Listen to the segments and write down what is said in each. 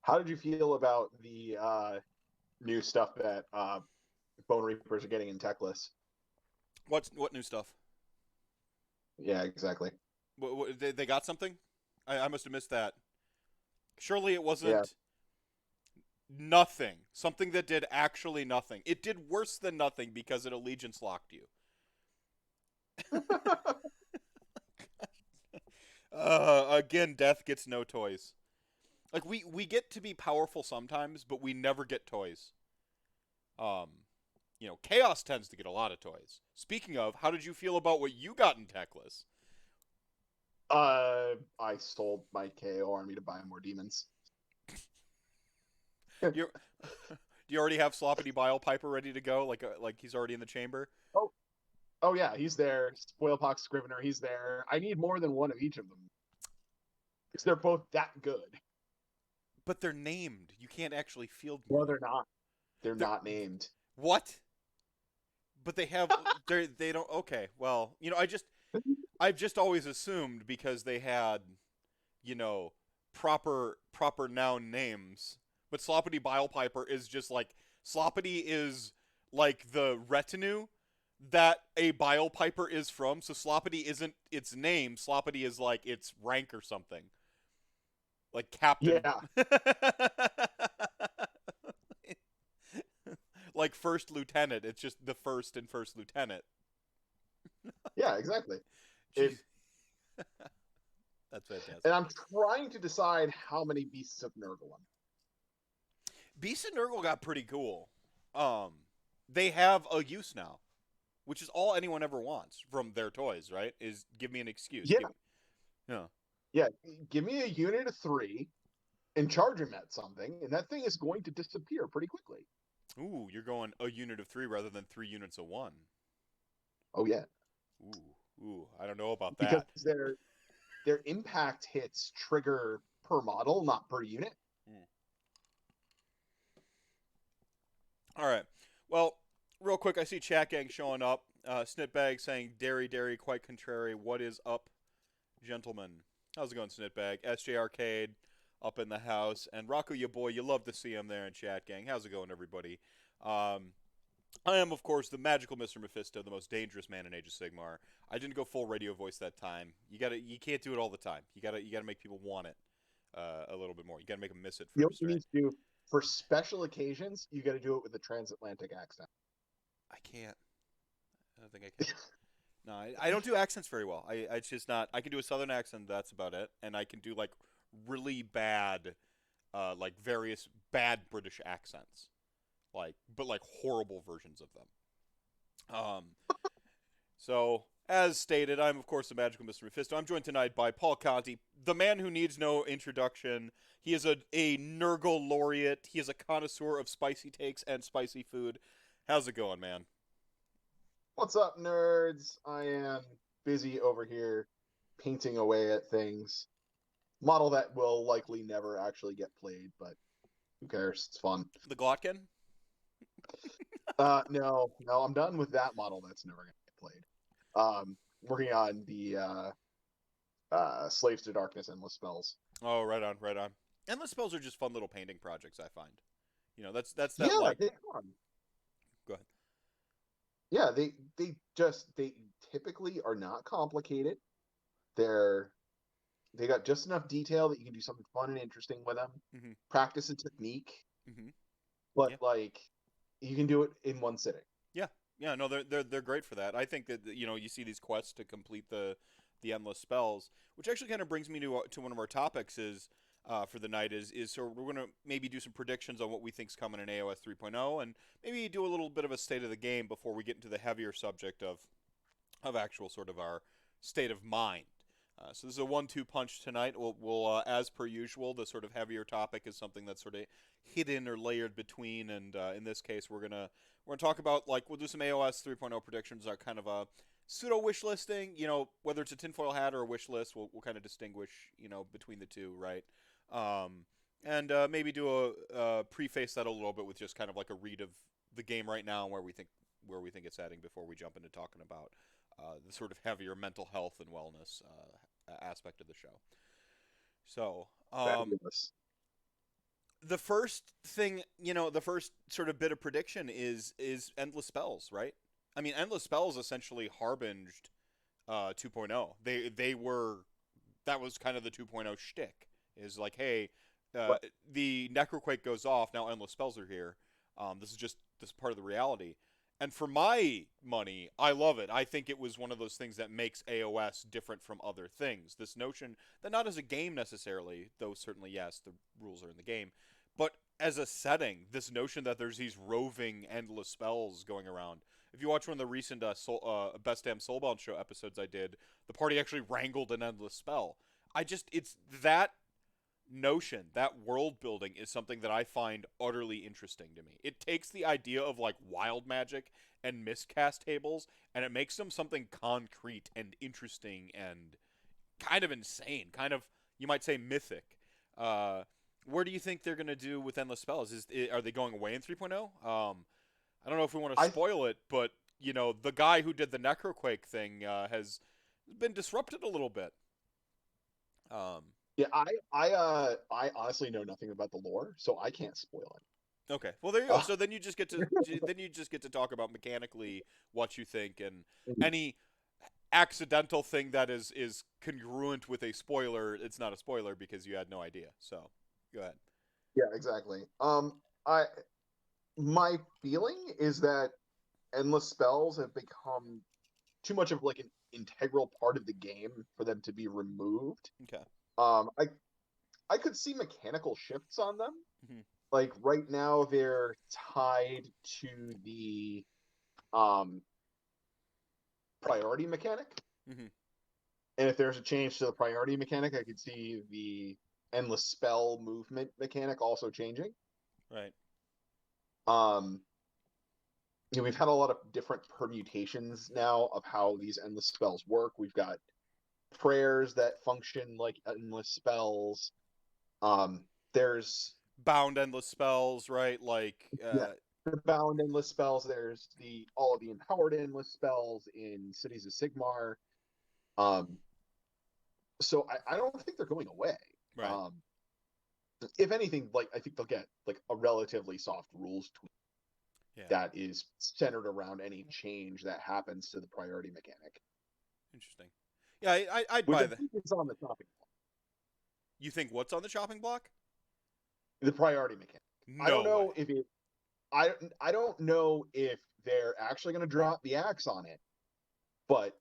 How did you feel about the new stuff that Bone Reapers are getting in Techless? What new stuff? Yeah, exactly. They got something? I must have missed that. Surely it Yeah. wasn't nothing. Something that did actually nothing. It did worse than nothing because it allegiance locked you. Again, death gets no toys. Like we get to be powerful sometimes, but we never get toys. Um, Chaos tends to get a lot of toys. Speaking of, how did you feel about what you got in Techless? I sold my KO army to buy more demons. You do you already have Sloppity Bile Piper ready to go? Like he's already in the chamber. Oh, oh yeah, he's there. Spoilpox Scrivener, he's there. I need more than one of each of them because they're both that good. But they're named. You can't actually field more No, than they're not. They're they're not named. what? But they don't. Okay, well, I've just always assumed because they had you know proper noun names. But Sloppity Bile Piper is just like Sloppity is like the retinue that a Bile Piper is from. So Sloppity isn't its name. Sloppity is like its rank or something, like captain, Yeah, like first lieutenant. It's just the first and first lieutenant. yeah, exactly. Jeez, If that's and fantastic. I'm trying to decide how many Beasts of Nurgle. Beast and Nurgle got pretty cool. Um, they have a use now, which is all anyone ever wants from their toys, right? Is give me an excuse. Yeah, Yeah. yeah. Give me a unit of three and charge him at something, and that thing is going to disappear pretty quickly. Ooh, you're going a unit of three rather than 3 units of one. Oh yeah, Ooh, I don't know about because that. their impact hits trigger per model, not per unit. Mm. All right. Well, real quick, I see Chat Gang showing up. Snitbag saying, Dairy, quite contrary. What is up, gentlemen? How's it going, Snitbag? SJ Arcade up in the house. And Rocco, your boy, you love to see him there in Chat Gang. How's it going, everybody? Um, I am, of course, the magical Mr. Mephisto, the most dangerous man in Age of Sigmar. I didn't go full radio voice that time. You can't do it all the time. You gotta make people want it a little bit more. You gotta make them miss it You know what first, you right? need to do for special occasions, you got to do it with the transatlantic accent. I can't. I don't think I can. No, I don't do accents very well. It's just not. I can do a southern accent. That's about it. And I can do like really bad, like various bad British accents, but like horrible versions of them. Um, So, as stated, I'm of course the magical Mr. Mephisto. I'm joined tonight by Paul Conti, the man who needs no introduction. He is a Nurgle laureate. He is a connoisseur of spicy takes and spicy food. How's it going, man? What's up, nerds? I am busy over here painting away at things. Model that will likely never actually get played, but who cares? It's fun. The Glotkin? No, I'm done with that model. That's never gonna get played. Working on the Slaves to Darkness endless spells. Oh, right on, right on. Endless spells are just fun little painting projects. I find. That's that Yeah, like. they are. Go ahead. Yeah, they typically are not complicated. They're they got just enough detail that you can do something fun and interesting with them. Mm-hmm. Practice a technique, Mm-hmm. but Yeah. like you can do it in one sitting. Yeah, yeah, no, they're great for that. I think that you see these quests to complete the endless spells, which actually kind of brings me to one of our topics is for the night is so we're going to maybe do some predictions on what we think's coming in AOS 3.0 and maybe do a little bit of a state of the game before we get into the heavier subject of actual sort of our state of mind. So this is a one-two punch tonight. We'll as per usual, the sort of heavier topic is something that's sort of hidden or layered between, and in this case, we're gonna talk about like we'll do some AOS 3.0 predictions, are kind of a pseudo wish listing. Whether it's a tinfoil hat or a wish list, we'll kind of distinguish between the two, right? Um, and maybe do preface that a little bit with just kind of like a read of the game right now and where we think it's heading before we jump into talking about the sort of heavier mental health and wellness aspect of the show. So, Fabulous. the first thing, the first sort of bit of prediction is endless spells, right? I mean, endless spells essentially harbinged 2.0. They were that was kind of the 2.0 shtick. Is like, hey, uh, But the Necroquake goes off now. Endless spells are here. This is part of the reality. And for my money, I love it. I think it was one of those things that makes AOS different from other things. This notion that not as a game necessarily, though certainly yes, the rules are in the game, but as a setting, this notion that there's these roving endless spells going around. If you watch one of the recent Best Damn Soulbound show episodes I did, the party actually wrangled an endless spell. It's that notion, that world building is something that I find utterly interesting to me. It takes the idea of like wild magic and miscast tables and it makes them something concrete and interesting and kind of insane, kind of you might say mythic. Uh, where do you think they're going to do with endless spells? Are they going away in 3.0? I don't know if we want to I spoil it, but the guy who did the Necroquake thing has been disrupted a little bit. Um, Yeah, I honestly know nothing about the lore, so I can't spoil Okay. Well, there you it. go. So then you just get to talk about mechanically what you think and any accidental thing that is congruent with a spoiler. It's not a spoiler because you had no idea. So go ahead. Yeah, exactly. I my feeling is that endless spells have become too much of like an integral part of the game for them to be removed. Okay. I could see mechanical shifts on them. Hmm. Like right now, they're tied to the um priority mechanic. Hmm. And if there's a change to the priority mechanic, I could see the endless spell movement mechanic also changing. Right. Um, we've had a lot of different permutations now of how these endless spells work. We've got prayers that function like endless spells. Um, there's Bound endless spells. Right. Like. yeah, the bound endless spells. There's the all of the empowered endless spells in Cities of Sigmar. Um, so I don't think they're going away. Right. Um, if anything, like I think they'll get like a relatively soft rules tweak Yeah. that is centered around any change that happens to the priority mechanic, Interesting. Yeah. I'd which buy I that. think is on the topic. You think what's on the chopping block? The priority mechanic. I don't No way. know if it. I don't know if they're actually going to drop the axe on it, but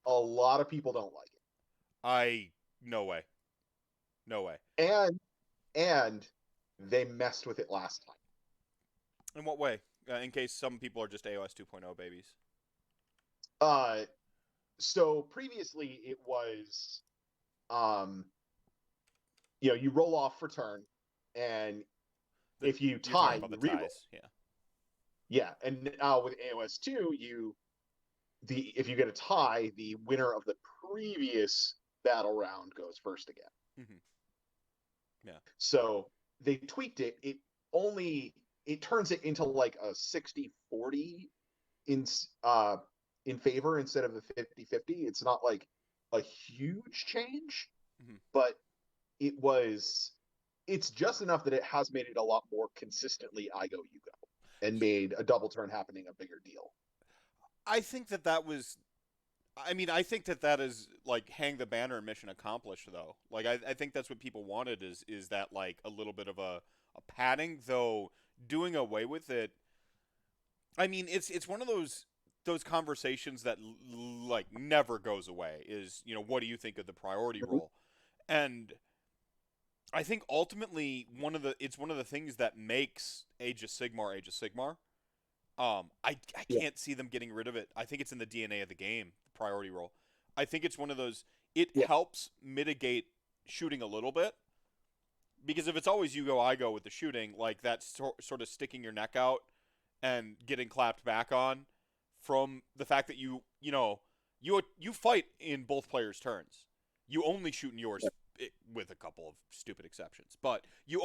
a lot of people don't like I. No way. No way. it, and they messed with it last time. In what way? In case some people are just AOS 2.0 babies. Uh, so previously it was, um, you roll off for turn, and The, if you you're talking tie, about the you reroll. ties. Yeah. Yeah, and now with AOS 2, if you get a tie, the winner of the previous battle round goes first again. Hmm. Yeah. So they tweaked it. Only it turns it into like a 60-40 in in favor instead of a 50-50. It's not like a huge change, Hmm. but it's just enough that it has made it a lot more consistently I go you go and made a double turn happening a bigger deal. I think that was. I mean, I think that is like hang the banner and mission accomplished, though. Like, I think that's what people wanted is that like a little bit of a padding, though doing away with it. I mean, it's one of those conversations that like never goes away. Is what do you think of the priority Mhm. role? And I think ultimately it's one of the things that makes Age of Sigmar Age of Sigmar. I Yeah, can't see them getting rid of it. I think it's in the DNA of the game, the priority role. I think it's one of those. It yeah, helps mitigate shooting a little bit because if it's always you go I go with the shooting, like that sort of sticking your neck out and getting clapped back on from the fact that you fight in both players' turns. You only shoot in yours with a couple of stupid exceptions, but yeah.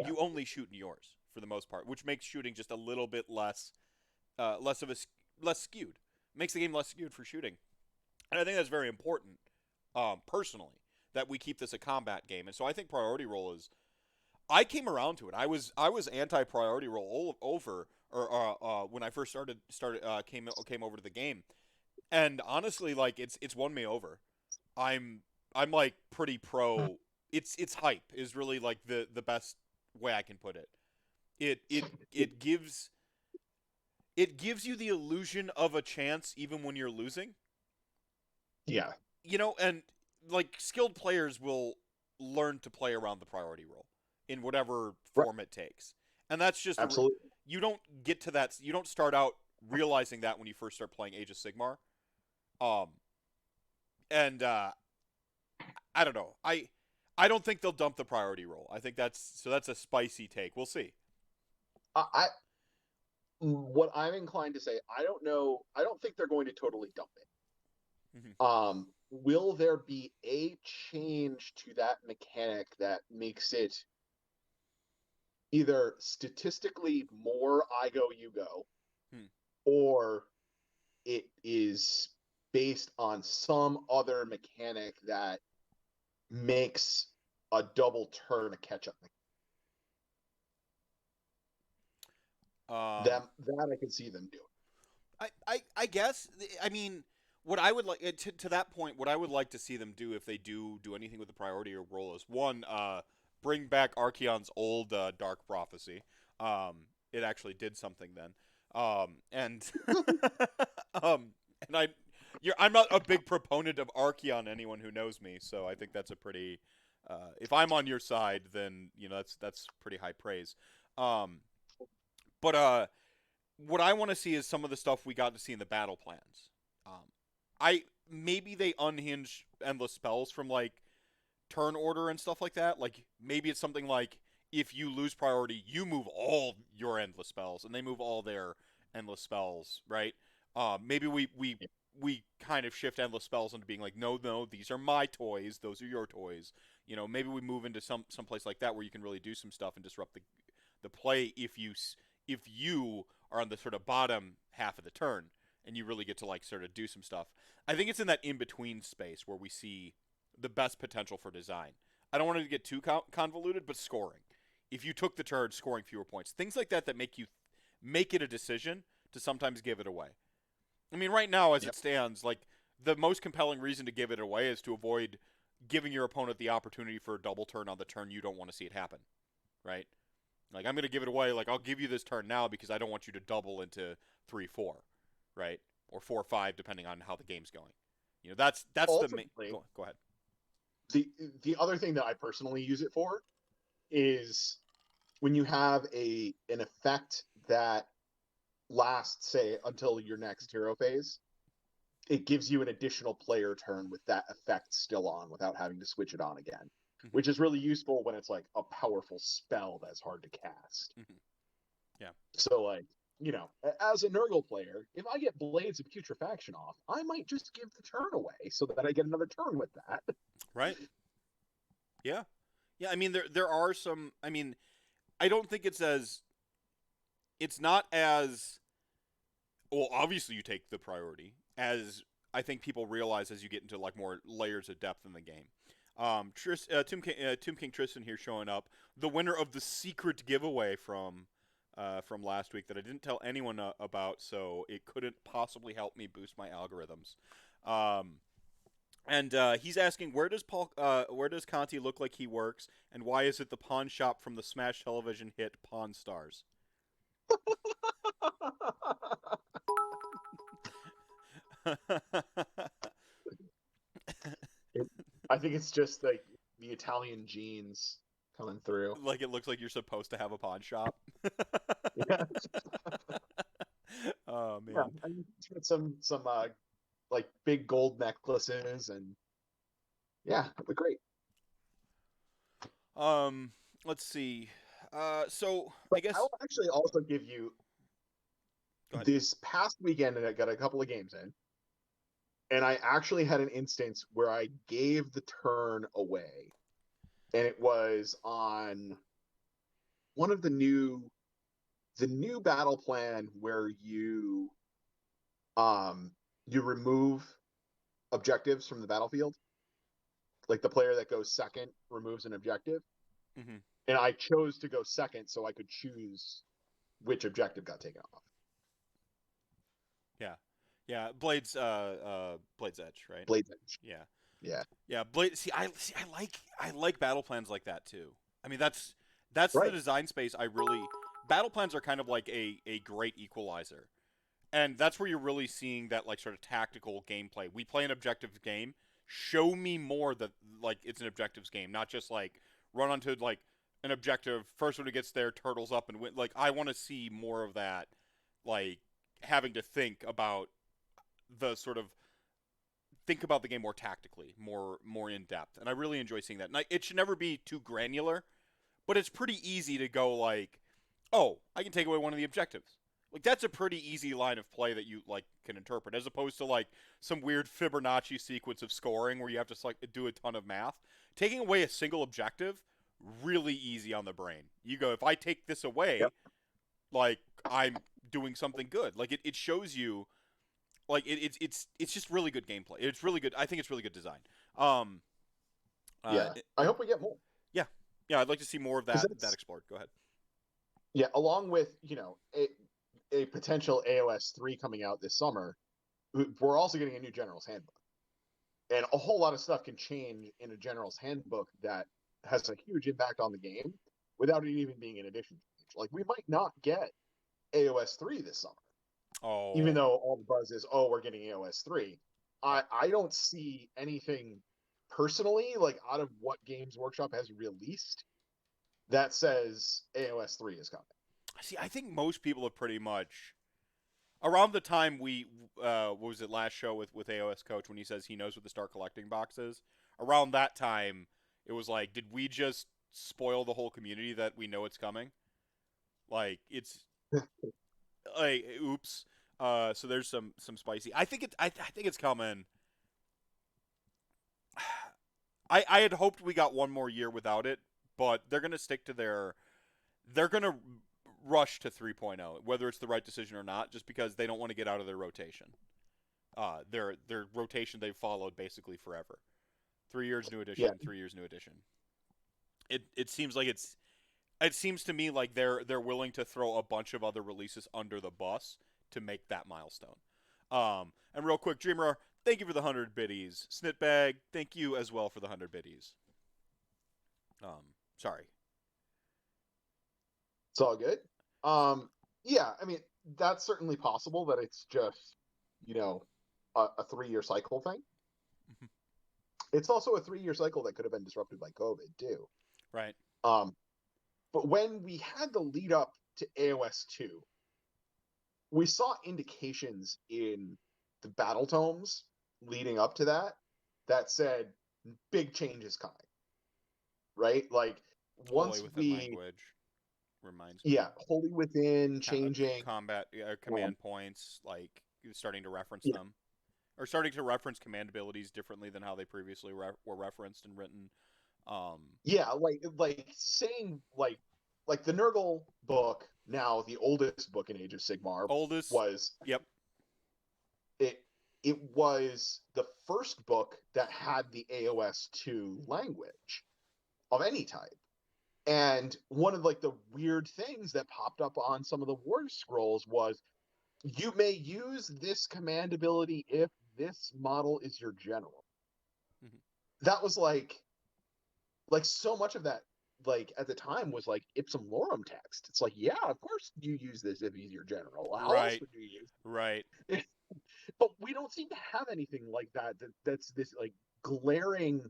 you only shoot in yours for the most part, which makes shooting just a little bit less of a less skewed. Makes the game less skewed for shooting, and I think that's very important, personally, that we keep this a combat game. And so I think priority roll is. I came around to it. I was anti priority roll over or when I first started came over to the game, and honestly, like it's won me over. I'm I'm like pretty pro. It's hype is really like the best way I can put it. It gives you the illusion of a chance even when you're losing. Yeah, And like skilled players will learn to play around the priority roll in whatever right. form it takes. And that's just Absolutely. you don't get to that, you don't start out realizing that when you first start playing Age of Sigmar. Um and I don't know. I don't think they'll dump the priority roll. I think that's a spicy take. We'll see. I what I'm inclined to say, I don't know. I don't think they're going to totally dump it. Mm-hmm. Will there be a change to that mechanic that makes it either statistically more I go, you go, Hmm. or it is based on some other mechanic that makes a double turn a catch up? Um That I can see them doing. I guess I mean what I would like to that point, what I would like to see them do if they do anything with the priority or roll is one, bring back Archeon's old dark prophecy. It actually did something then. And and I'm not a big proponent of Archeon. Anyone who knows me, so I think that's a pretty. If I'm on your side, then that's pretty high praise. Um, but what I want to see is some of the stuff we got to see in the battle plans. I maybe they unhinge endless spells from like turn order and stuff like that. Like maybe it's something like if you lose priority, you move all your endless spells, and they move all their endless spells, right? Maybe we kind of shift endless spells into being like, no, these are my toys, those are your toys. Maybe we move into some place like that where you can really do some stuff and disrupt the play if you are on the sort of bottom half of the turn and you really get to like sort of do some stuff. I think it's in that in between space where we see the best potential for design. I don't want it to get too convoluted, but scoring. If you took the turn, scoring fewer points, things like that make it a decision to sometimes give it away. I mean, right now as Yep. it stands, like the most compelling reason to give it away is to avoid giving your opponent the opportunity for a double turn on the turn you don't want to see it happen, right? Like I'm gonna give it away. Like I'll give you this turn now because I don't want you to double into 3-4, right? Or 4-5, depending on how the game's going. That's the main. Ultimately, Go ahead. the other thing that I personally use it for is when you have an effect that lasts, say, until your next hero phase, it gives you an additional player turn with that effect still on without having to switch it on again, Mm-hmm. which is really useful when it's like a powerful spell that's hard to cast. Mm-hmm. Yeah. So, like, as a Nurgle player, if I get Blades of Putrefaction off, I might just give the turn away so that I get another turn with that. Right. Yeah. Yeah. I mean, there are some. I mean, I don't think it's as. It's not as well. Obviously, you take the priority as I think people realize as you get into like more layers of depth in the game. Tomb King Tristan here showing up, the winner of the secret giveaway from last week that I didn't tell anyone about, so it couldn't possibly help me boost my algorithms. Um, and he's asking where does Conti look like he works, and why is it the pawn shop from the Smash Television hit Pawn Stars? I think it's just like the Italian genes coming through. Like it looks like you're supposed to have a pawn shop. Yeah, Oh yeah. man. And it's got some like big gold necklaces, and yeah, it'd be great. Um, let's see. So I But I guess will actually also give you go ahead. this past weekend, and I got a couple of games in, and I actually had an instance where I gave the turn away, and it was on one of the new battle plan where um you remove objectives from the battlefield. Like the player that goes second removes an objective. Mm-hmm. and I chose to go second so I could choose which objective got taken off. Yeah, yeah. Blade's Edge, right? Blade's Edge. Yeah, Yeah. yeah. Blade. I like battle plans like that too. I mean, that's the Right. design space. Battle plans are kind of like a great equalizer, and that's where you're really seeing that like sort of tactical gameplay. We play an objectives game. Show me more that like it's an objectives game, not just like run onto like an objective. First one who gets there turtles up and win. Like I want to see more of that. Like having to the sort of think about the game more tactically, more in depth, and I really enjoy seeing that. And it should never be too granular, but it's pretty easy to go like, oh, I can take away one of the objectives. Like that's a pretty easy line of play that you like can interpret, as opposed to like some weird Fibonacci sequence of scoring where you have to like do a ton of math. Taking away a single objective, really easy on the brain. You go, if I take this away, Yep. like I'm doing something good. Like it shows you, like it's just really good gameplay. It's really good. I think it's really good design. Um, Yeah. I hope we get more. Yeah, yeah. I'd like to see more of that explored. Go ahead. Yeah, along with, a potential AOS 3 coming out this summer, we're also getting a new General's Handbook. And a whole lot of stuff can change in a General's Handbook that has a huge impact on the game without it even being an addition. Like, we might not get AOS 3 this summer, even Oh, though all the buzz is, oh, we're getting AOS 3. I don't see anything personally, like, out of what Games Workshop has released that says AOS 3 is coming. see, I think most people have pretty much around the time what was it last show with AOS Coach when he says he knows what the start collecting box is. Around that time, it was like, did we just spoil the whole community that we know it's coming? Like it's like oops. So there's some spicy. I think it's coming. I had hoped we got one more year without it, but they're gonna stick to they're gonna rush to 3.0, whether it's the right decision or not, just because they don't want to get out of their rotation. Their rotation they've followed basically forever. 3 years new edition, Yeah. 3 years new edition. It seems like it seems to me like they're willing to throw a bunch of other releases under the bus to make that milestone. And real quick, Dreamer, thank you for the 100 biddies. Snitbag, thank you as well for the 100 biddies. Sorry. It's all good. Yeah, I mean, that's certainly possible that it's just, a 3-year cycle thing. It's also a 3-year cycle that could have been disrupted by COVID too. Right. But when we had the lead up to AOS 2, we saw indications in the battle tomes leading up to that said big change is coming. Right? Like once Holy Within language reminds me. Yeah, Holy Within changing Combat command points, like starting to reference yeah, them, or starting to reference command abilities differently than how they previously were referenced and written. yeah, like saying like the Nurgle book, now the oldest book in Age of Sigmar, Oldest. was Yep. it was the first book that had the AOS 2 language of any type. And one of like the weird things that popped up on some of the war scrolls was, you may use this command ability if this model is your general. Mm-hmm. That was like so much of that, like at the time, was like ipsum lorem text. It's like, yeah, of course you use this if he's your general. How else Right. would you use it? Right. But we don't seem to have anything like that's this like glaring,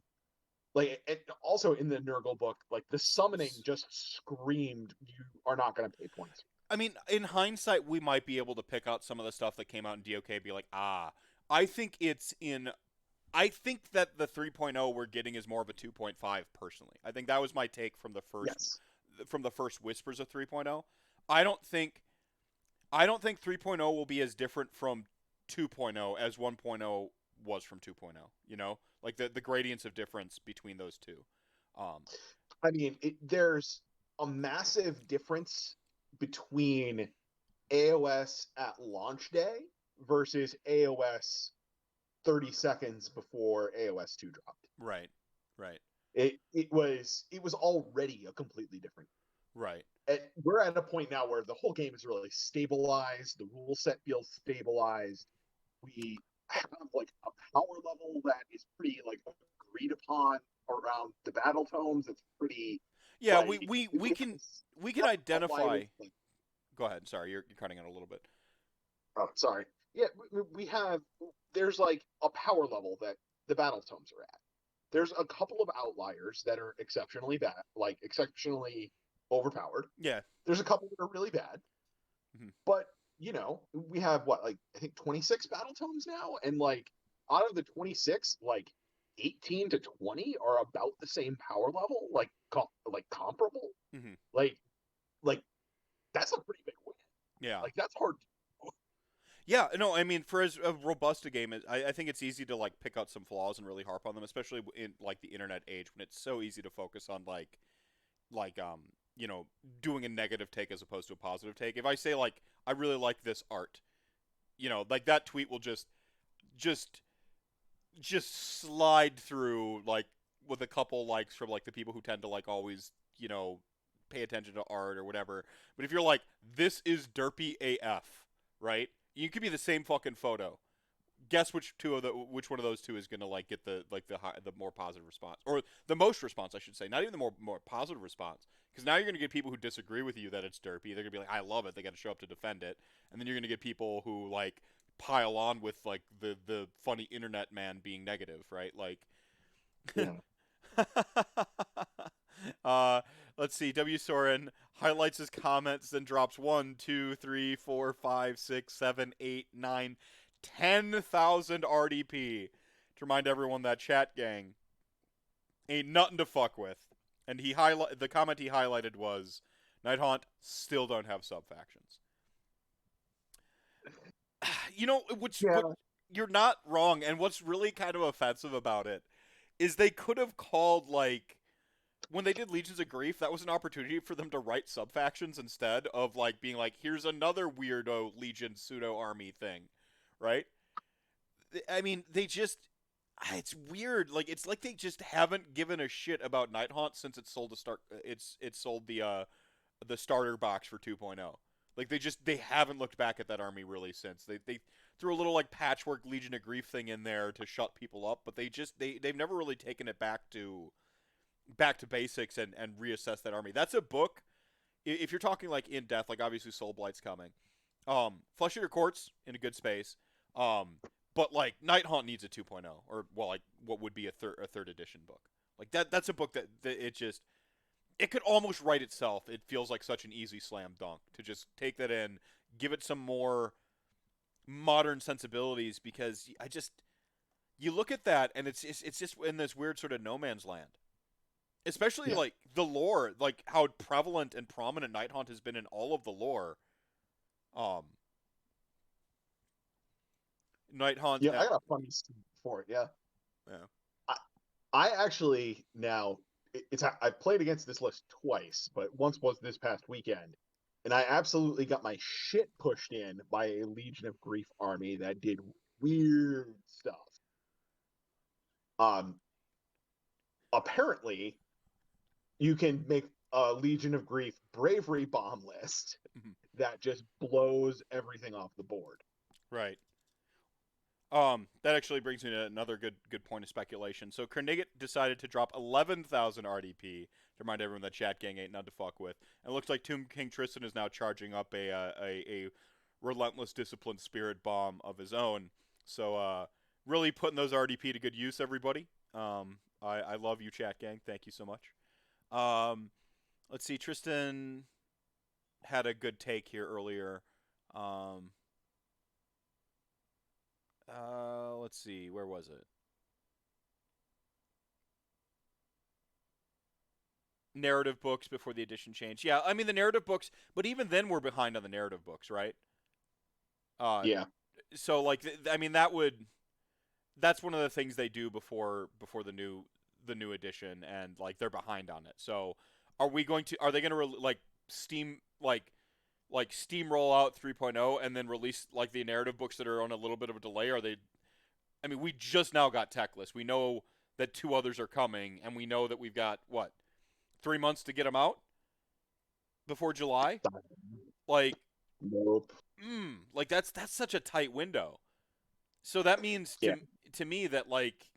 like, and also in the Nurgle book, like the summoning just screamed, you are not going to pay points. I mean, in hindsight, we might be able to pick out some of the stuff that came out in DOK and be like, I think it's in. I think that the 3.0 we're getting is more of a 2.5 personally. I think that was my take from Yes. the first whispers of 3.0. I don't think I don't think 3.0 will be as different from 2.0 as 1.0 was from 2.0. You know, like the gradients of difference between those two. Um, I mean, there's a massive difference between AOS at launch day versus AOS 30 seconds before AOS 2 dropped. right, right. It was already a completely different. Right. We're at a point now where the whole game is really stabilized. The rule set feels stabilized. We have like a power level that is pretty like agreed upon around the battle tomes. It's pretty Yeah, we like we we we have can we can some outliers. identify. Go ahead. Sorry, you're cutting out a little bit. Oh, sorry. Yeah, we have. There's like a power level that the battle tomes are at. There's a couple of outliers that are exceptionally bad, like exceptionally overpowered. Yeah. There's a couple that are really bad, Mhm. but we have what, like I think 26 battle tomes now, and like out of the 26, like 18 to 20 are about the same power level, like comparable. Mhm. Like like that's a pretty big win. Yeah. Like that's hard. Yeah, no, I mean, for as robust a game, I think it's easy to like pick out some flaws and really harp on them, especially in like the internet age when it's so easy to focus on like you know doing a negative take as opposed to a positive take. If I say like I really like this art, like that tweet will just just slide through like with a couple likes from like the people who tend to like always pay attention to art or whatever. But if you're like this is derpy AF, right? You could be the same fucking photo. Guess which one of those two is gonna like get the more positive response or the most response, I should say, not even the more positive response, because now you're gonna get people who disagree with you that it's derpy. They're gonna be like, I love it. They got to show up to defend it, and then you're gonna get people who like pile on with like the funny internet man being negative, right? Like, Yeah. uh, let's see. W Soren highlights his comments, then drops 1, 2, 3, 4, 5, 6, 7, 8, 9, 10,000 RDP to remind everyone that chat gang ain't nothing to fuck with. And the comment he highlighted was, Nighthaunt still don't have sub factions. What Yeah. you're not wrong, and what's really kind of offensive about it is they could have called like when they did Legions of Grief, that was an opportunity for them to write sub factions instead of like being like, here's another weirdo Legion pseudo army thing, right? I mean, it's weird. Like it's like they just haven't given a shit about Nighthaunt since it sold it sold the starter box for 2.0. Like they haven't looked back at that army really since. They threw a little like patchwork Legion of Grief thing in there to shut people up, but they've never really taken it back to basics and reassess that army. That's a book. If you're talking like in depth, like obviously Soul Blight's coming. Flesh Eater Court's in a good space. But like Nighthaunt needs a 2.0 or well, like what would be a third edition book. Like that's a book that it could almost write itself. It feels like such an easy slam dunk to just take that in, give it some more modern sensibilities because you look at that and it's just in this weird sort of no man's land. Especially Yeah. like the lore, like how prevalent and prominent Nighthaunt has been in all of the lore. Um, Nighthaunt, Yeah, I got a funny story for it. Yeah. yeah, I, I actually now I've played against this list twice, but once was this past weekend, and I absolutely got my shit pushed in by a Legion of Grief army that did weird stuff. Um, Apparently, you can make a Legion of Grief bravery bomb list mhm, that just blows everything off the board. right. That actually brings me to another good point of speculation. So Carnigate decided to drop 11,000 RDP to remind everyone that Chat Gang ain't none to fuck with. And it looks like Tomb King Tristan is now charging up a relentless disciplined spirit bomb of his own. So really putting those RDP to good use, everybody. I love you, Chat Gang. Thank you so much. Um, let's see. Tristan had a good take here earlier. Um, let's see. Where was it? Narrative books before the edition change. Yeah, I mean the narrative books, but even then we're behind on the narrative books, right? Uh, Yeah. so like I mean that's one of the things they do before the new edition, and like they're behind on it. So are they going to like Steam like steamroll out 3.0 and then release like the narrative books that are on a little bit of a delay? Are they? I mean, we just now got tech lists. We know that 2 others are coming, and we know that we've got what 3 months to get them out before July. Like, Nope. like that's such a tight window. So that means Yeah. to me that like,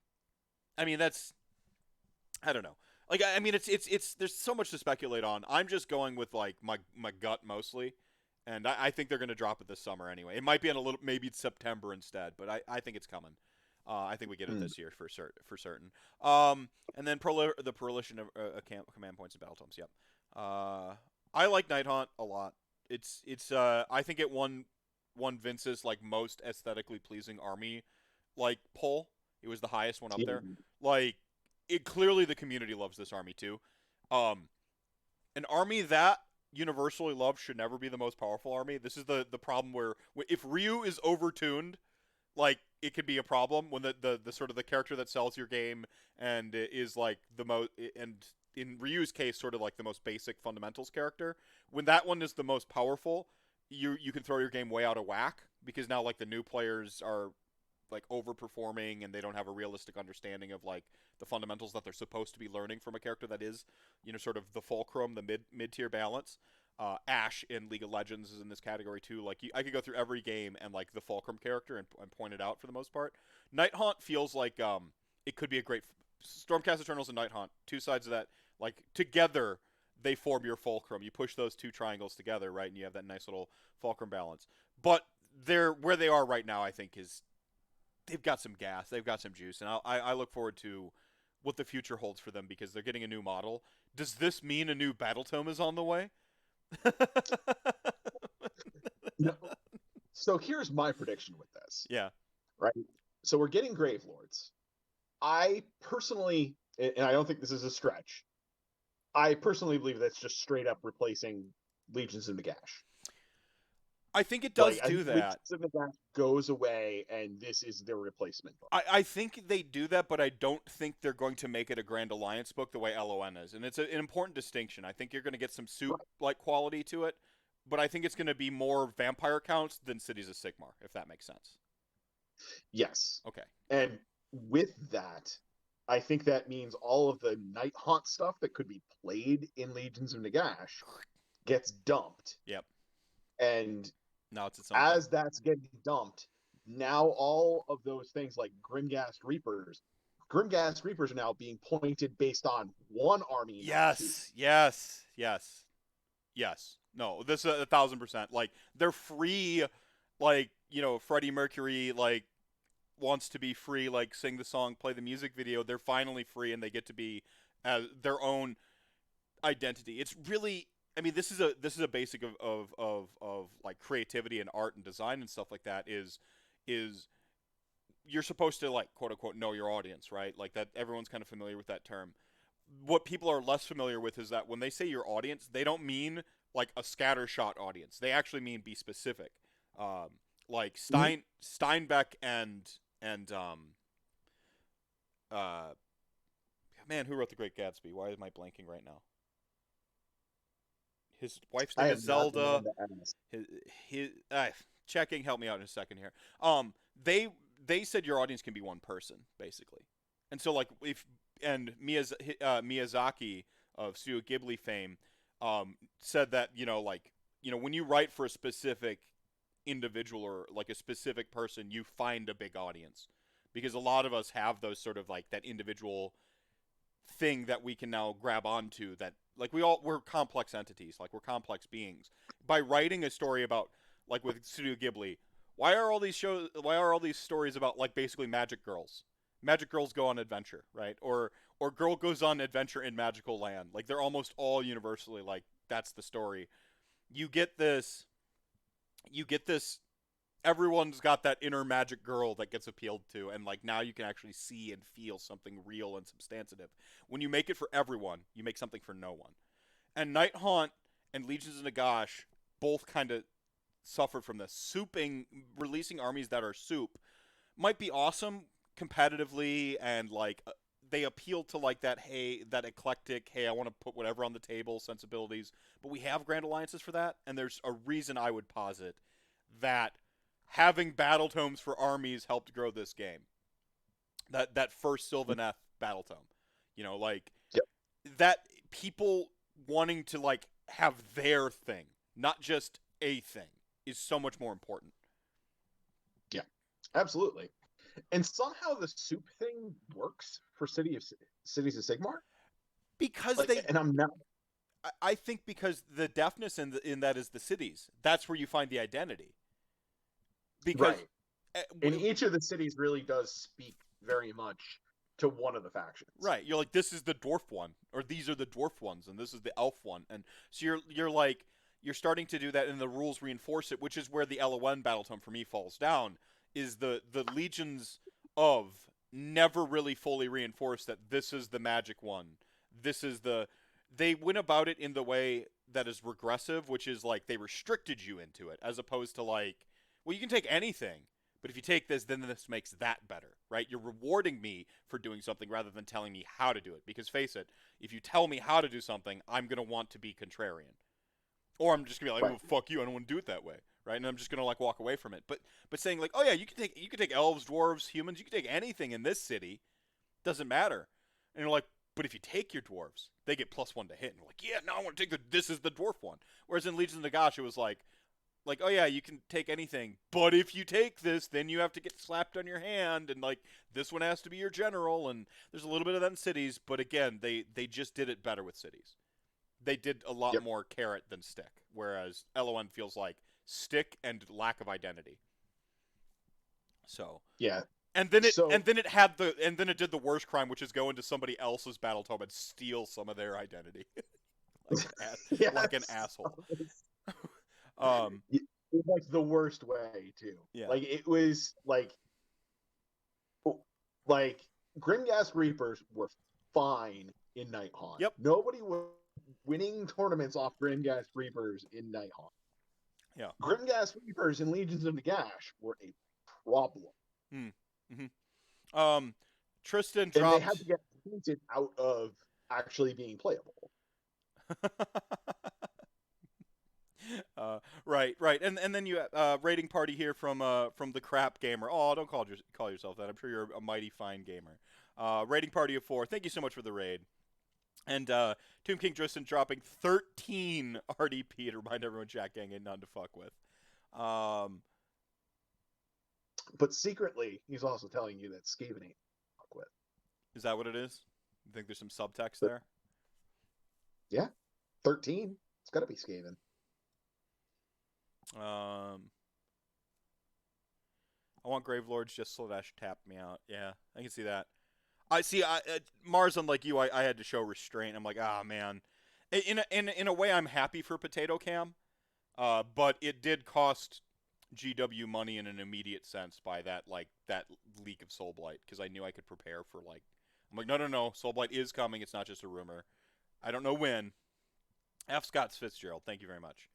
I mean that's I don't know. Like I mean it's there's so much to speculate on. I'm just going with like my gut mostly, and I think they're going to drop it this summer anyway. It might be in a little maybe it's September instead, but I think it's coming. I think we get it this year for certain. And then the proliferation of command points and battle tomes. Yep. I like Night Haunt a lot. It's I think it won Vince's like most aesthetically pleasing army like poll. It was the highest one up there. Like it clearly the community loves this army too. An army that universally loved should never be the most powerful army. This is the problem where if Ryu is overtuned, like it could be a problem when the sort of the character that sells your game and is like the most, and in Ryu's case sort of like the most basic fundamentals character, when that one is the most powerful, you can throw your game way out of whack because now like the new players are like overperforming and they don't have a realistic understanding of like the fundamentals that they're supposed to be learning from a character that is, you know, sort of the fulcrum, the mid-tier balance. Ash in League of Legends is in this category too. Like I could go through every game and like the fulcrum character and point it out for the most part. Night Haunt feels like it could be a great Stormcast Eternals and Night Haunt, two sides of that, like together they form your fulcrum. You push those two triangles together, right, and you have that nice little fulcrum balance. But they're where they are right now, I think, is they've got some gas, they've got some juice, and I look forward to what the future holds for them because they're getting a new model. Does this mean a new battle tome is on the way? No. So here's my prediction with this. Yeah. Right. So we're getting Grave Lords. I personally, and I don't think this is a stretch, I personally believe that's just straight up replacing Legions of Nagash. I think it does like, do that. Legions of Nagash goes away, and this is their replacement book. I think they do that, but I don't think they're going to make it a Grand Alliance book the way LON is. And it's an important distinction. I think you're going to get some soup-like quality to it, but I think it's going to be more vampire counts than Cities of Sigmar, if that makes sense. Yes. Okay. And with that, I think that means all of the Night Haunt stuff that could be played in Legions of Nagash gets dumped. Yep. And now it's as that's getting dumped, now all of those things like Grimghast Reapers are now being pointed based on one army. Yes. No, this is 1,000%. Like they're free, like, you know, Freddie Mercury like wants to be free, like sing the song, play the music video. They're finally free, and they get to be their own identity. It's really, I mean, this is a basic of like creativity and art and design and stuff like that. Is you're supposed to like quote unquote know your audience, right? Like that everyone's kind of familiar with that term. What people are less familiar with is that when they say your audience, they don't mean like a scattershot audience. They actually mean be specific. Like Steinbeck and man, who wrote The Great Gatsby? Why am I blanking right now? His wife's name is Zelda. His checking. Help me out in a second here. They said your audience can be one person basically, and so like Miyazaki of Studio Ghibli fame said that like when you write for a specific individual or like a specific person, you find a big audience because a lot of us have those sort of like that individual thing that we can now grab onto that like we're complex entities, like we're complex beings. By writing a story about like with Studio Ghibli, why are all these stories about like basically magic girls? Magic girls go on adventure, right? Or girl goes on adventure in magical land. Like they're almost all universally like that's the story. You get this everyone's got that inner magic girl that gets appealed to, and like now you can actually see and feel something real and substantive. When you make it for everyone, you make something for no one. And Night Haunt and Legions of Nagash both kind of suffered from this. Releasing armies that are soup might be awesome competitively, and like they appeal to like that eclectic, hey, I want to put whatever on the table sensibilities. But we have Grand Alliances for that, and there's a reason I would posit that having battle tomes for armies helped grow this game. That first Sylvaneth battle tome. You know, like Yep. that people wanting to like have their thing, not just a thing, is so much more important. Yeah, absolutely. And somehow the soup thing works for Cities of Sigmar. Because Like, they and I'm not I think because the deafness in that is the cities. That's where you find the identity. Because right. And each of the cities really does speak very much to one of the factions. right, you're like, this is the dwarf one, or these are the dwarf ones, and this is the elf one, and so you're like you're starting to do that, and the rules reinforce it, which is where the LON battle tome for me falls down. Is the legions of never really fully reinforce that this is the magic one. This is the they went about it in the way that is regressive, which is like they restricted you into it, as opposed to like, well, you can take anything, but if you take this, then this makes that better, right? You're rewarding me for doing something rather than telling me how to do it. Because face it, if you tell me how to do something, I'm gonna want to be contrarian, or I'm just gonna be like, Right. oh, fuck you, I don't want to do it that way, right? And I'm just gonna like walk away from it. But saying like, oh yeah, you can take elves, dwarves, humans, you can take anything in this city, doesn't matter. And you're like, but if you take your dwarves, they get +1 to hit. And you're like, yeah, no, I want to take this is the dwarf one. Whereas in Legions of Nagash, it was like, oh yeah, you can take anything, but if you take this, then you have to get slapped on your hand, and like this one has to be your general, and there's a little bit of that in cities, but again, they just did it better with cities. They did a lot Yep. more carrot than stick, whereas LON feels like stick and lack of identity. So Yeah. and then it So and then it had the and then it did the worst crime, which is go into somebody else's battle tome and steal some of their identity, like an yes. asshole. Um, It was like the worst way too. yeah. Like it was like Grimgas Reapers were fine in Night Haunt. Yep. Nobody was winning tournaments off Grimgas Reapers in Night Haunt. Yeah. Grimgas Reapers in Legions of Nagash were a problem. Mm-hmm. Tristan And they had dropped. to get painted out of actually being playable. Right, and then you rating party here from the crap gamer. Oh, don't call yourself that. I'm sure you're a mighty fine gamer. Rating party of 4. Thank you so much for the raid. And Tomb King Tristan dropping 13 RDP to remind everyone Jack Gang ain't none to fuck with. But secretly, he's also telling you that Skaven ain't fuck with. Is that what it is? You think there's some subtext But, there? yeah, 13. It's got to be Skaven. I want Gravelords just / tap me out. Yeah, I can see that. I see. Mars, unlike you, I had to show restraint. I'm like, ah, man. In a way, I'm happy for Potato Cam, but it did cost GW money in an immediate sense by that leak of Soulblight, because I knew I could prepare for like. I'm like, no, Soulblight is coming. It's not just a rumor. I don't know when. F. Scott Fitzgerald, thank you very much.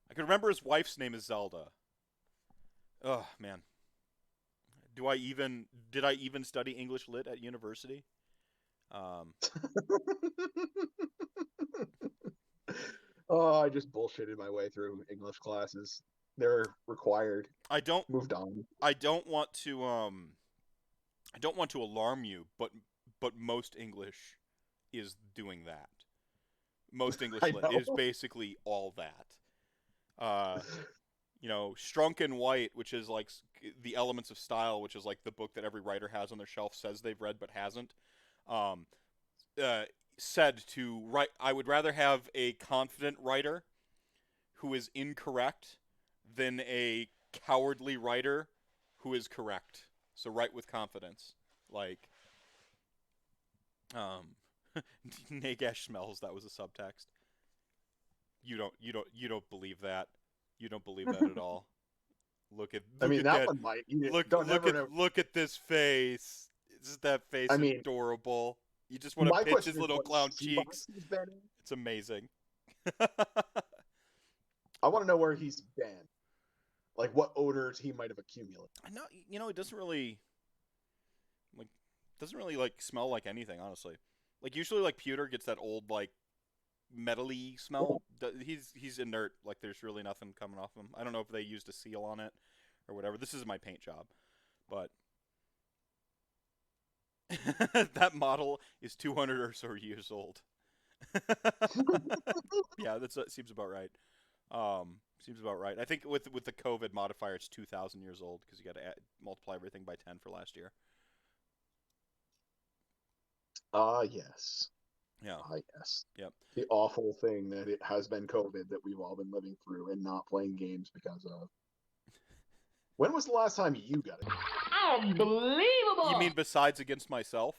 I can remember his wife's name is Zelda. Oh man. Did I even study English lit at university? Oh, I just bullshitted my way through English classes. They're required. I don't Moved on. I don't want to alarm you, but most English is doing that. Most English I lit know. is basically all that. Strunk and White, which is like the Elements of Style, which is like the book that every writer has on their shelf, says they've read but hasn't. Said to write, I would rather have a confident writer who is incorrect than a cowardly writer who is correct. So write with confidence. Like, Nagash smells. That was a subtext. You don't believe that. You don't believe that at all. Look at I mean, that that. one might. You Look don't look never at know. look at this face. Isn't that face I mean, adorable? You just want to my pinch question his is little what clown shoebox cheeks. he's been in. It's amazing. I want to know where he's been. Like what odors he might have accumulated. No, it doesn't really like smell like anything, honestly. Like usually like pewter gets that old like metally smell. He's inert. Like there's really nothing coming off him. I don't know if they used a seal on it or whatever. This is my paint job, but That model is 200 or so years old. Yeah, that seems about right. Seems about right. I think with the COVID modifier, it's 2,000 years old because you got to multiply everything by 10 for last year. Yes. Yeah. Yes. Yep. The awful thing that it has been COVID that we've all been living through and not playing games because of. When was the last time you got it? Unbelievable! You mean besides against myself?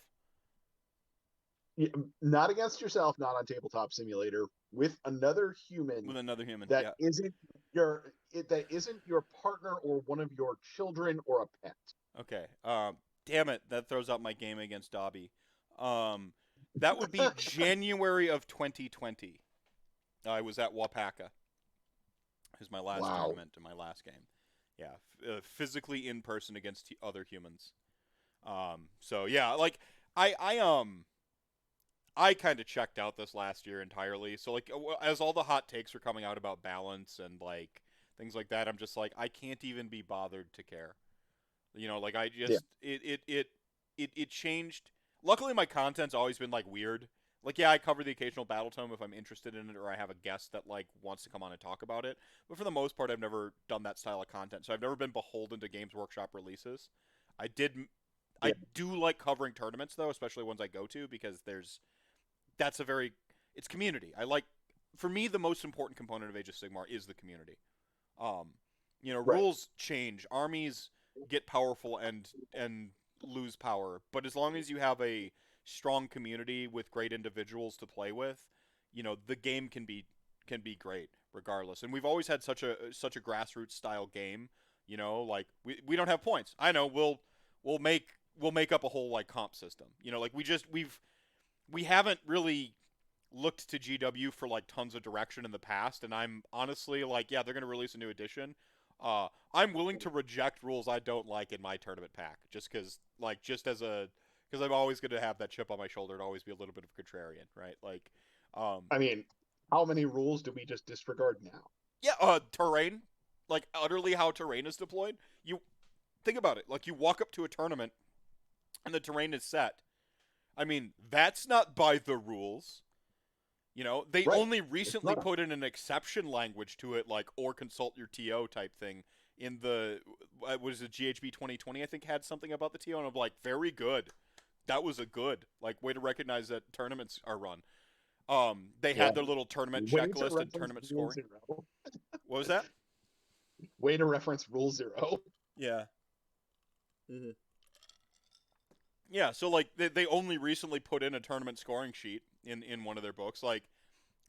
Yeah, not against yourself, not on Tabletop Simulator, with another human With another human. that Yeah. isn't your partner or one of your children or a pet. Okay. Damn it, that throws out my game against Dobby. That would be January of 2020. I was at Wapaka. It was my last tournament and my last game. Yeah, physically in person against other humans. So yeah, like I kind of checked out this last year entirely. So like as all the hot takes are coming out about balance and like things like that, I'm just like I can't even be bothered to care. You know, like I just it changed. Luckily, my content's always been like weird. Like yeah, I cover the occasional battle tome if I'm interested in it or I have a guest that like wants to come on and talk about it. But for the most part, I've never done that style of content. So I've never been beholden to Games Workshop releases. I did. I do like covering tournaments though, especially ones I go to because that's a very it's community. I like for me the most important component of Age of Sigmar is the community. Rules change, armies get powerful and lose power, but as long as you have a strong community with great individuals to play with, the game can be great regardless. And we've always had such a grassroots style game, like we don't have points. I know we'll make up a whole like comp system. Like we haven't really looked to GW for like tons of direction in the past, and I'm honestly like, yeah, they're going to release a new edition. I'm willing to reject rules I don't like in my tournament pack, just because I'm always going to have that chip on my shoulder and always be a little bit of a contrarian, right? Like, I mean, how many rules do we just disregard now? Yeah, terrain, like utterly how terrain is deployed. You think about it, like you walk up to a tournament, and the terrain is set. I mean, that's not by the rules. They only recently put in an exception language to it, like or consult your TO type thing. In the what is it, GHB 2020? I think had something about the TO, and I'm like, very good. That was a good like way to recognize that tournaments are run. They had their little tournament checklist and tournament scoring. What was that? Way to reference Rule 0. Yeah. Mm-hmm. Yeah, so like they only recently put in a tournament scoring sheet in one of their books. Like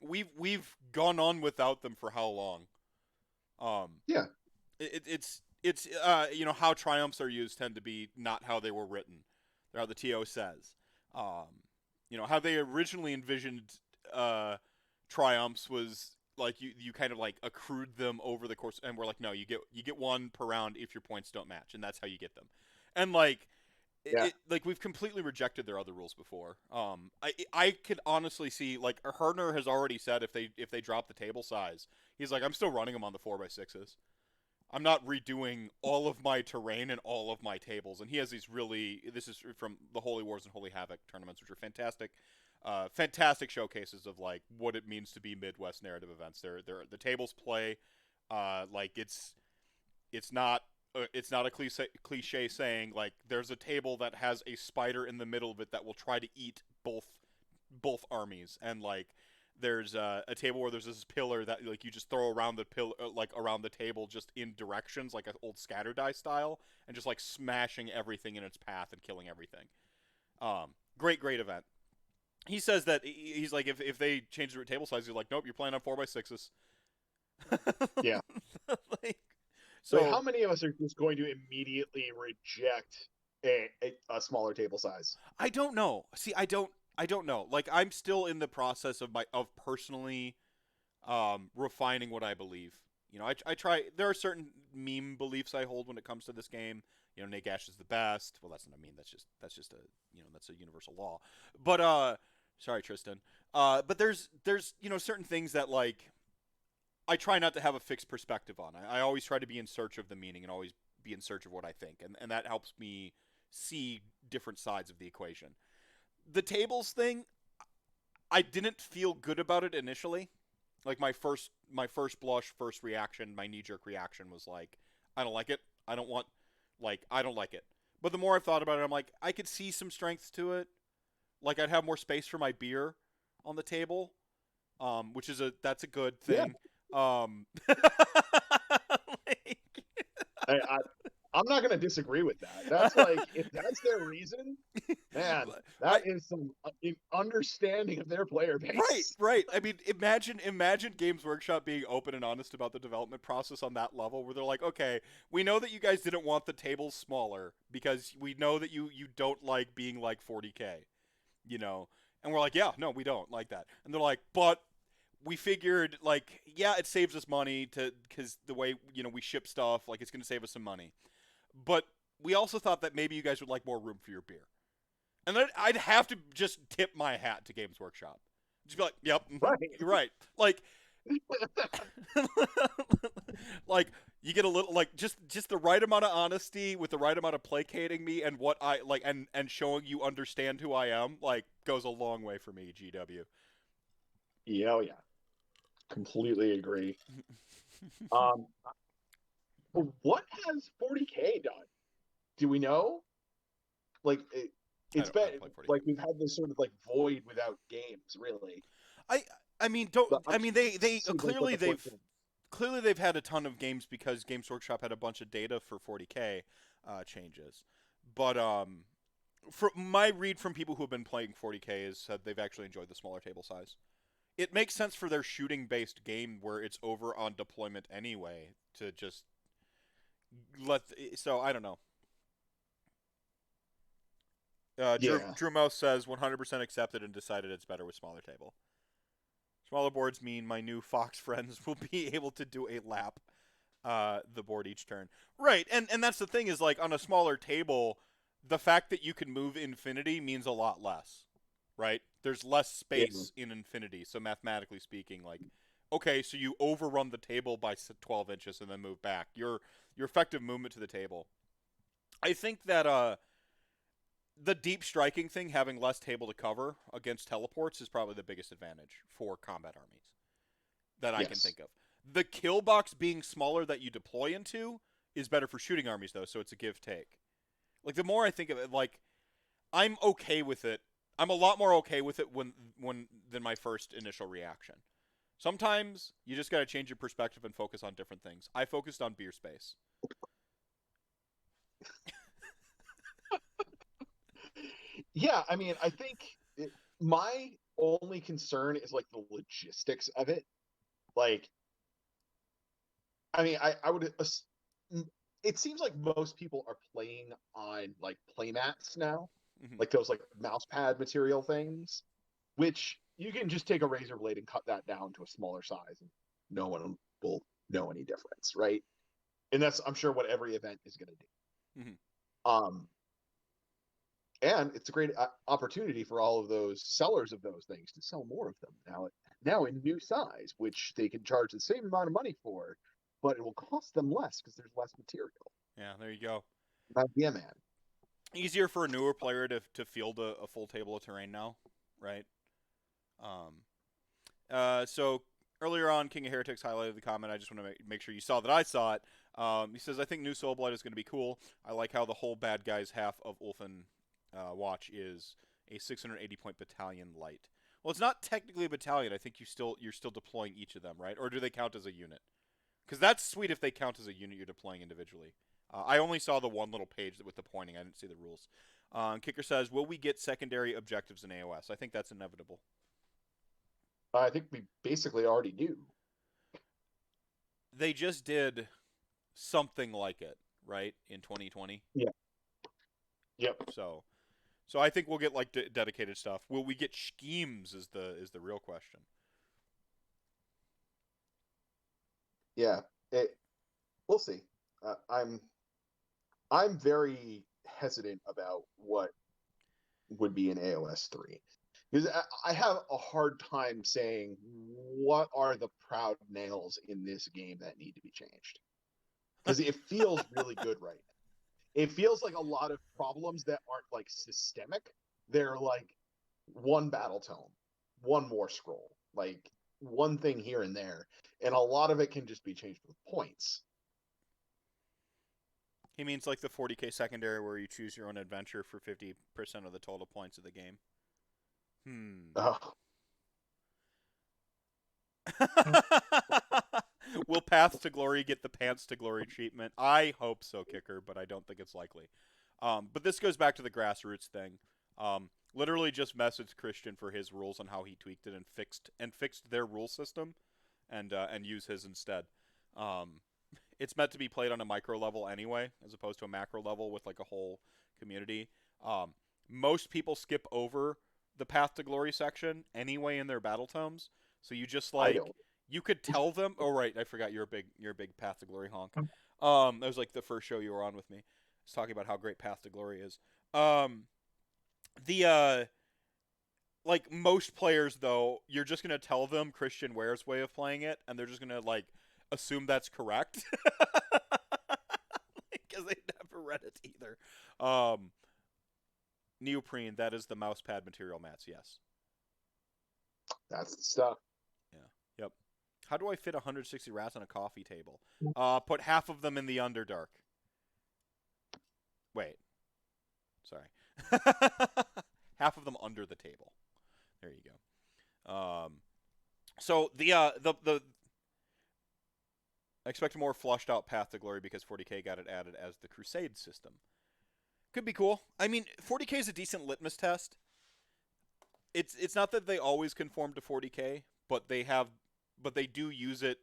we've gone on without them for how long? Yeah. It's how triumphs are used tend to be not how they were written. They're how the TO says. How they originally envisioned triumphs was like you kind of like accrued them over the course, and we're like, no, you get one per round if your points don't match, and that's how you get them. And like like we've completely rejected their other rules before. I could honestly see like Herner has already said if they drop the table size, he's like, I'm still running them on the 4x6s. I'm not redoing all of my terrain and all of my tables. And he has these this is from the Holy Wars and Holy Havoc tournaments, which are fantastic, fantastic showcases of like what it means to be Midwest narrative events. The tables play, like it's not a cliche saying like there's a table that has a spider in the middle of it that will try to eat both armies, and like there's a table where there's this pillar that like you just throw around the pillar like around the table just in directions like an old scatter die style, and just like smashing everything in its path and killing everything. Great event. He says that he's like if they change the table size, he's like, nope, you're playing on 4x6s. Yeah. Like, so how many of us are just going to immediately reject a smaller table size? I don't know. See, I don't know. Like I'm still in the process of personally refining what I believe. I try. There are certain meme beliefs I hold when it comes to this game. Nick Ash is the best. Well, that's not a meme. That's just a that's a universal law. But sorry, Tristan. But there's certain things that like I try not to have a fixed perspective on. I always try to be in search of the meaning and always be in search of what I think, and that helps me see different sides of the equation. The tables thing, I didn't feel good about it initially. Like my first blush, first reaction, my knee jerk reaction was like, I don't like it. I don't like it. But the more I've thought about it, I'm like, I could see some strengths to it. Like I'd have more space for my beer on the table, which is that's a good thing. Yeah. Like, I'm not going to disagree with that. That's like, if that's their reason, man, that is some understanding of their player base. Right. I mean, imagine Games Workshop being open and honest about the development process on that level, where they're like, okay, we know that you guys didn't want the tables smaller because we know that you don't like being like 40K, you know, and we're like, yeah, no, we don't like that, and they're like, but we figured, like, yeah, it saves us money because the way, you know, we ship stuff, like, it's going to save us some money. But we also thought that maybe you guys would like more room for your beer. And then I'd have to just tip my hat to Games Workshop. Just be like, yep, right. You're right. Like, like, you get a little, like, just the right amount of honesty with the right amount of placating me and what I, like, and showing you understand who I am, like, goes a long way for me, GW. Yeah, oh yeah. Completely agree. What has 40K done? Do we know? Like, it's been like we've had this sort of like void without games, really. I mean, they clearly they've had a ton of games because Games Workshop had a bunch of data for 40K changes. But from my read from people who have been playing 40K is that they've actually enjoyed the smaller table size. It makes sense for their shooting-based game where it's over on deployment anyway to just so I don't know. Drew Mouse says 100% accepted and decided it's better with smaller table. Smaller boards mean my new Fox friends will be able to do a lap the board each turn. Right, and that's the thing is, like, on a smaller table, the fact that you can move infinity means a lot less, right? There's less space in infinity, so mathematically speaking, like, okay, so you overrun the table by 12 inches and then move back. Your effective movement to the table. I think that the deep striking thing, having less table to cover against teleports, is probably the biggest advantage for combat armies that I can think of. The kill box being smaller that you deploy into is better for shooting armies, though, so it's a give-take. Like, the more I think of it, like, I'm okay with it. I'm a lot more okay with it than my first initial reaction. Sometimes you just got to change your perspective and focus on different things. I focused on beer space. Yeah, I mean, I think my only concern is like the logistics of it. Like, I mean, I would. It seems like most people are playing on like playmats now, like those like mouse pad material things, which you can just take a razor blade and cut that down to a smaller size, and no one will know any difference, right? And that's, I'm sure, what every event is going to do. And it's a great opportunity for all of those sellers of those things to sell more of them now in new size, which they can charge the same amount of money for, but it will cost them less because there's less material. Yeah, there you go. Yeah, man. Easier for a newer player to field a full table of terrain now, right? So earlier on, King of Heretics highlighted the comment. I just want to make sure you saw that I saw it. He says, I think New Soulblight is going to be cool. I like how the whole bad guys half of Ulfin watch is a 680-point battalion light. Well, it's not technically a battalion. I think you're still deploying each of them, right? Or do they count as a unit? Because that's sweet if they count as a unit you're deploying individually. I only saw the one little page with the pointing. I didn't see the rules. Kicker says, will we get secondary objectives in AOS? I think that's inevitable. I think we basically already do. They just did something like it, right, in 2020? Yeah. Yep. So I think we'll get like dedicated stuff. Will we get schemes is the real question. Yeah, we'll see. I'm very hesitant about what would be in AOS 3. Because I have a hard time saying what are the proud nails in this game that need to be changed. Because it feels really good right now. it feels like a lot of problems that aren't like systemic. They're like one battle tome, one more scroll, like one thing here and there, and a lot of it can just be changed with points. He means like the 40k secondary where you choose your own adventure for 50% of the total points of the game. Will Paths to Glory get the Pants to Glory treatment? I hope so, Kicker, but I don't think it's likely. But this goes back to the grassroots thing. Literally just messaged Christian for his rules on how he tweaked it and fixed their rule system, and use his instead. It's meant to be played on a micro level anyway, as opposed to a macro level with like a whole community. Most people skip over the Path to Glory section anyway in their battle tomes, so you just like you could tell them. Oh right, I forgot you're a big Path to Glory honk. That was like the first show you were on with me. I was talking about how great Path to Glory is. Like most players though, you're just gonna tell them Christian Ware's way of playing it, and they're just gonna like assume that's correct because they never read it either. Neoprene, that is the mouse pad material mats, yes. That's the stuff. Yeah. Yep. How do I fit 160 rats on a coffee table? Put half of them in the Underdark. Wait. Sorry. Half of them under the table. There you go. So the I expect a more flushed out Path to Glory because 40k got it added as the Crusade system. Could be cool. I mean, 40k is a decent litmus test. It's not that they always conform to 40k, but they do use it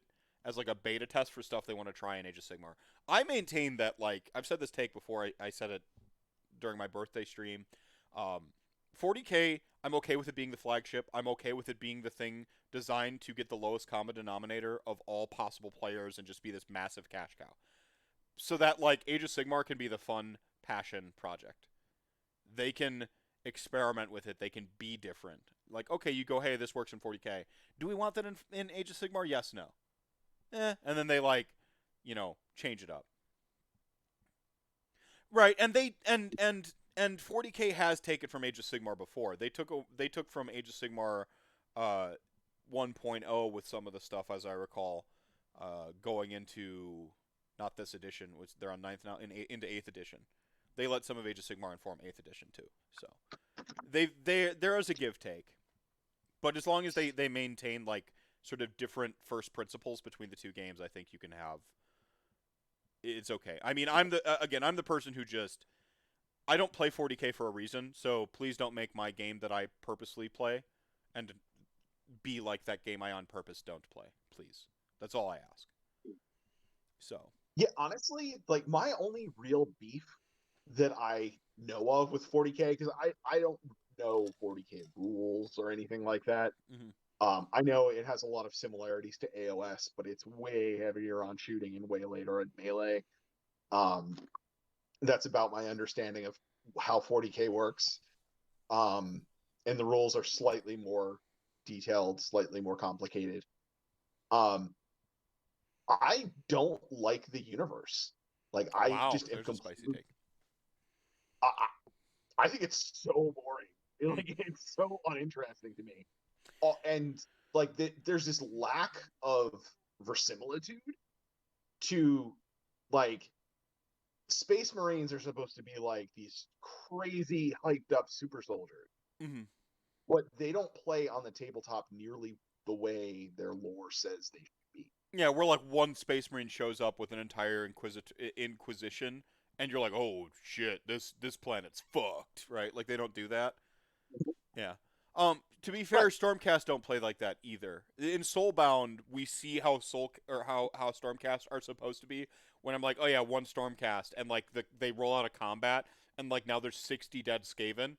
as like a beta test for stuff they want to try in Age of Sigmar. I maintain that, like, I've said this take before, I said it during my birthday stream. 40k, I'm okay with it being the flagship. I'm okay with it being the thing designed to get the lowest common denominator of all possible players and just be this massive cash cow. So that, like, Age of Sigmar can be the fun passion project. They can experiment with it. They can be different. Like, okay, you go, hey, this works in 40k. Do we want that in Age of Sigmar? Yes, no. And then they, like, change it up. Right, and they and 40k has taken from Age of Sigmar before. They took from Age of Sigmar 1.0 with some of the stuff, as I recall, going into not this edition, which they're on 9th now, into 8th edition. They let some of Age of Sigmar inform 8th edition too. So there is a give take, but as long as they maintain like sort of different first principles between the two games, I think you can have. It's okay. I mean, I'm the person who just I don't play 40k for a reason, so please don't make my game that I purposely play and be like that game I on purpose don't play. Please, that's all I ask. So yeah, honestly, like my only real beef that I know of with 40k, because I don't know 40k rules or anything like that. Mm-hmm. I know it has a lot of similarities to AOS, but it's way heavier on shooting and way later in melee. That's about my understanding of how 40k works. And the rules are slightly more detailed, slightly more complicated. I don't like the universe. Like, I wow, just am there's a spicy take. I think it's so boring. Like, it's so uninteresting to me. And like, there's this lack of verisimilitude to, like, Space Marines are supposed to be like these crazy hyped up super soldiers, but they don't play on the tabletop nearly the way their lore says they should be. Yeah, we're like one Space Marine shows up with an entire Inquisition, and you're like, oh shit, this planet's fucked, right? Like they don't do that. Yeah. To be fair, Right. Stormcast don't play like that either. In Soulbound, we see how how Stormcast are supposed to be. When I'm like, oh yeah, one Stormcast, and like they roll out a combat, and like now there's 60 dead Skaven,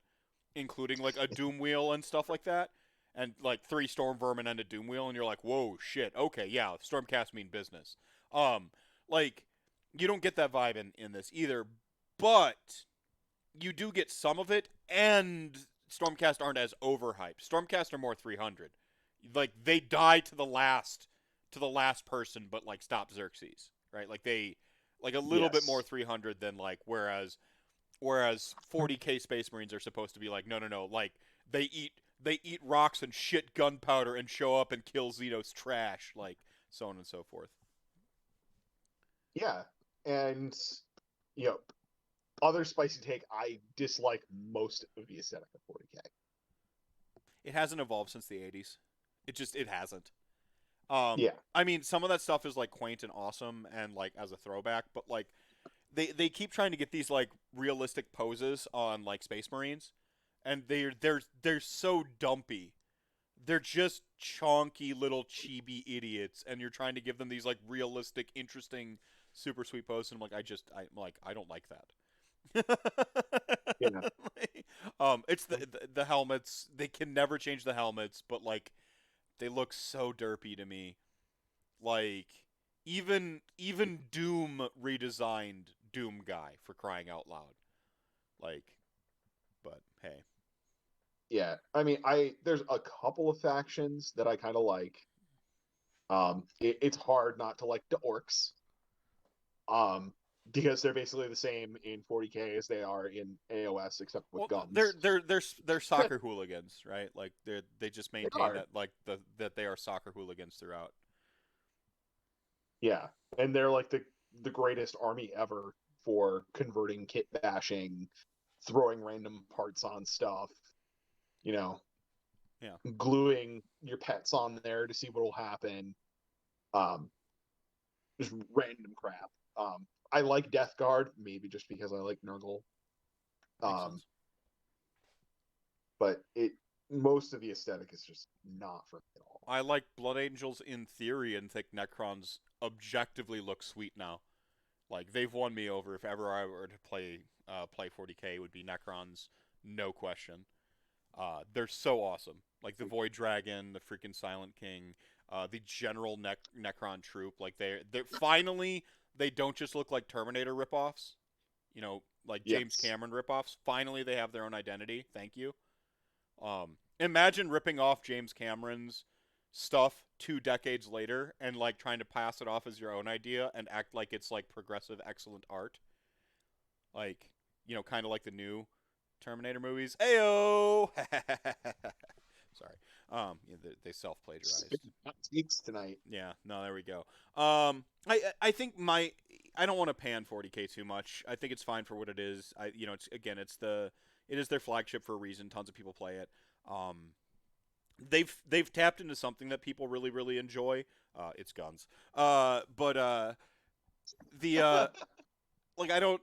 including like a Doom Wheel and stuff like that, and like 3 Storm Vermin and a Doom Wheel, and you're like, whoa, shit, okay, yeah, Stormcast mean business. Like you don't get that vibe in this either, but you do get some of it, and Stormcast aren't as overhyped. Stormcast are more 300. Like they die to the last person, but like stop Xerxes, right? Like they like a little bit more Yes. 300 than like whereas 40k Space Marines are supposed to be like no, like they eat rocks and shit gunpowder and show up and kill Xenos trash, like so on and so forth. Yeah. And you know, other spicy take, I dislike most of the aesthetic of 40k. It hasn't evolved since the 80s. It hasn't. Yeah. I mean, some of that stuff is like quaint and awesome and like as a throwback, but like they keep trying to get these like realistic poses on like Space Marines, and they're so dumpy. They're just chonky little chibi idiots, and you're trying to give them these like realistic, interesting, super sweet poses. And I don't like that. Yeah. It's the helmets. They can never change the helmets, but like they look so derpy to me. Like even Doom redesigned Doom guy, for crying out loud. Like, but hey, Yeah. I mean, there's a couple of factions that I kind of like. It's hard not to like the orcs. Um, because they're basically the same in 40k as they are in AOS, except with well, guns. they're soccer hooligans, right? Like they just They maintain are. that like that they are soccer hooligans throughout. Yeah. And they're like the greatest army ever for converting kit bashing, throwing random parts on stuff, you know, Yeah. gluing your pets on there to see what will happen. Um, just random crap. I like Death Guard, maybe just because I like Nurgle. Makes Um, sense. but most of the aesthetic is just not for me at all. I like Blood Angels in theory and think Necrons objectively look sweet now. Like they've won me over. If ever I were to play 40k, it would be Necrons, no question. They're so awesome. Like the Void Dragon, the freaking Silent King, the general Necron troop. Like they're finally they don't just look like Terminator ripoffs. You know, like James Yes. Cameron ripoffs. Finally, they have their own identity. Thank you. Imagine ripping off James Cameron's stuff 2 decades later and like trying to pass it off as your own idea and act like it's like progressive, excellent art. Like, kind of like the new Terminator movies. Ayo! Sorry. Yeah, they self plagiarized. Speaks tonight. Yeah. No, there we go. I think I don't want to pan 40k too much. I think it's fine for what it is. It is their flagship for a reason. Tons of people play it. They've tapped into something that people really really enjoy. It's guns. But the like I don't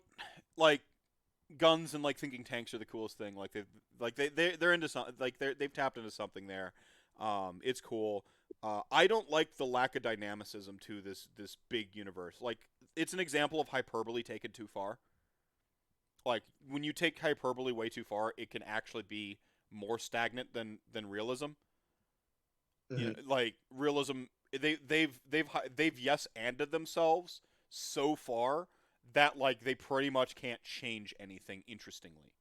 like guns and like thinking tanks are the coolest thing. They're into something. They've tapped into something there. It's cool. I don't like the lack of dynamicism to this big universe. Like it's an example of hyperbole taken too far. Like when you take hyperbole way too far, it can actually be more stagnant than realism. Mhm. Like realism, they've yes anded themselves so far that like they pretty much can't change anything interestingly.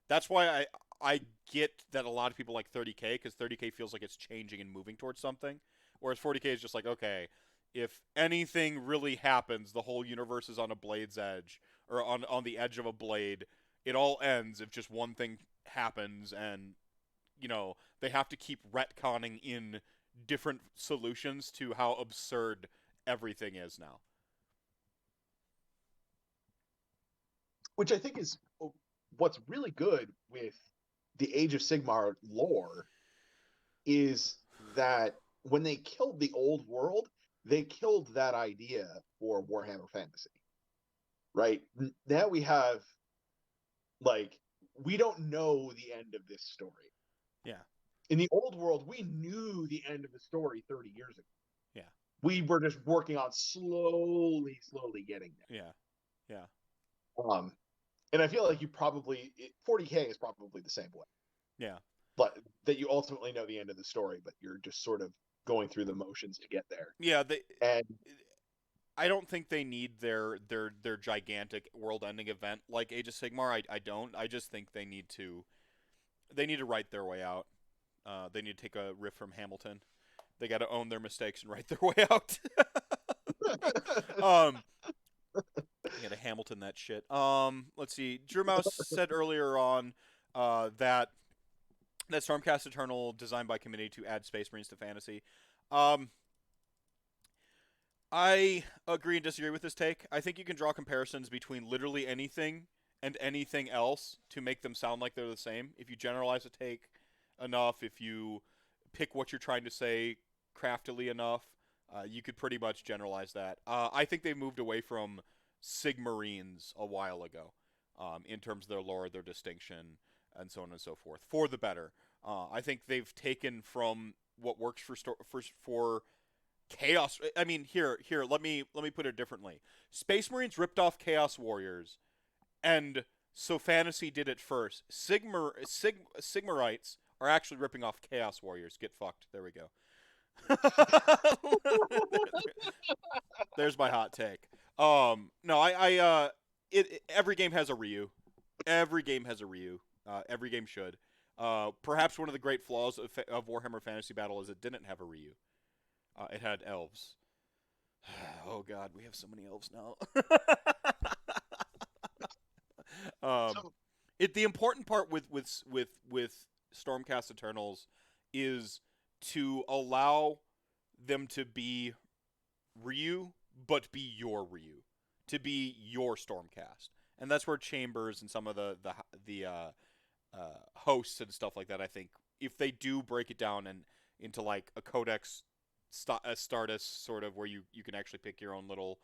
That's why I get that a lot of people like 30k because 30k feels like it's changing and moving towards something, whereas 40k is just like okay, if anything really happens, the whole universe is on a blade's edge or on the edge of a blade. It all ends if just one thing happens, and they have to keep retconning in different solutions to how absurd everything is now. Which I think is what's really good with the Age of Sigmar lore is that when they killed the old world, they killed that idea for Warhammer Fantasy. Right? Now we have like we don't know the end of this story. Yeah. In the old world, we knew the end of the story 30 years ago. Yeah. We were just working on slowly getting there. Yeah. Yeah. And I feel like 40k is probably the same way. Yeah. But that you ultimately know the end of the story, but you're just sort of going through the motions to get there. Yeah, And I don't think they need their gigantic world-ending event like Age of Sigmar. I don't. I just think they need to write their way out. They need to take a riff from Hamilton. They got to own their mistakes and write their way out. um, Hamilton that shit. Let's see. Drew Mouse said earlier on that Stormcast Eternal designed by committee to add Space Marines to fantasy. I agree and disagree with this take. I think you can draw comparisons between literally anything and anything else to make them sound like they're the same. If you generalize a take enough, if you pick what you're trying to say craftily enough, you could pretty much generalize that. I think they moved away from Sigmarines a while ago in terms of their lore, their distinction, and so on and so forth, for the better. I think they've taken from what works for Chaos. I mean, here. Let me put it differently. Space Marines ripped off Chaos Warriors, and so fantasy did it first. Sigmarites are actually ripping off Chaos Warriors. Get fucked. There we go. There's my hot take. No, every game has a Ryu. Every game has a Ryu. Every game should. Perhaps one of the great flaws of Warhammer Fantasy Battle is it didn't have a Ryu. It had elves. Oh god, we have so many elves now. The important part with Stormcast Eternals is to allow them to be Ryu, but be your Ryu, to be your Stormcast, and that's where Chambers and some of the hosts and stuff like that. I think if they do break it down and into like a Codex Stardust sort of where you can actually pick your own little,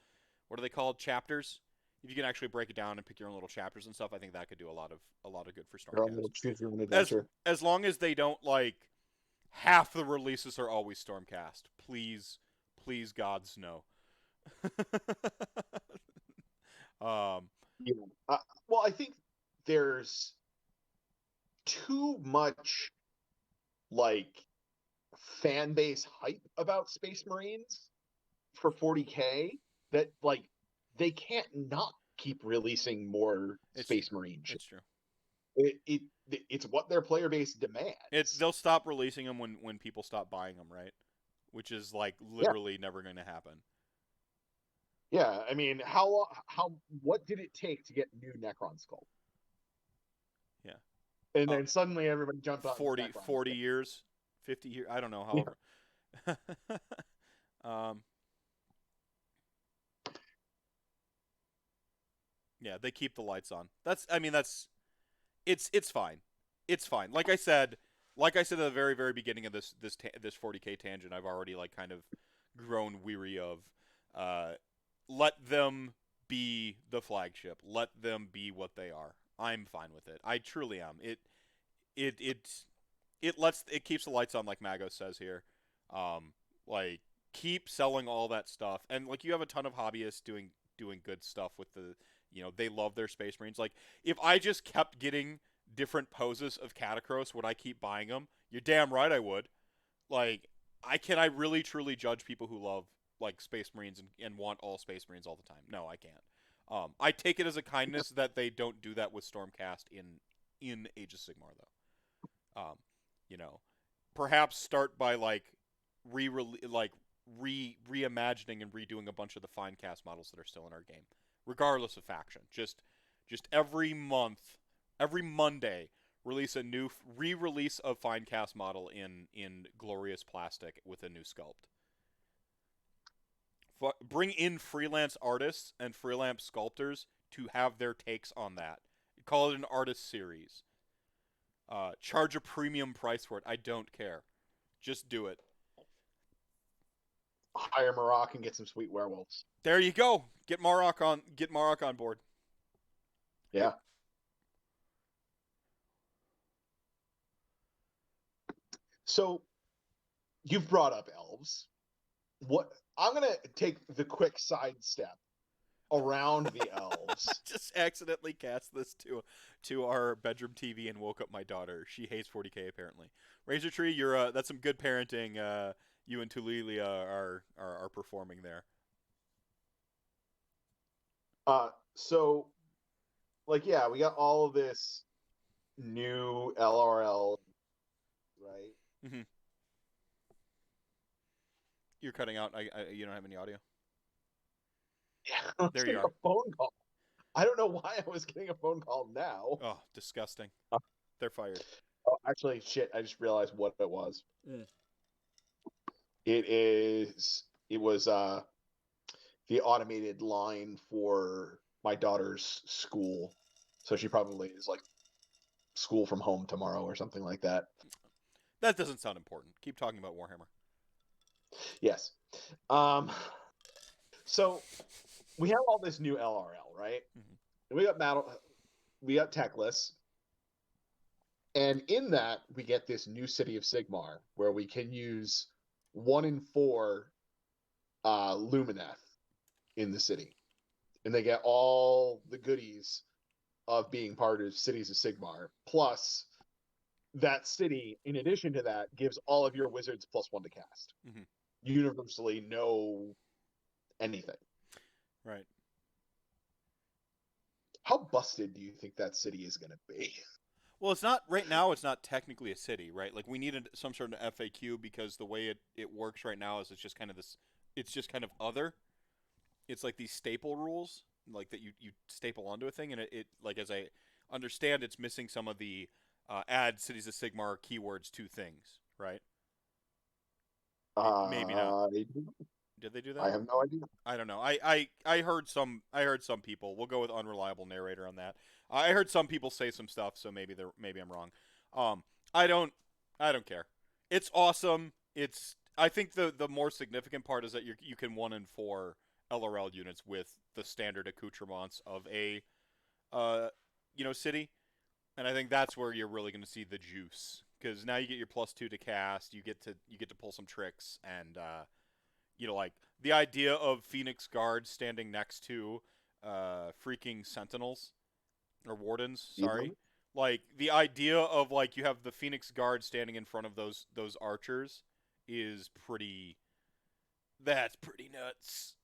what are they called, chapters? If you can actually break it down and pick your own little chapters and stuff, I think that could do a lot of good for Stormcast. As long as they don't like half the releases are always Stormcast. Please, gods, no. Yeah. Well, I think there's too much like fan base hype about Space Marines for 40K that like they can't not keep releasing more Space Marine shit. It's true. It's what their player base demands. They'll stop releasing them when people stop buying them, right? Which is like literally never going to happen. Yeah, I mean, what did it take to get new Necron Skull? Yeah. And then suddenly everybody jumped on 40 years, 50 years, I don't know, however. Yeah, they keep the lights on. It's fine. It's fine. Like I said at the very, very beginning of this 40K tangent, I've already like kind of grown weary of let them be the flagship. Let them be what they are. I'm fine with it. I truly am. It keeps the lights on, like Mago says here. Like keep selling all that stuff, and like you have a ton of hobbyists doing good stuff with the, they love their Space Marines. Like if I just kept getting different poses of Catacross, would I keep buying them? You're damn right I would. Like can I really truly judge people who love like Space Marines and want all Space Marines all the time? No, I can't. I take it as a kindness that they don't do that with Stormcast in Age of Sigmar, though. Perhaps start by like reimagining and redoing a bunch of the fine cast models that are still in our game, regardless of faction. Just every month, every Monday, release a new re-release of fine cast model in glorious plastic with a new sculpt. Bring in freelance artists and freelance sculptors to have their takes on that. Call it an artist series. Charge a premium price for it. I don't care. Just do it. Hire Marok and get some sweet werewolves. There you go. Get Marok on board. Yeah. So you've brought up elves. I'm gonna take the quick sidestep around the elves. Just accidentally cast this to our bedroom TV and woke up my daughter. She hates 40K apparently. Razor Tree, you're that's some good parenting. You and Tulilia are performing there. So like we got all of this new LRL, right? Mm-hmm. You're cutting out. You don't have any audio. Yeah, there you are. A phone call. I don't know why I was getting a phone call now. Oh, disgusting. They're fired. Oh, actually, shit, I just realized what it was. Mm. It was the automated line for my daughter's school. So she probably is like school from home tomorrow or something like that. That doesn't sound important. Keep talking about Warhammer. Yes. So we have all this new LRL, right? Mhm. We got Techless, and in that we get this new City of Sigmar where we can use 1 in 4 Lumineth in the city, and they get all the goodies of being part of Cities of Sigmar. Plus, that city, in addition to that, gives all of your wizards +1 to cast. Mhm. Universally, no anything. Right. How busted do you think that city is going to be? Well, it's not right now. It's not technically a city, right? Like we needed some sort of FAQ because the way it works right now is it's just kind of this. It's just kind of other. It's like these staple rules, like that you staple onto a thing, and it like as I understand, it's missing some of the add cities of Sigmar keywords to things, right? Maybe not. Did they do that? I have no idea. I don't know. I heard some people. We'll go with unreliable narrator on that. I heard some people say some stuff, so maybe I'm wrong. Um, I don't care. It's awesome. I think the more significant part is that you can 1 in 4 LRL units with the standard accoutrements of a city, and I think that's where you're really going to see the juice because now you get your +2 to cast. You get to pull some tricks and. Like the idea of Phoenix Guards standing next to freaking Sentinels or Wardens, sorry. Like the idea of like you have the Phoenix Guard standing in front of those archers is pretty that's pretty nuts.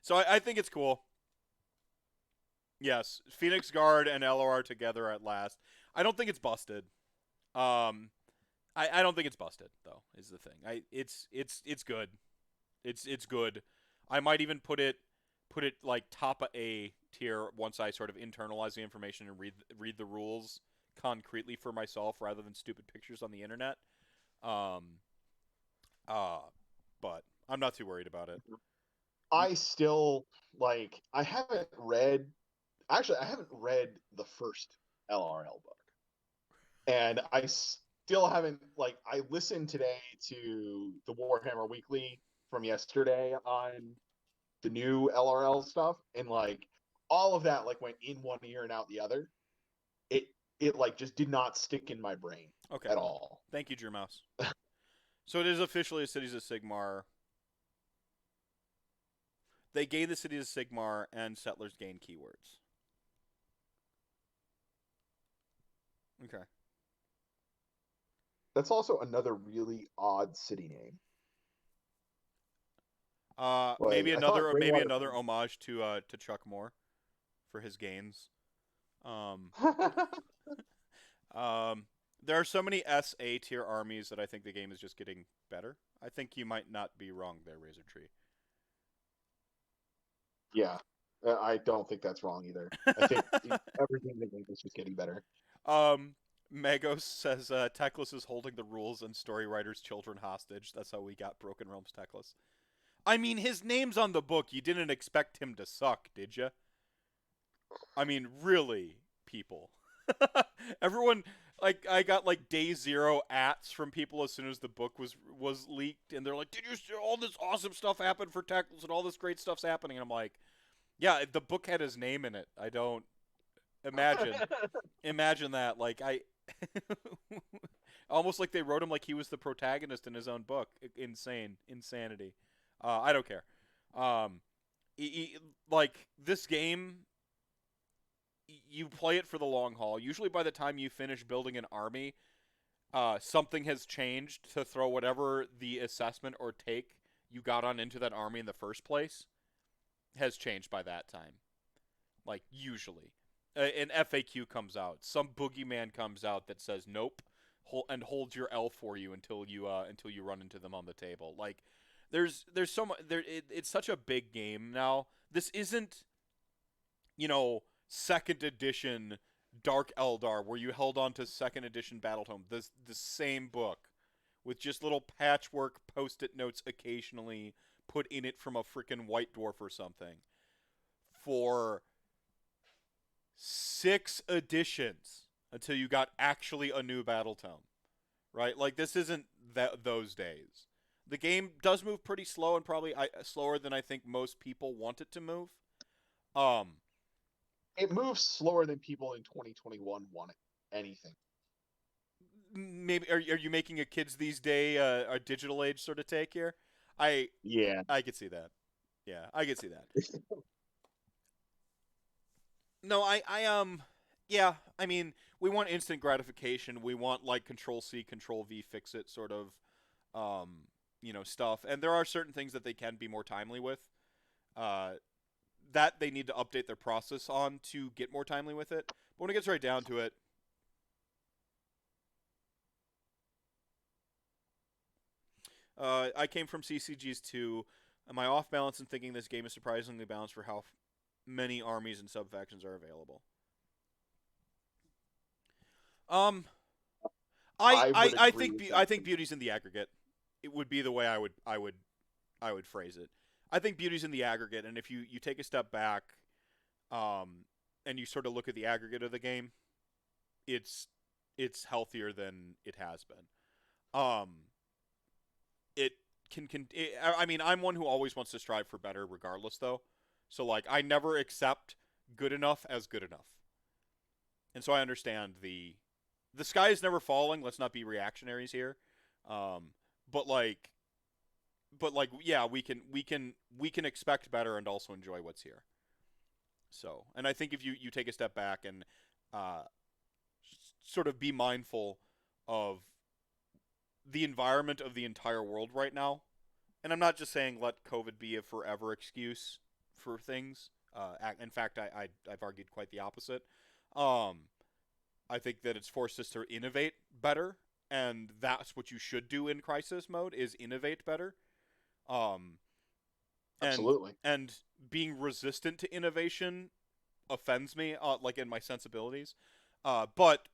So I think it's cool. Yes, Phoenix Guard and LOR together at last. I don't think it's busted. I don't think it's busted though. Is the thing. It's good. It's good. I might even put it like top of A tier once I sort of internalize the information and read the rules concretely for myself rather than stupid pictures on the internet. But I'm not too worried about it. I still I haven't read the first LRL book. And I still haven't I listened today to the Warhammer Weekly from yesterday on the new LRL stuff, and all of that went in one ear and out the other. It just did not stick in my brain at all. Thank you, Drew Mouse. So it is officially a Cities of Sigmar. They gain the Cities of Sigmar and Settlers gain keywords. Okay. That's also another really odd city name. Maybe another homage to Chuck Moore for his gains. There are so many SA tier armies that I think the game is just getting better. I think you might not be wrong there, Razor Tree. Yeah, I don't think that's wrong either. I think everything in the game is just getting better. Magos says Teclis is holding the rules and story writers' children hostage. That's how we got Broken Realms Teclis. I mean, his name's on the book. You didn't expect him to suck, did you? I mean, really, people. Everyone, I got day 0 ats from people as soon as the book was leaked, and they're like, "Did you see all this awesome stuff happen for Teclis and all this great stuff's happening?" And I'm like, "Yeah, the book had his name in it. I don't imagine that. I almost like they wrote him like he was the protagonist in his own book. Insanity. I don't care. This game, you play it for the long haul. Usually by the time you finish building an army, something has changed to throw whatever the assessment or take you got on into that army in the first place has changed by that time. Usually. An FAQ comes out. Some boogeyman comes out that says nope, and holds your L for you until you run into them on the table. There's so much. It's such a big game now This isn't, second edition Dark Eldar where you held on to second edition Battletome. The same book with just little patchwork post-it notes occasionally put in it from a freaking White Dwarf or something for 6 editions until you got actually a new Battletome, right? Like, this isn't those days. The game does move pretty slow and probably slower than I think most people want it to move. It moves slower than people in 2021 want anything. Maybe are you making a kids these days a digital age sort of take here? Yeah. I could see that. Yeah, I could see that. No, yeah, I mean, we want instant gratification. We want like Control C, Control V, fix it sort of, stuff. And there are certain things that they can be more timely with. That they need to update their process on to get more timely with it. But when it gets right down to it, I came from CCGs too. Am I off balance in thinking this game is surprisingly balanced for how many armies and sub-factions are available? I think beauty's in the aggregate. It would be the way I would phrase it. I think beauty's in the aggregate, and if you take a step back, and you sort of look at the aggregate of the game, it's healthier than it has been. I mean, I'm one who always wants to strive for better, regardless, though. So like, I never accept good enough as good enough, and so I understand the sky is never falling. Let's not be reactionaries here. But like, yeah, we can expect better and also enjoy what's here. So, and I think if you take a step back and sort of be mindful of the environment of the entire world right now, and I'm not just saying let COVID be a forever excuse for things. In fact, I've argued quite the opposite. I think that it's forced us to innovate better, and that's what you should do in crisis mode, is innovate better. Absolutely. And being resistant to innovation offends me, like in my sensibilities. But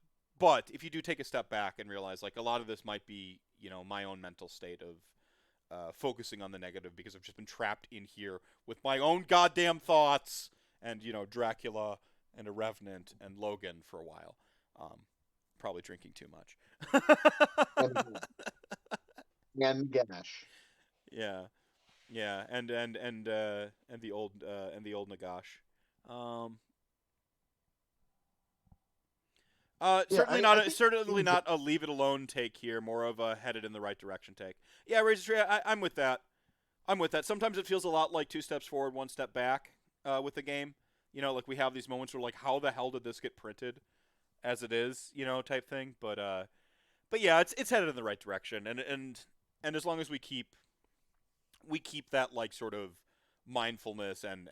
if you do take a step back and realize, like, a lot of this might be, my own mental state of focusing on the negative because I've just been trapped in here with my own goddamn thoughts and, Dracula and a Revenant and Logan for a while. Probably drinking too much. And Ganesh. Yeah, and the old Nagash. Certainly not a leave it alone take here. More of a headed in the right direction take. Yeah, Razor Tree, I'm with that. Sometimes it feels a lot like 2 steps forward, 1 step back with the game. Like we have these moments where like, how the hell did this get printed as it is, type thing. But yeah, it's headed in the right direction, and as long as we keep that like sort of mindfulness and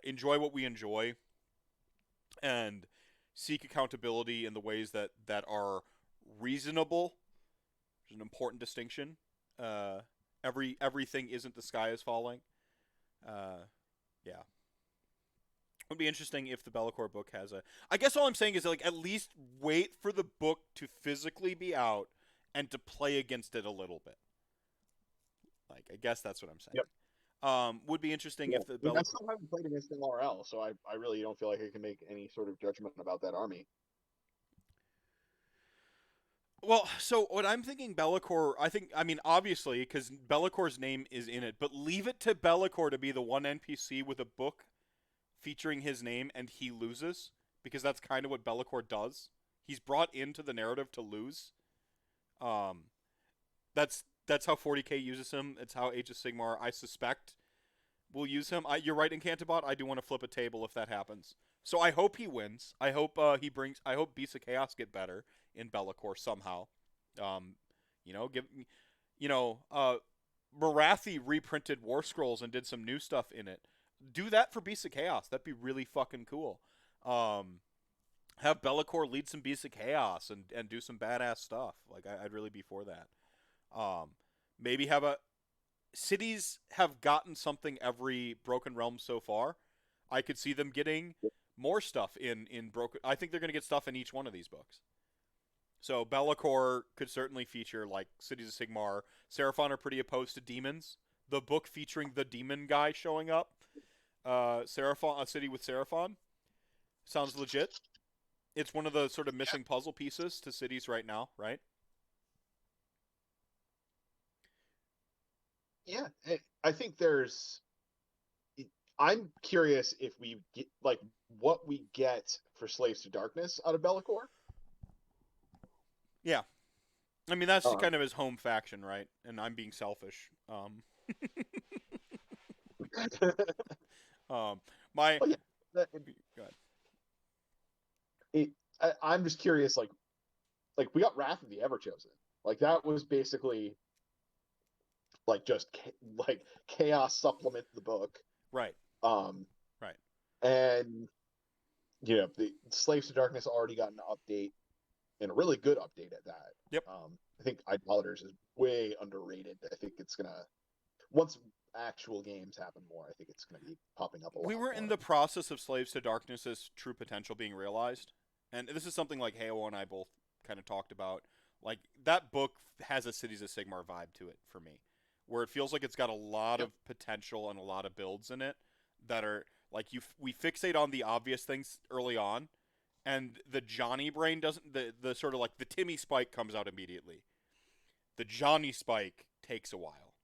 enjoy what we enjoy, and seek accountability in the ways that are reasonable. There's an important distinction. Everything isn't the sky is falling. Yeah. It would be interesting if the Be'lakor book has a... I guess all I'm saying is, like, at least wait for the book to physically be out and to play against it a little bit. Like, I guess that's what I'm saying. Yep. Would be interesting if the I still haven't played against LRL, so I really don't feel like I can make any sort of judgment about that army. Well, so what I'm thinking, Be'lakor, obviously, because Bellacor's name is in it, but leave it to Be'lakor to be the one NPC with a book featuring his name and he loses, because that's kind of what Be'lakor does. He's brought into the narrative to lose. That's how 40k uses him. It's how Age of Sigmar, I suspect, will use him. You're right, Incantibot. I do want to flip a table if that happens. So I hope he wins. I hope I hope Beasts of Chaos get better in Be'lakor somehow. Marathi reprinted War Scrolls and did some new stuff in it. Do that for Beasts of Chaos. That'd be really fucking cool. Have Be'lakor lead some Beasts of Chaos and do some badass stuff. Like, I'd really be for that. Maybe have a... cities have gotten something every Broken Realm so far. I could see them getting more stuff in Broken. I think they're going to get stuff in each one of these books. So Be'lakor could certainly feature like Cities of Sigmar. Seraphon are pretty opposed to demons. The book featuring the demon guy showing up, Seraphon, a city with Seraphon, sounds legit. It's one of the sort of missing puzzle pieces to cities right now, right? Yeah, I think there's. I'm curious if we get like what we get for Slaves to Darkness out of Be'lakor. Yeah, I mean that's Um, kind of his home faction, right? And I'm being selfish. Um, my well, yeah, go ahead. I'm just curious, like we got Wrath of the Everchosen, like that was basically like just like chaos supplement the book, Right, um, right. and the Slaves to Darkness already got an update and a really good update at that. Yep. I think Idolaters is way underrated. I think it's gonna once actual games happen more, I think it's gonna be popping up a lot We were more. in the process of Slaves to Darkness's true potential being realized, and this is something like Halo and I both kind of talked about. Like that book has a Cities of Sigmar vibe to it for me, where it feels like it's got a lot Yep. of potential and a lot of builds in it that are like we fixate on the obvious things early on, and the Johnny brain doesn't the sort of like the Timmy spike comes out immediately. The Johnny spike takes a while.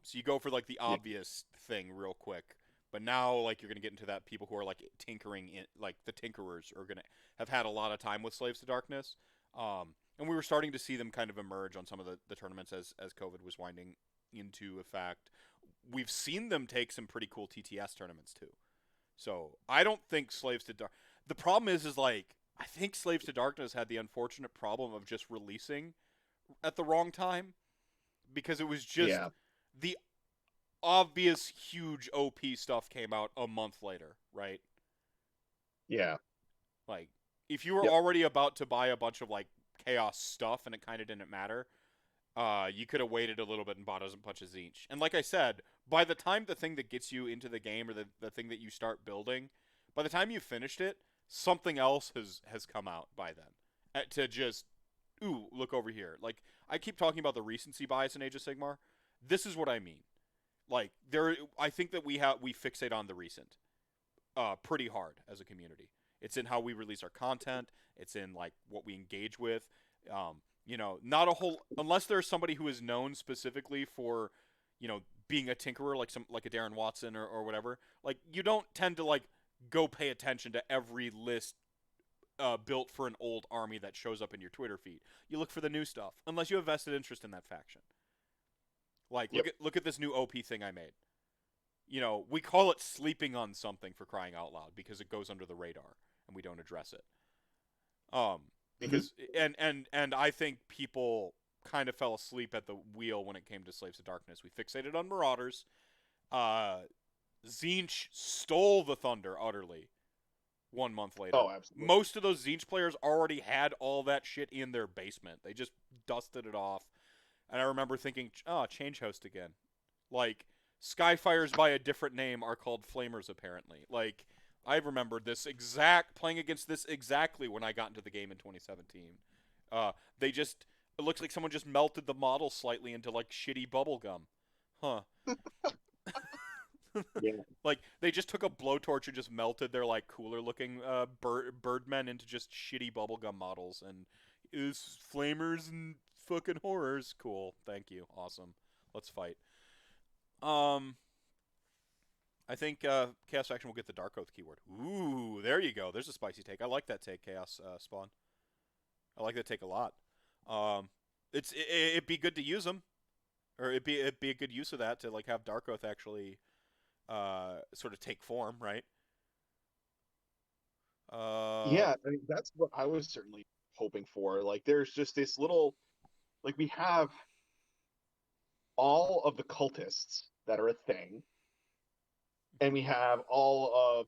So you go for like the Yeah. obvious thing real quick, but now like you're gonna get into that people who are like tinkering in, like the tinkerers are gonna have had a lot of time with Slaves to Darkness, and we were starting to see them kind of emerge on some of the tournaments as COVID was winding into effect. We've seen them take some pretty cool TTS tournaments too. So I don't think Slaves to Dark. The problem is like I think Slaves to Darkness had the unfortunate problem of just releasing at the wrong time because it was just Yeah. the obvious huge OP stuff came out a month later, right? Yeah. Like if you were Yep. already about to buy a bunch of like chaos stuff and it kind of didn't matter, you could have waited a little bit and bought a bunch of Zinch. And like I said, by the time the thing that gets you into the game or the thing that you start building, by the time you finished it, something else has come out by then. To just ooh, look over here. Like I keep talking about the recency bias in Age of Sigmar. This is what I mean. Like there, I think that we fixate on the recent, pretty hard as a community. It's in how we release our content. It's in like what we engage with. Not a whole unless there's somebody who is known specifically for, being a tinkerer like some like a Darren Watson or whatever. Like you don't tend to like go pay attention to every list built for an old army that shows up in your Twitter feed. You look for the new stuff unless you have vested interest in that faction. Like Yep. look at this new OP thing I made. We call it sleeping on something for crying out loud because it goes under the radar and we don't address it. Mhm. Because and I think people kind of fell asleep at the wheel when it came to Slaves of Darkness. We fixated on Marauders. Zinch stole the thunder utterly 1 month later. Oh, absolutely. Most of those Zinch players already had all that shit in their basement. They just dusted it off. And I remember thinking, oh, change host again. Like, Skyfires by a different name are called Flamers, apparently. Like, I remember playing against this exactly when I got into the game in 2017. It looks like someone just melted the model slightly into, like, shitty bubble gum. Huh. Yeah. Like, they just took a blowtorch and just melted their, like, cooler-looking birdmen into just shitty bubblegum models. And is Flamers and fucking horrors. Cool. Thank you. Awesome. Let's fight. I think Chaos Faction will get the Dark Oath keyword. Ooh, there you go. There's a spicy take. I like that take, Chaos Spawn. I like that take a lot. It'd be good to use them, or it'd be a good use of that to like have Dark Oath actually sort of take form, right? Yeah, I mean that's what I was certainly hoping for. Like there's just this little like we have all of the cultists that are a thing, and we have all of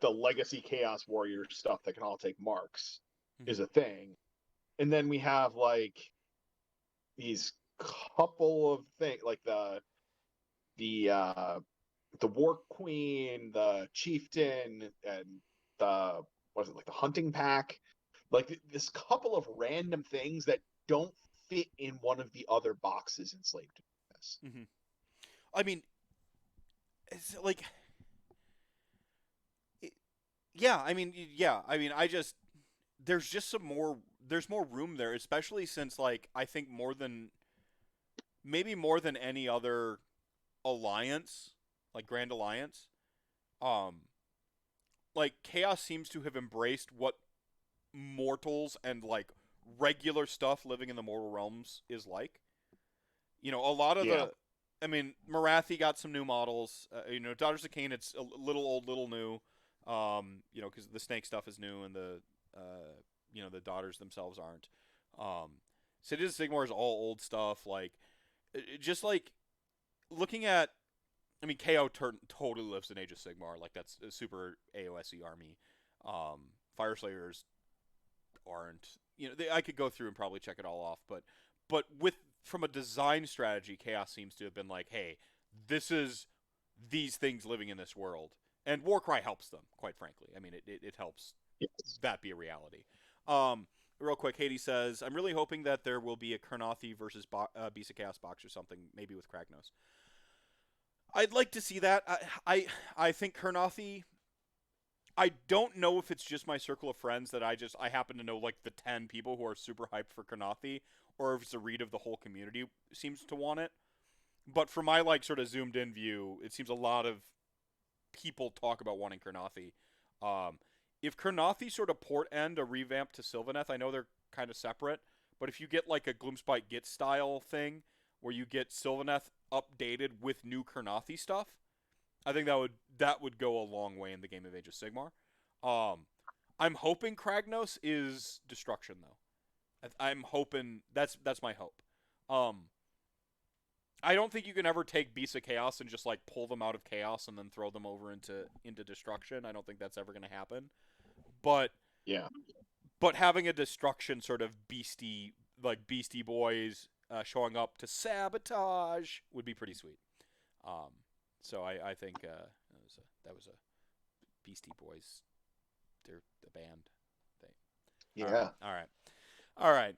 the legacy chaos warrior stuff that can all take marks is a thing. And then we have like these couple of things, like the War Queen, the Chieftain, and the what is it, like the Hunting Pack, like this couple of random things that don't fit in one of the other boxes enslaved to this. Mm-hmm. I mean, it's like, yeah. I mean, yeah. I mean, I just there's just there's more room there, especially since like I think maybe more than any other alliance, like Grand Alliance, um, like Chaos seems to have embraced what mortals and like regular stuff living in the mortal realms is like. You know, a lot of Yeah. I mean, Marathi got some new models. You know, Daughters of Cain, it's a little old, little new. You know, because the snake stuff is new and you know, the daughters themselves aren't. Cities of Sigmar is all old stuff. Like, just like looking at, I mean, KO totally lives in Age of Sigmar. Like, that's a super AOSE army. Fire Slayers aren't. You know, I could go through and probably check it all off, but with from a design strategy, Chaos seems to have been like, hey, this is these things living in this world, and Warcry helps them. Quite frankly, I mean, it helps Yes. that be a reality. Um, Real quick, Haiti says, I'm really hoping that there will be a Karnathi versus Beast of Chaos box or something, maybe with Kragnos. I'd like to see that. I think Karnathi. I don't know if it's just my circle of friends that I happen to know like the 10 people who are super hyped for Karnathi, or if it's a read of the whole community seems to want it. But from my like sort of zoomed in view, it seems a lot of people talk about wanting Karnathi. If Karnathi sort of port end a revamp to Sylvaneth, I know they're kind of separate, but if you get like a Gloomspite Git style thing where you get Sylvaneth updated with new Karnathi stuff, I think that would go a long way in the game of Age of Sigmar. I'm hoping Kragnos is destruction though. I'm hoping that's my hope. Um, I don't think you can ever take Beasts of Chaos and just like pull them out of chaos and then throw them over into destruction. I don't think that's ever going to happen. But Yeah. having a destruction sort of Beastie Boys showing up to sabotage would be pretty sweet. So I think that was a Beastie Boys. They're the band thing. Yeah. All right.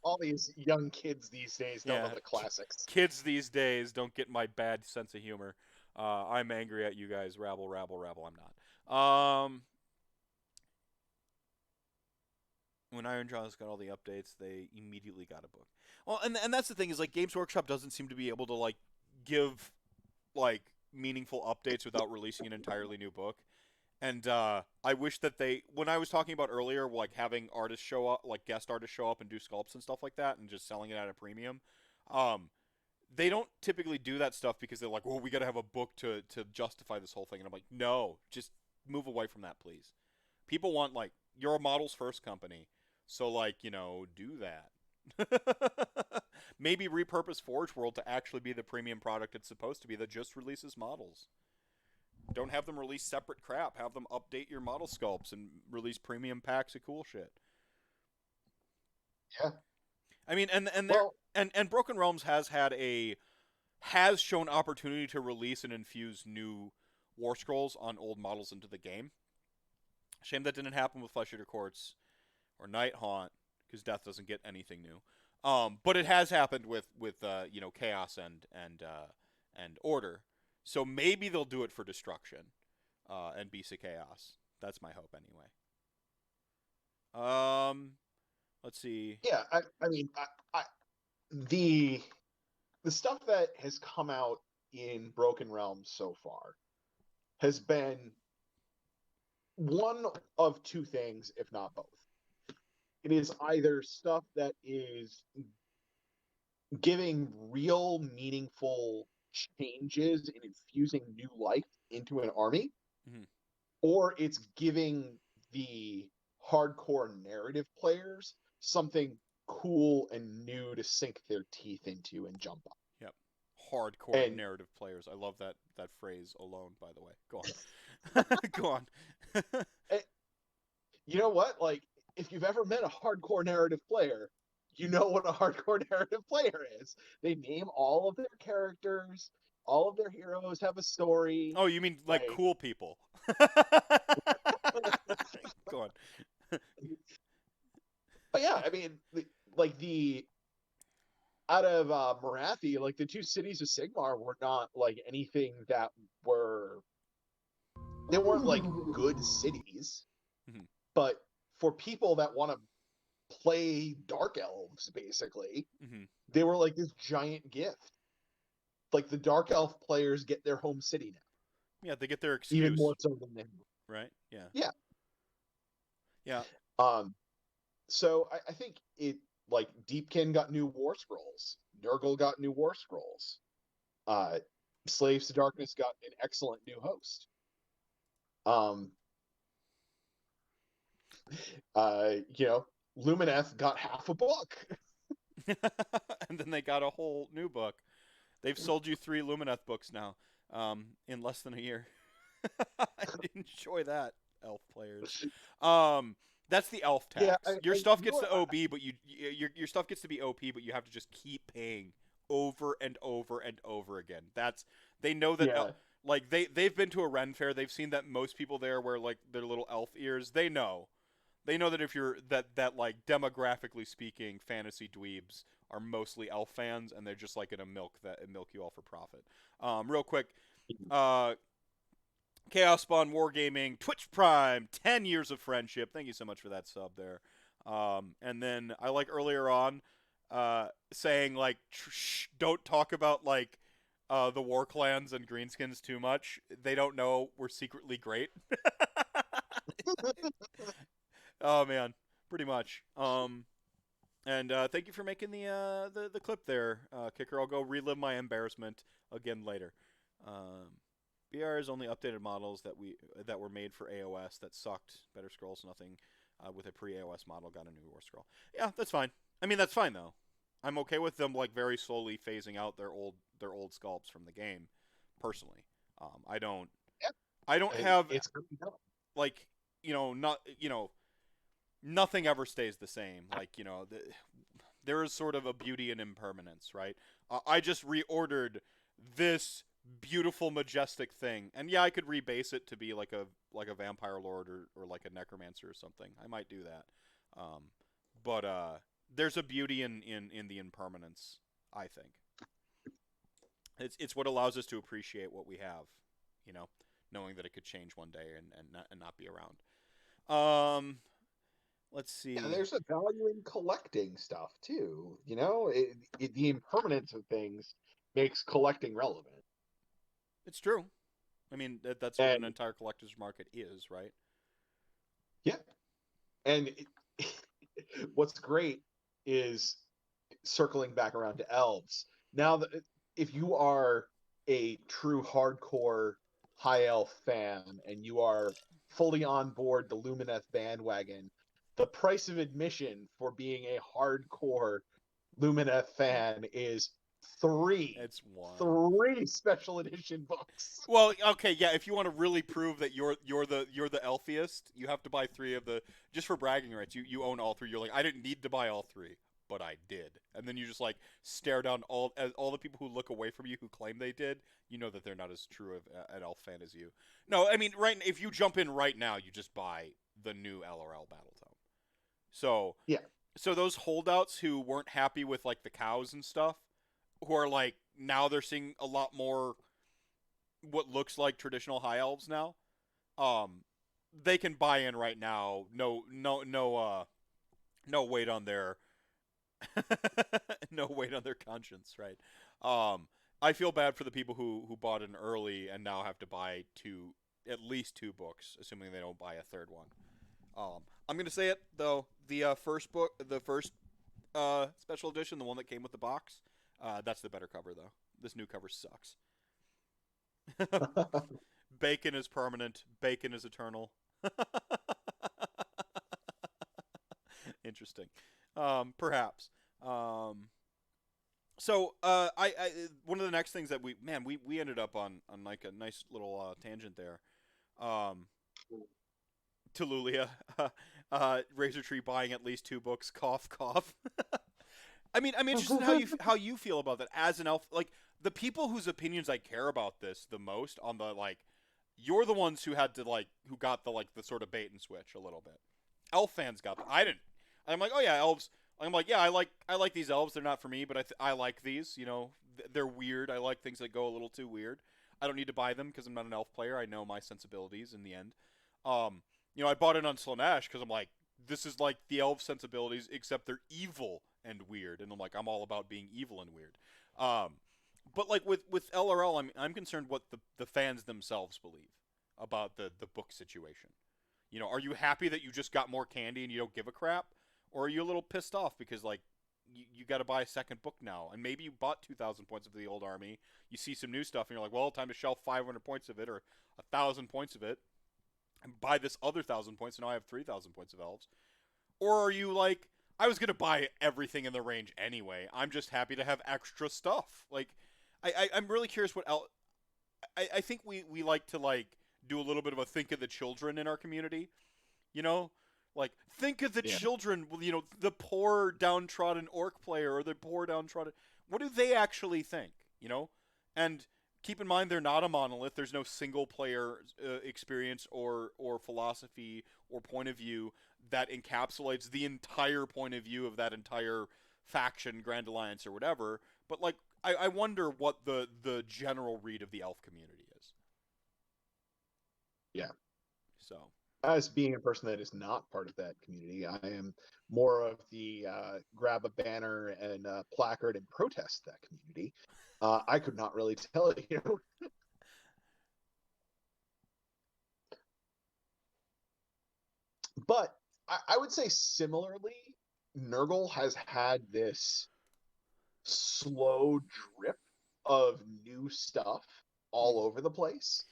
All these young kids these days don't know the classics. Kids these days don't get my bad sense of humor. I'm angry at you guys. Rabble, rabble, rabble. I'm not. When Iron Jaws got all the updates, they immediately got a book. Well, and that's the thing is like Games Workshop doesn't seem to be able to like give like meaningful updates without releasing an entirely new book. And I wish that when I was talking about earlier, like having artists show up, like guest artists show up and do sculpts and stuff like that, and just selling it at a premium. They don't typically do that stuff because they're like, well, we got to have a book to justify this whole thing. And I'm like, no, just move away from that, please. People want like you're a models first company, so like do that. Maybe repurpose Forge World to actually be the premium product it's supposed to be that just releases models. Don't have them release separate crap. Have them update your model sculpts and release premium packs of cool shit. Yeah. I mean, and Broken Realms has shown opportunity to release and infuse new War Scrolls on old models into the game. Shame that didn't happen with Flesh Eater Courts or Night Haunt because Death doesn't get anything new. But it has happened with Chaos and Order. So maybe they'll do it for Destruction and Beast of Chaos. That's my hope anyway. Let's see. Yeah, I mean, the stuff that has come out in Broken Realms so far has been one of two things, if not both. It is either stuff that is giving real meaningful changes and infusing new life into an army, or it's giving the hardcore narrative players something cool and new to sink their teeth into and jump on. Yep. Hardcore narrative players. I love that phrase alone, by the way. Go on. Go on. You know what? Like, if you've ever met a hardcore narrative player, you know what a hardcore narrative player is. They name all of their characters, all of their heroes have a story. Oh, you mean like Like, cool people? Go on. but yeah, I mean, like the out of Marathi, like the two cities of Sigmar were not like anything that were they weren't like good cities, Mhm. but for people that want to play Dark Elves, basically, Mhm. they were like this giant gift. Like the Dark Elf players get their home city now, Yeah, they get their even excuse, more so than they. right? Yeah. Yeah. Yeah. So I think it like Deepkin got new War Scrolls, Nurgle got new War Scrolls, uh, Slaves to Darkness got an excellent new host. Um, you know, Lumineth got half a book. And then they got a whole new book. They've sold you 3 Lumineth books now, in less than a year. I enjoy that, elf players. That's the elf Yeah, tax. Your stuff you know gets to what? OB, but your stuff gets to be OP, but you have to just keep paying over and over and over again. They know that Yeah, like they've been to a Ren fair. They've seen that most people there wear like their little elf ears. They know. They know that if you're that like demographically speaking, fantasy dweebs are mostly elf fans, and they're just like gonna milk you all for profit. Real quick, uh, Chaos Spawn Wargaming, Twitch Prime, 10 years of friendship. Thank you so much for that sub there. And then I like earlier on saying, like, don't talk about, like, the war clans and greenskins too much. They don't know we're secretly great. Oh, man. Pretty much. And thank you for making the clip there, Kicker. I'll go relive my embarrassment again later. BR is only updated models that were made for AOS that sucked. Better Scrolls, nothing with a pre-AOS model got a new War Scroll. Yeah, that's fine. I mean, that's fine though. I'm okay with them like very slowly phasing out their old sculpts from the game. Personally, I don't yep. I don't have It's like nothing ever stays the same. Like there is sort of a beauty in impermanence, right? I just reordered this beautiful, majestic thing, and yeah, I could rebase it to be like a vampire lord or like a necromancer or something. I might do that, but there's a beauty in the impermanence. I think it's what allows us to appreciate what we have, knowing that it could change one day and not be around. Let's see. Yeah, there's a value in collecting stuff too. The impermanence of things makes collecting relevant. It's true. I mean, that's what an And entire collector's market is, right? yeah, and what's great is circling back around to elves. Now, if you are a true hardcore high elf fan and you are fully on board the Lumineth bandwagon, the price of admission for being a hardcore Lumineth fan is It's one. three special edition books. Well, okay, yeah. If you want to really prove that you're the elfiest, you have to buy 3 of the just for bragging rights. You own all 3. You're like, I didn't need to buy all 3, but I did. And then you just like stare down all the people who look away from you who claim they did. You know that they're not as true of an elf fan as you. No, I mean, right. If you jump in right now, you just buy the new LRL Battletome. So Yeah. So those holdouts who weren't happy with like the cows and stuff, who are like now they're seeing a lot more what looks like traditional high elves now. They can buy in right now. No weight on their no weight on their conscience, right? I feel bad for the people who bought in early and now have to buy at least 2 books, assuming they don't buy a third one. I'm gonna say it though. The first book, the first special edition, the one that came with the box, that's the better cover though. This new cover sucks. Bacon is permanent. Bacon is eternal. Interesting. Perhaps. So I one of the next things that we ended up on like a nice little tangent there. Tululia, Razor Tree buying at least 2 books. Cough, cough. I mean, I'm interested in how you feel about that as an elf. Like the people whose opinions I care about this the most on the like, you're the ones who had to like who got the like the sort of bait and switch a little bit. Elf fans got that. I didn't. I'm like, oh yeah, elves. I'm like, yeah, I like these elves. They're not for me, but I like these. You know, they're weird. I like things that go a little too weird. I don't need to buy them because I'm not an elf player. I know my sensibilities in the end. You know, I bought it on Slanesh because I'm like, this is like the elf sensibilities, except they're evil and weird, and I'm like, I'm all about being evil and weird. Um, but like with LRL, I'm concerned what the fans themselves believe about the book situation. You know, are you happy that you just got more candy and you don't give a crap, or are you a little pissed off because like you got to buy a second book now, and maybe you bought 2,000 points of the old army, you see some new stuff, and you're like, well, time to shelf 500 points of it or 1,000 points of it, and buy this other 1,000 points, and now I have 3,000 points of elves, or are you like, I was gonna buy everything in the range anyway. I'm just happy to have extra stuff. Like, I'm really curious what else. I think we like to like do a little bit of a think of the children in our community. You know, like think of the Yeah. children. You know, the poor downtrodden orc player or the poor downtrodden. What do they actually think? You know, and keep in mind they're not a monolith. There's no single player experience or philosophy or point of view that encapsulates the entire point of view of that entire faction, Grand Alliance, or whatever. But like, I wonder what the general read of the elf community is. Yeah. So As being a person that is not part of that community, I am more of the grab a banner and placard and protest that community. I could not really tell you. But I would say similarly, Nurgle has had this slow drip of new stuff all over the place.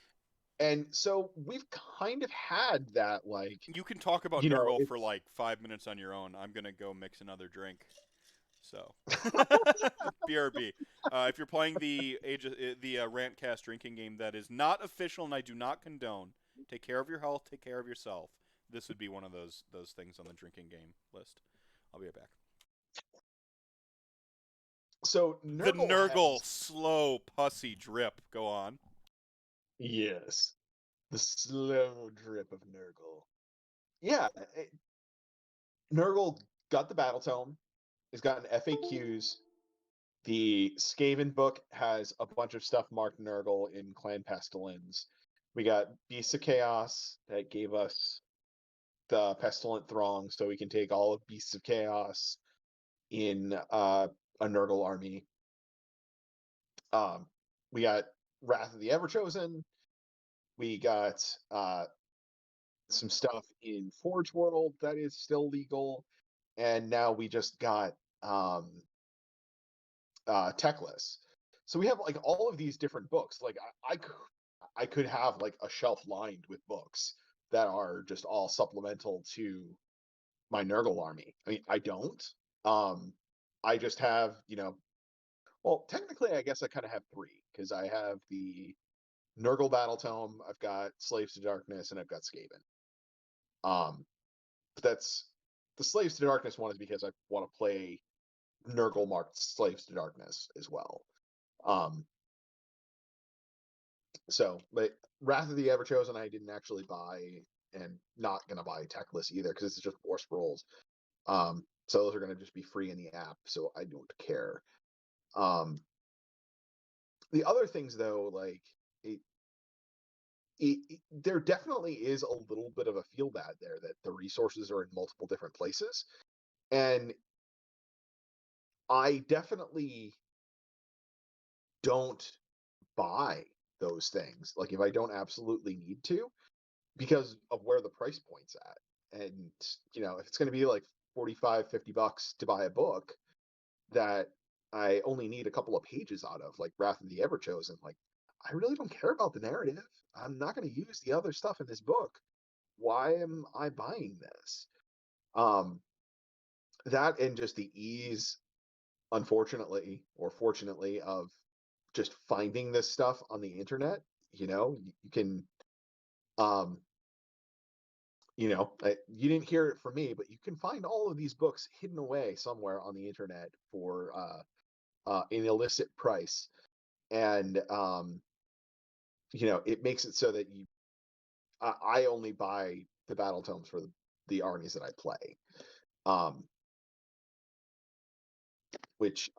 And so we've kind of had that, like, you can talk about you know, Nurgle for it's like 5 minutes on your own. I'm gonna go mix another drink. So, BRB. If you're playing the Rantcast drinking game that is not official and I do not condone, take care of your health, take care of yourself. This would be one of those things on the drinking game list. I'll be right back. so The Nurgle Nurgle has, slow pussy drip. Go on. yes, the slow drip of Nurgle. Yeah, Nurgle got the battle tome. It's gotten FAQs. The Skaven book has a bunch of stuff marked Nurgle in Clan Pestilence. We got Beasts of Chaos that gave us the Pestilent Throng, so we can take all of Beasts of Chaos in a Nurgle army. We got Wrath of the Everchosen. We got some stuff in Forge World that is still legal, and now we just got Techless. So we have like all of these different books. Like I could have like a shelf lined with books that are just all supplemental to my Nurgle army. I mean, I don't. I just have, well, technically, I guess I kind of have three because I have the Nurgle Battle Tome, I've got Slaves to Darkness, and I've got Skaven. But that's the Slaves to Darkness one is because I want to play Nurgle marked Slaves to Darkness as well. Um, but Wrath of the Everchosen I didn't actually buy, and not gonna buy Techless either because it's just War Scrolls. So those are gonna just be free in the app, so I don't care. The other things though, like there definitely is a little bit of a feel bad there that the resources are in multiple different places, and I definitely don't buy those things. Like if I don't absolutely need to, because of where the price point's at. And, if it's going to be like 45, $50 to buy a book that I only need a couple of pages out of, like Wrath of the Everchosen, like, I really don't care about the narrative. I'm not going to use the other stuff in this book. Why am I buying this? That and just the ease, unfortunately, or fortunately, of just finding this stuff on the internet. You can, um, You didn't hear it from me, but you can find all of these books hidden away somewhere on the internet for an illicit price, and it makes it so that I only buy the battle tomes for the armies that I play, um, which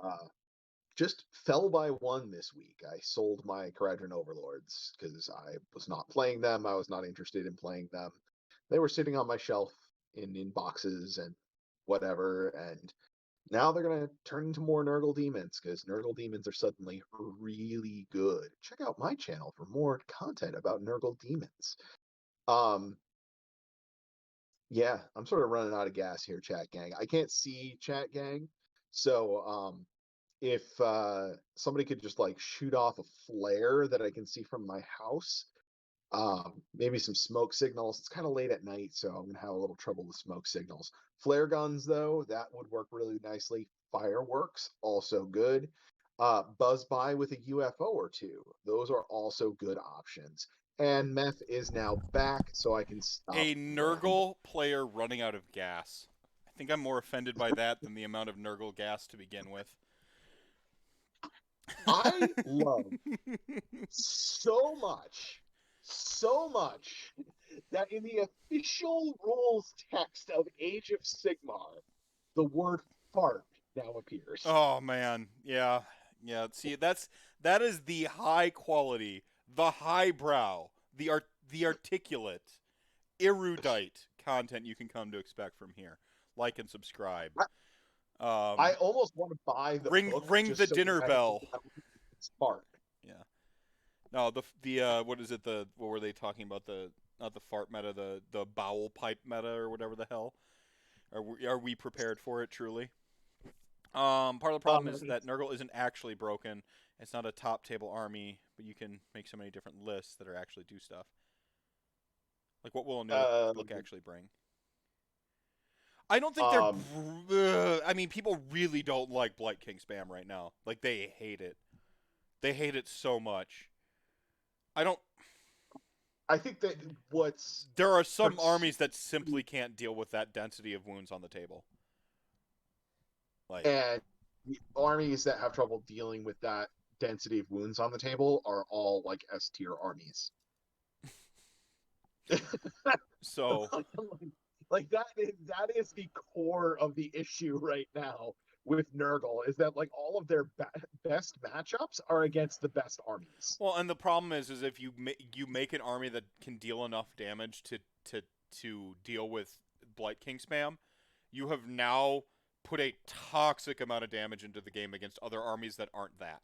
just fell by one this week. I sold my Caradron Overlords because I was not playing them. I was not interested in playing them. They were sitting on my shelf in boxes and whatever, and now they're going to turn into more Nurgle Demons because Nurgle Demons are suddenly really good. Check out my channel for more content about Nurgle Demons. Yeah, I'm sort of running out of gas here, chat gang. I can't see chat gang, so if somebody could just like shoot off a flare that I can see from my house, maybe some smoke signals. It's kind of late at night, so I'm gonna have a little trouble with smoke signals. Flare guns, though, that would work really nicely. Fireworks, also good. Buzz by with a UFO or two. Those are also good options. And meth is now back, so I can stop. A Nurgle player running out of gas. I think I'm more offended by that than the amount of Nurgle gas to begin with. I love so much that in the official rules text of Age of Sigmar, the word fart now appears. Oh man, yeah. See, that is the high quality, the highbrow, the articulate, erudite content you can come to expect from here. Like and subscribe. I almost want to buy the book. Ring the dinner bell. Fart. Yeah. No, the what is it? What were they talking about? Not the fart meta, the bowel pipe meta or whatever the hell. Are we prepared for it truly? Part of the problem is that Nurgle isn't actually broken. It's not a top table army, but you can make so many different lists that are actually do stuff. Like, what will a new look actually bring? I don't think they're. I mean, people really don't like Blight King spam right now. Like, they hate it. They hate it so much. I think that there are some armies that simply can't deal with that density of wounds on the table. And the armies that have trouble dealing with that density of wounds on the table are all like S tier armies. So like that is the core of the issue right now with Nurgle, is that like all of their best matchups are against the best armies. Well, and the problem is if you make an army that can deal enough damage to deal with Blight King spam, you have now put a toxic amount of damage into the game against other armies that aren't that,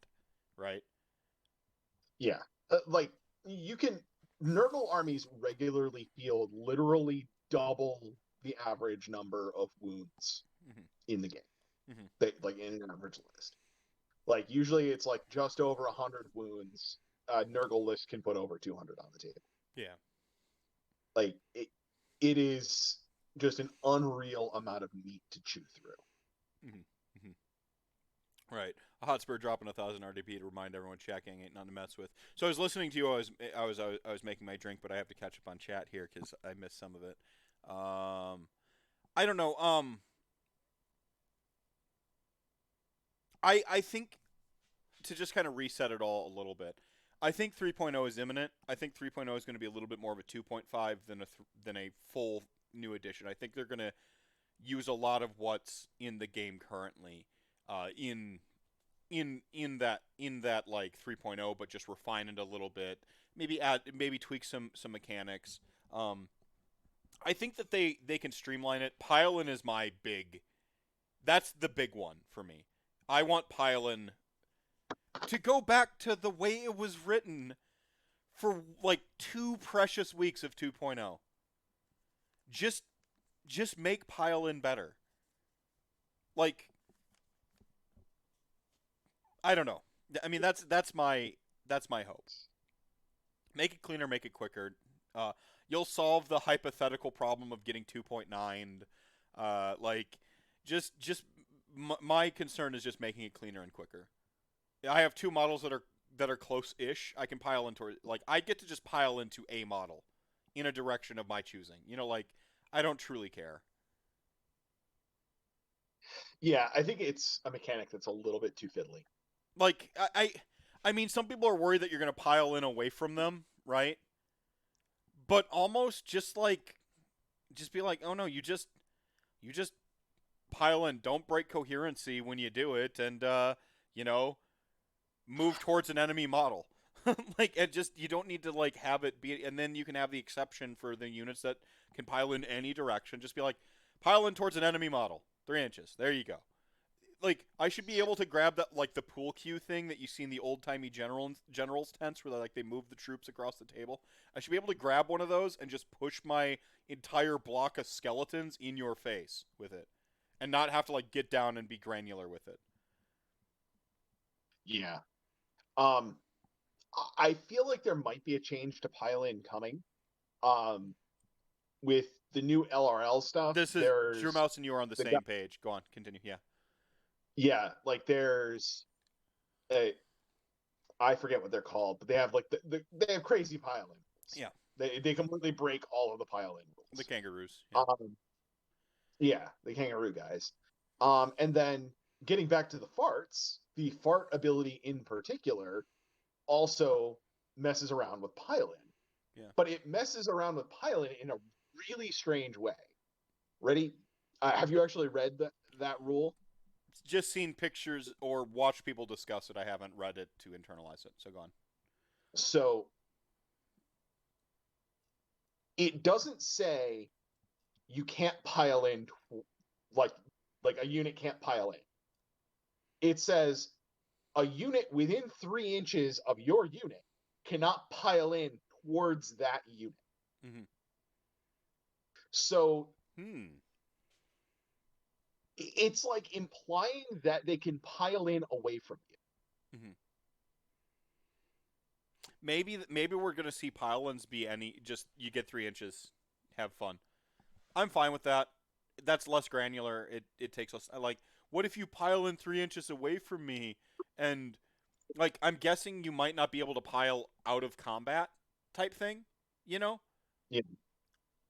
right? Yeah, like you can Nurgle armies regularly field literally double the average number of wounds in the game. They, like in an average list, like usually it's like just over 100 wounds. Nurgle list can put over 200 on the table. Yeah, like it is just an unreal amount of meat to chew through. Right. A Hotspur dropping 1,000 RDP to remind everyone chat gang ain't nothing to mess with. So I was listening to you. I was making my drink, but I have to catch up on chat here because I missed some of it. I don't know. I think to just kind of reset it all a little bit. I think 3.0 is imminent. I think 3.0 is going to be a little bit more of a 2.5 than a full new edition. I think they're going to use a lot of what's in the game currently in that like 3.0, but just refine it a little bit. Maybe tweak some mechanics. I think that they can streamline it. Pile-in is that's the big one for me. I want Pile-in to go back to the way it was written for like 2 precious weeks of 2.0. Just make Pile-in better. Like, I don't know. I mean, that's my hope. Make it cleaner, make it quicker. You'll solve the hypothetical problem of getting 2.9. My concern is just making it cleaner and quicker. I have 2 models that are close-ish. I can pile into I get to just pile into a model in a direction of my choosing. I don't truly care. Yeah, I think it's a mechanic that's a little bit too fiddly. Like, I mean, some people are worried that you're going to pile in away from them, right? But almost just be like, oh no, you just pile in. Don't break coherency when you do it, and you know, move towards an enemy model. Like, it just, you don't need to like have it be, and then you can have the exception for the units that can pile in any direction. Just be like, pile in towards an enemy model, 3 inches. There you go. Like, I should be able to grab that, like the pool cue thing that you see in the old timey generals tents, where they move the troops across the table. I should be able to grab one of those and just push my entire block of skeletons in your face with it, and not have to like get down and be granular with it. Yeah. I feel like there might be a change to pile-in coming. With the new LRL stuff, This is there's Drew Mouse and you are on the same page. Go on, continue. Yeah. Yeah, like there's a I forget what they're called, but they have like they have crazy pile-in rules. Yeah. They completely break all of the pile-in rules. The kangaroos. Yeah. Yeah, the kangaroo guys. And then getting back to the farts, the fart ability in particular also messes around with pile-in. Yeah. But it messes around with pile-in in a really strange way. Ready? Have you actually read that rule? Just seen pictures or watched people discuss it. I haven't read it to internalize it. So go on. So it doesn't say you can't pile in like a unit can't pile in. It says a unit within 3 inches of your unit cannot pile in towards that unit. Mm-hmm. So it's like implying that they can pile in away from you. Mm-hmm. Maybe we're gonna see pile-ins be just you get 3 inches, have fun. I'm fine with that. That's less granular. It takes us like, what if you pile in 3 inches away from me, and like, I'm guessing you might not be able to pile out of combat type thing, you know? Yeah.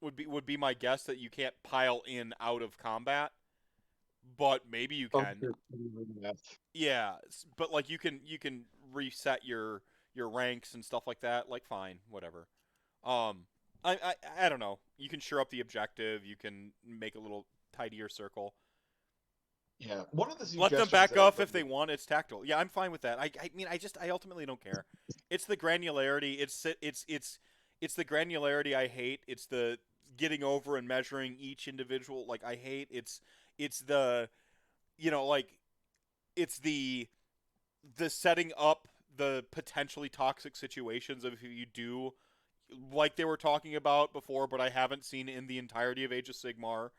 Would be my guess that you can't pile in out of combat, but maybe you can. Yeah, but like you can reset your ranks and stuff like that. Like, fine, whatever. I don't know. You can shore up the objective. You can make a little tidier circle. Yeah, one of the let them back off if they want. It's tactical. Yeah, I'm fine with that. I mean, I ultimately don't care. It's the granularity. It's the granularity I hate. It's the getting over and measuring each individual. Like, I hate. It's the, like, it's the setting up the potentially toxic situations of if you do, like they were talking about before, but I haven't seen in the entirety of Age of Sigmar.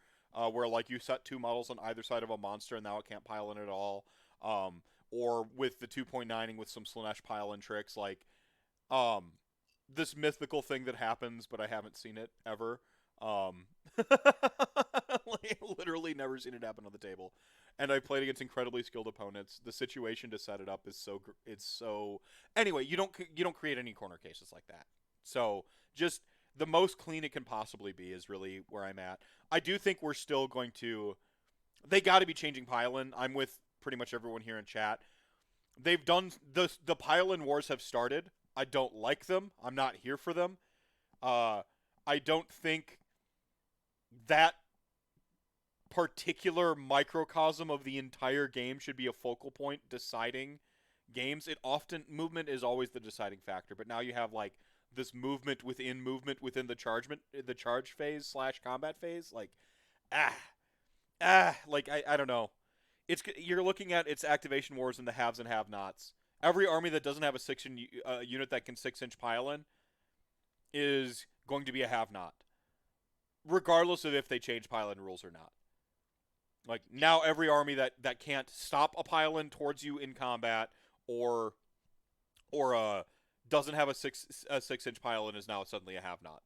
Where like you set 2 models on either side of a monster and now it can't pile in at all. Or with the 2.9ing with some Slanesh pile-in tricks, like this mythical thing that happens, but I haven't seen it ever. Like, literally never seen it happen on the table. And I played against incredibly skilled opponents. The situation to set it up is so. Anyway, you don't create any corner cases like that. So just the most clean it can possibly be is really where I'm at. I do think we're still going to. They got to be changing pile-in. I'm with pretty much everyone here in chat. They've done the pile-in wars have started. I don't like them. I'm not here for them. I don't think that particular microcosm of the entire game should be a focal point deciding games. Movement is always the deciding factor, but now you have like this movement within the charge phase / combat phase. Like, like I don't know. You're looking at its activation wars and the haves and have-nots. Every army that doesn't have a unit that can 6-inch pile-in is going to be a have-not, regardless of if they change pile-in rules or not. Like, now every army that can't stop a pile-in towards you in combat or doesn't have a 6-inch pile-in is now suddenly a have-not.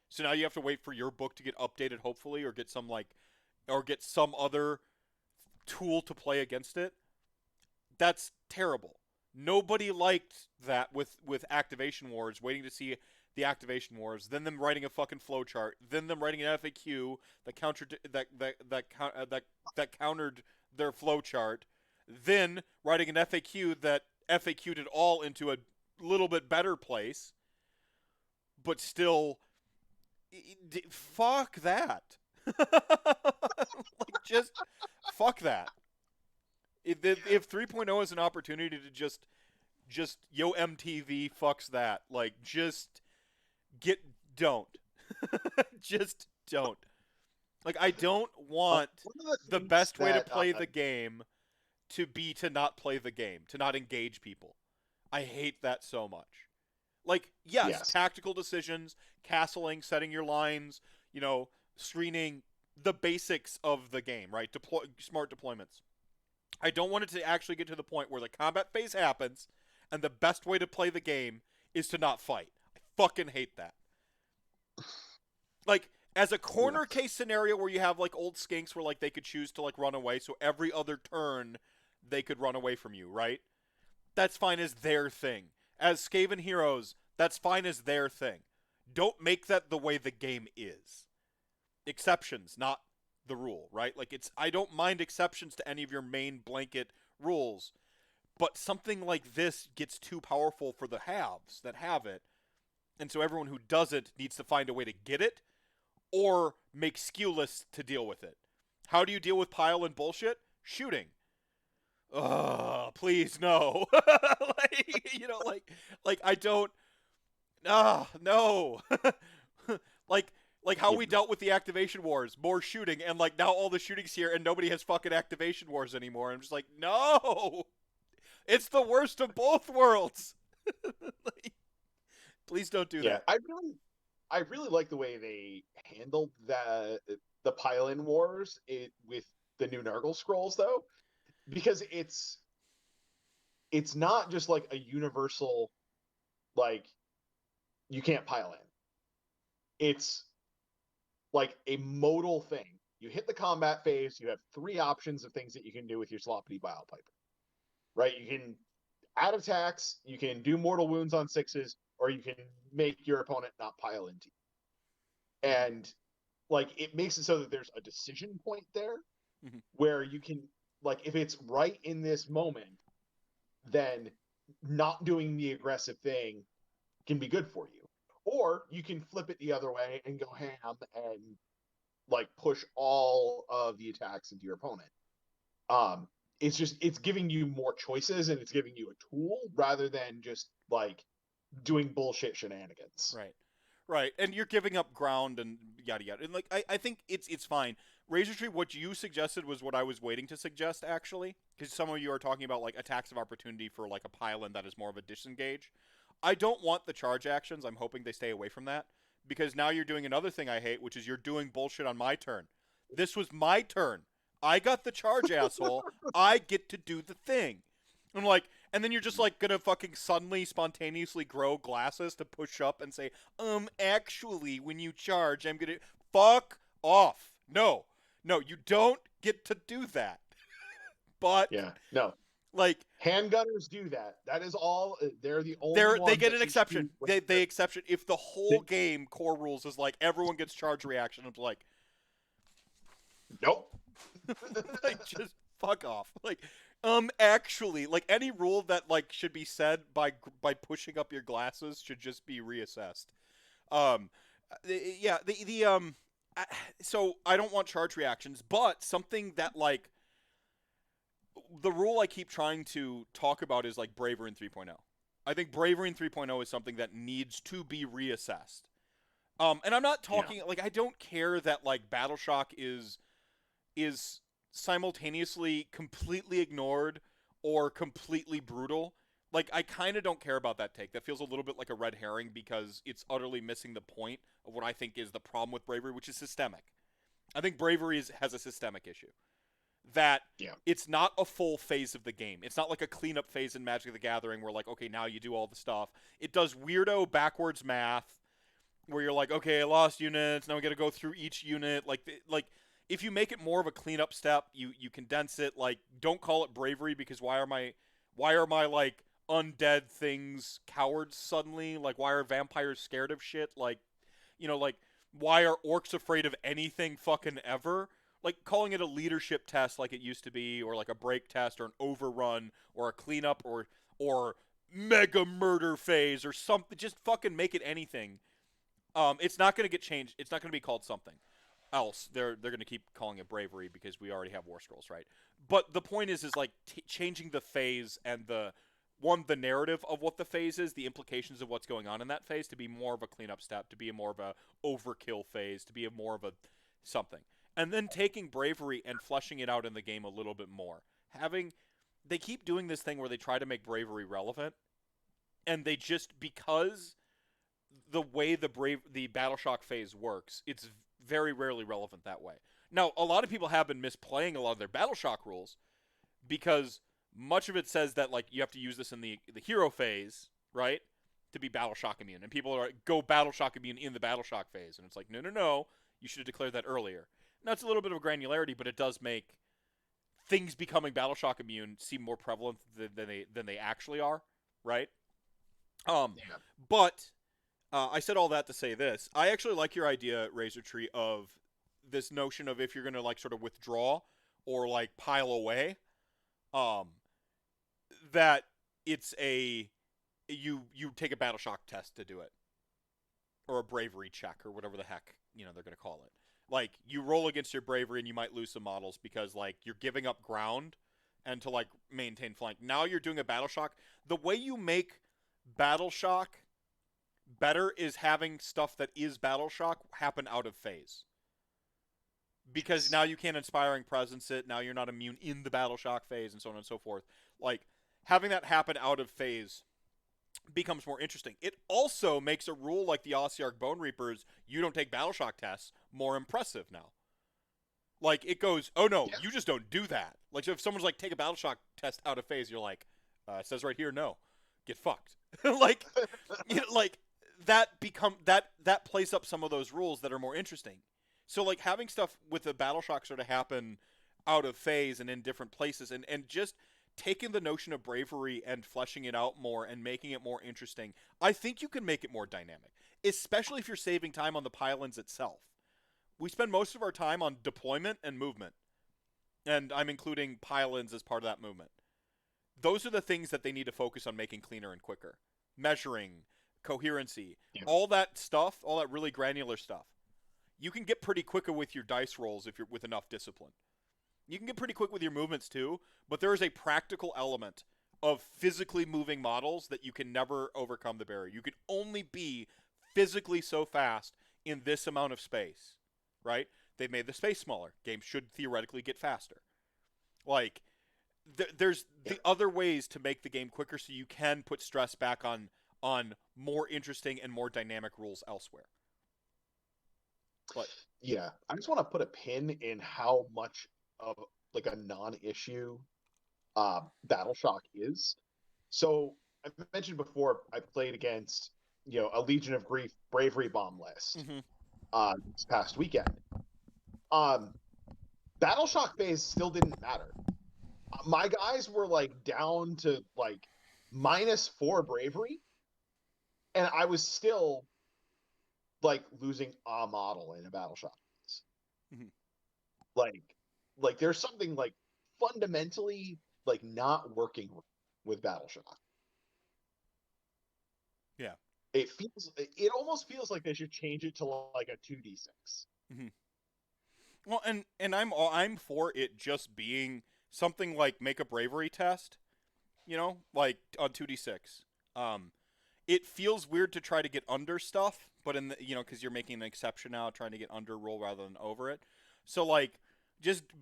So now you have to wait for your book to get updated, hopefully, or get some other tool to play against it. That's terrible. Nobody liked that with activation wars, waiting to see the activation wars, then them writing a fucking flowchart, then them writing an FAQ that countered their flowchart, then writing an FAQ that FAQ'd it all into a little bit better place, but still, fuck that. Like, just fuck that. If 3.0 is an opportunity to just yo MTV fucks that, like, don't just don't. Like, I don't want the best way to play the game to be to not play the game, to not engage people. I hate that so much. Like, yes, tactical decisions, castling, setting your lines, screening, the basics of the game, right? Smart deployments. I don't want it to actually get to the point where the combat phase happens and the best way to play the game is to not fight. I fucking hate that. Like, as a corner case scenario where you have, like, old skinks where, like, they could choose to, like, run away, so every other turn they could run away from you, right? That's fine as their thing. As Skaven heroes, that's fine as their thing. Don't make that the way the game is. Exceptions, not the rule, right? Like, I don't mind exceptions to any of your main blanket rules, but something like this gets too powerful for the haves that have it, and so everyone who doesn't needs to find a way to get it, or make skill lists to deal with it. How do you deal with pile and bullshit? Shooting. Ugh, please, no. like, I don't... no. Like how we dealt with the activation wars, more shooting, and like now all the shooting's here and nobody has fucking activation wars anymore. I'm just like, no! It's the worst of both worlds! Like, please don't do that. I really like the way they handled the pile-in wars with the new Nurgle scrolls, though, because it's not just like a universal, like, you can't pile in. It's like a modal thing. You hit the combat phase, you have 3 options of things that you can do with your Sloppity Bile Piper. Right? You can add attacks, you can do mortal wounds on 6s, or you can make your opponent not pile into you. And, like, it makes it so that there's a decision point there where you can, like, if it's right in this moment, then not doing the aggressive thing can be good for you. Or you can flip it the other way and go ham and, like, push all of the attacks into your opponent. It's giving you more choices and it's giving you a tool rather than just, like, doing bullshit shenanigans. Right. And you're giving up ground and yada yada. And, like, I think it's fine. Razor Tree, what you suggested was what I was waiting to suggest, actually. Because some of you are talking about, like, attacks of opportunity for, like, a pile-in that is more of a disengage. I don't want the charge actions. I'm hoping they stay away from that. Because now you're doing another thing I hate, which is you're doing bullshit on my turn. This was my turn. I got the charge, asshole. I get to do the thing. I'm like, and then you're just, like, gonna fucking suddenly, spontaneously grow glasses to push up and say, actually, when you charge, I'm gonna... Fuck off. No, you don't get to do that. But... Yeah, no. Like, handgunners do that. That is all. They're the only ones. They get an exception. They exception if the whole game core rules is like everyone gets charge reaction. I'm like, nope. Like, just fuck off. Like, actually, like, any rule that, like, should be said by pushing up your glasses should just be reassessed. So I don't want charge reactions, but something that, like, the rule I keep trying to talk about is, like, Bravery in 3.0. I think Bravery in 3.0 is something that needs to be reassessed. And I'm not talking, like, I don't care that, like, Battle Shock is simultaneously completely ignored or completely brutal. Like, I kind of don't care about that take. That feels a little bit like a red herring because it's utterly missing the point of what I think is the problem with Bravery, which is systemic. I think Bravery has a systemic issue. That it's not a full phase of the game. It's not like a cleanup phase in Magic the Gathering where, like, okay, now you do all the stuff. It does weirdo backwards math where you're like, okay, I lost units, now we got to go through each unit. Like, if you make it more of a cleanup step, you condense it. Like, don't call it Bravery because why are my like undead things cowards suddenly? Like, why are vampires scared of shit? Like, like, why are orcs afraid of anything fucking ever? Like, calling it a leadership test like it used to be, or like a break test, or an overrun, or a cleanup, or mega murder phase, or something. Just fucking make it anything. It's not gonna get changed. It's not gonna be called something else. They're gonna keep calling it bravery because we already have war scrolls, right? But the point is like changing the phase and the narrative of what the phase is, the implications of what's going on in that phase, to be more of a cleanup step, to be more of a overkill phase, to be more of a something, and then taking bravery and fleshing it out in the game a little bit more. They keep doing this thing where they try to make bravery relevant, and they just, because the way the battle shock phase works, it's very rarely relevant that way. Now, a lot of people have been misplaying a lot of their battle shock rules because much of it says that like you have to use this in the hero phase, right, to be battle shock immune, and people are like, go battle shock immune in the battle shock phase, and it's like no, you should have declared that earlier. Now it's a little bit of granularity, but it does make things becoming battle shock immune seem more prevalent than they actually are, right? Yeah. But I said all that to say this. I actually like your idea, Razor Tree, of this notion of if you're going to like sort of withdraw or like pile away, that it's you take a battle shock test to do it, or a bravery check, or whatever the heck they're going to call it. Like, you roll against your bravery and you might lose some models because like you're giving up ground and to like maintain flank. Now you're doing a battle shock. The way you make battle shock better is having stuff that is battle shock happen out of phase. Because now you can't inspiring presence it, now you're not immune in the battle shock phase, and so on and so forth. Like, having that happen out of phase becomes more interesting. It also makes a rule like the Ossiarch Bone Reapers, you don't take battle shock tests, more impressive now. Like, it goes, oh no, you just don't do that. Like, so if someone's like, take a battle shock test out of phase, you're like, it says right here, no. Get fucked. Like, like, that plays up some of those rules that are more interesting. So like having stuff with the battle shock sort of happen out of phase and in different places, and just taking the notion of bravery and fleshing it out more and making it more interesting, I think you can make it more dynamic, especially if you're saving time on the pylons itself. We spend most of our time on deployment and movement, and I'm including pylons as part of that movement. Those are the things that they need to focus on making cleaner and quicker. Measuring, coherency, all that stuff, all that really granular stuff. You can get pretty quicker with your dice rolls if you're with enough discipline. You can get pretty quick with your movements too, but there is a practical element of physically moving models that you can never overcome the barrier. You can only be physically so fast in this amount of space, right? They've made the space smaller. Games should theoretically get faster. Like, there's the other ways to make the game quicker so you can put stress back on more interesting and more dynamic rules elsewhere. But yeah, I just want to put a pin in how much of like a non-issue battle shock is. So I mentioned before, I played against a Legion of Grief bravery bomb list this past weekend. Battle shock phase still didn't matter. My guys were like down to like -4 bravery, and I was still like losing a model in a battle shock phase. Like there's something like fundamentally like not working with battle shock. Yeah, it almost feels like they should change it to like a 2d6. Well, and I'm for it just being something like make a bravery test, like on 2d6. It feels weird to try to get under stuff, but in the, because you're making an exception now, trying to get under roll rather than over it. So like,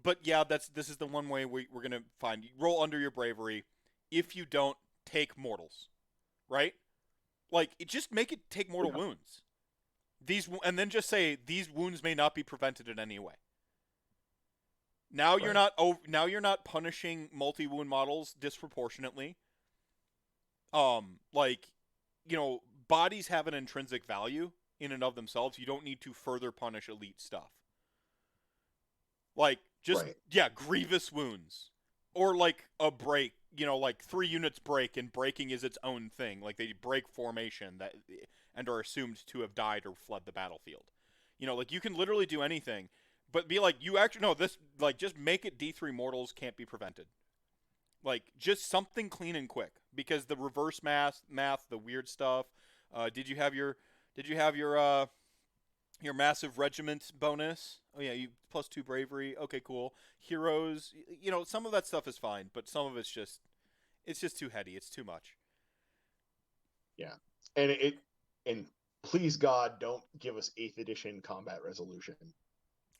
but yeah, this is the one way we're gonna find. Roll under your bravery. If you don't, take mortals, right? Like, just make it take mortal wounds. And then just say these wounds may not be prevented in any way. Now you're not punishing multi-wound models disproportionately. Like, bodies have an intrinsic value in and of themselves. You don't need to further punish elite stuff. Like, just grievous wounds, or like a break. like 3 units break, and breaking is its own thing. Like they break formation and are assumed to have died or fled the battlefield. Like you can literally do anything, but be like, you actually no this like just make it D3 mortals can't be prevented. Like just something clean and quick, because the reverse math, the weird stuff. Did you have your massive regiment bonus? Oh yeah, you +2 bravery. Okay, cool. Heroes. Some of that stuff is fine, but some of it's just too heady. It's too much. Yeah, and please God, don't give us 8th edition combat resolution.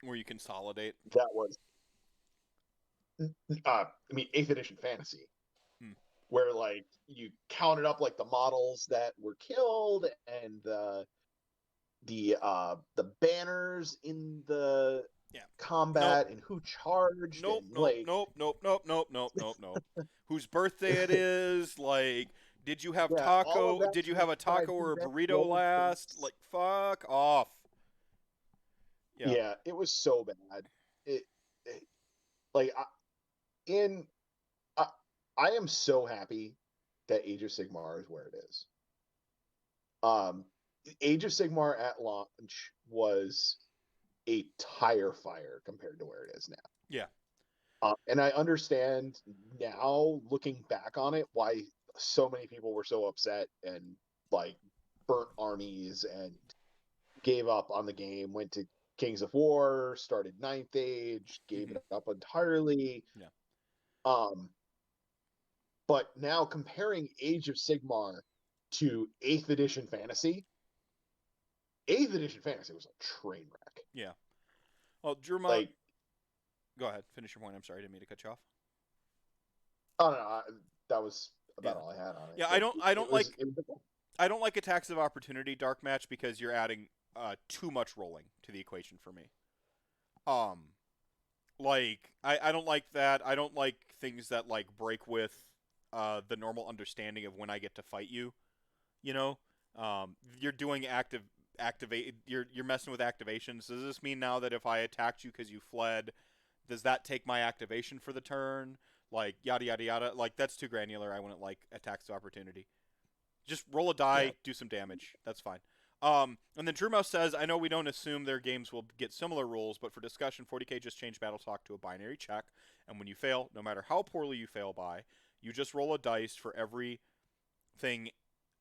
Where you consolidate. That was, I mean, 8th edition fantasy, where like you counted up like the models that were killed and the banners in the combat, and who charged. Nope, and nope, like nope, nope, nope, nope, nope, nope, nope. Whose birthday it is? Like, did you have all of taco? that Did you have a taco or a burrito rolled last? dice. Like, fuck off. Yeah, it was so bad. It like I am so happy that Age of Sigmar is where it is. Age of Sigmar at launch was a tire fire compared to where it is now. Yeah. And I understand now, looking back on it, why so many people were so upset and like burnt armies and gave up on the game, went to Kings of War, started Ninth Age, gave it up entirely. Yeah. But now comparing Age of Sigmar to 8th edition fantasy, 8th edition fantasy was a train wreck. Yeah. Well, Druma, like, go ahead, finish your point. I'm sorry, I didn't mean to cut you off. Oh no, that was about all I had on it. Yeah, I don't like attacks of opportunity dark match, because you're adding too much rolling to the equation for me. Like I don't like that. I don't like things that like break with the normal understanding of when I get to fight you. You're doing activate. You're messing with activations. Does this mean now that if I attacked you because you fled, does that take my activation for the turn? Like yada yada yada. Like that's too granular. I wouldn't like attacks of opportunity. Just roll a die, do some damage. That's fine. And then Drew Mouse says, I know we don't assume their games will get similar rules, but for discussion, 40K just changed Battle Talk to a binary check, and when you fail, no matter how poorly you fail by, you just roll a dice for everything,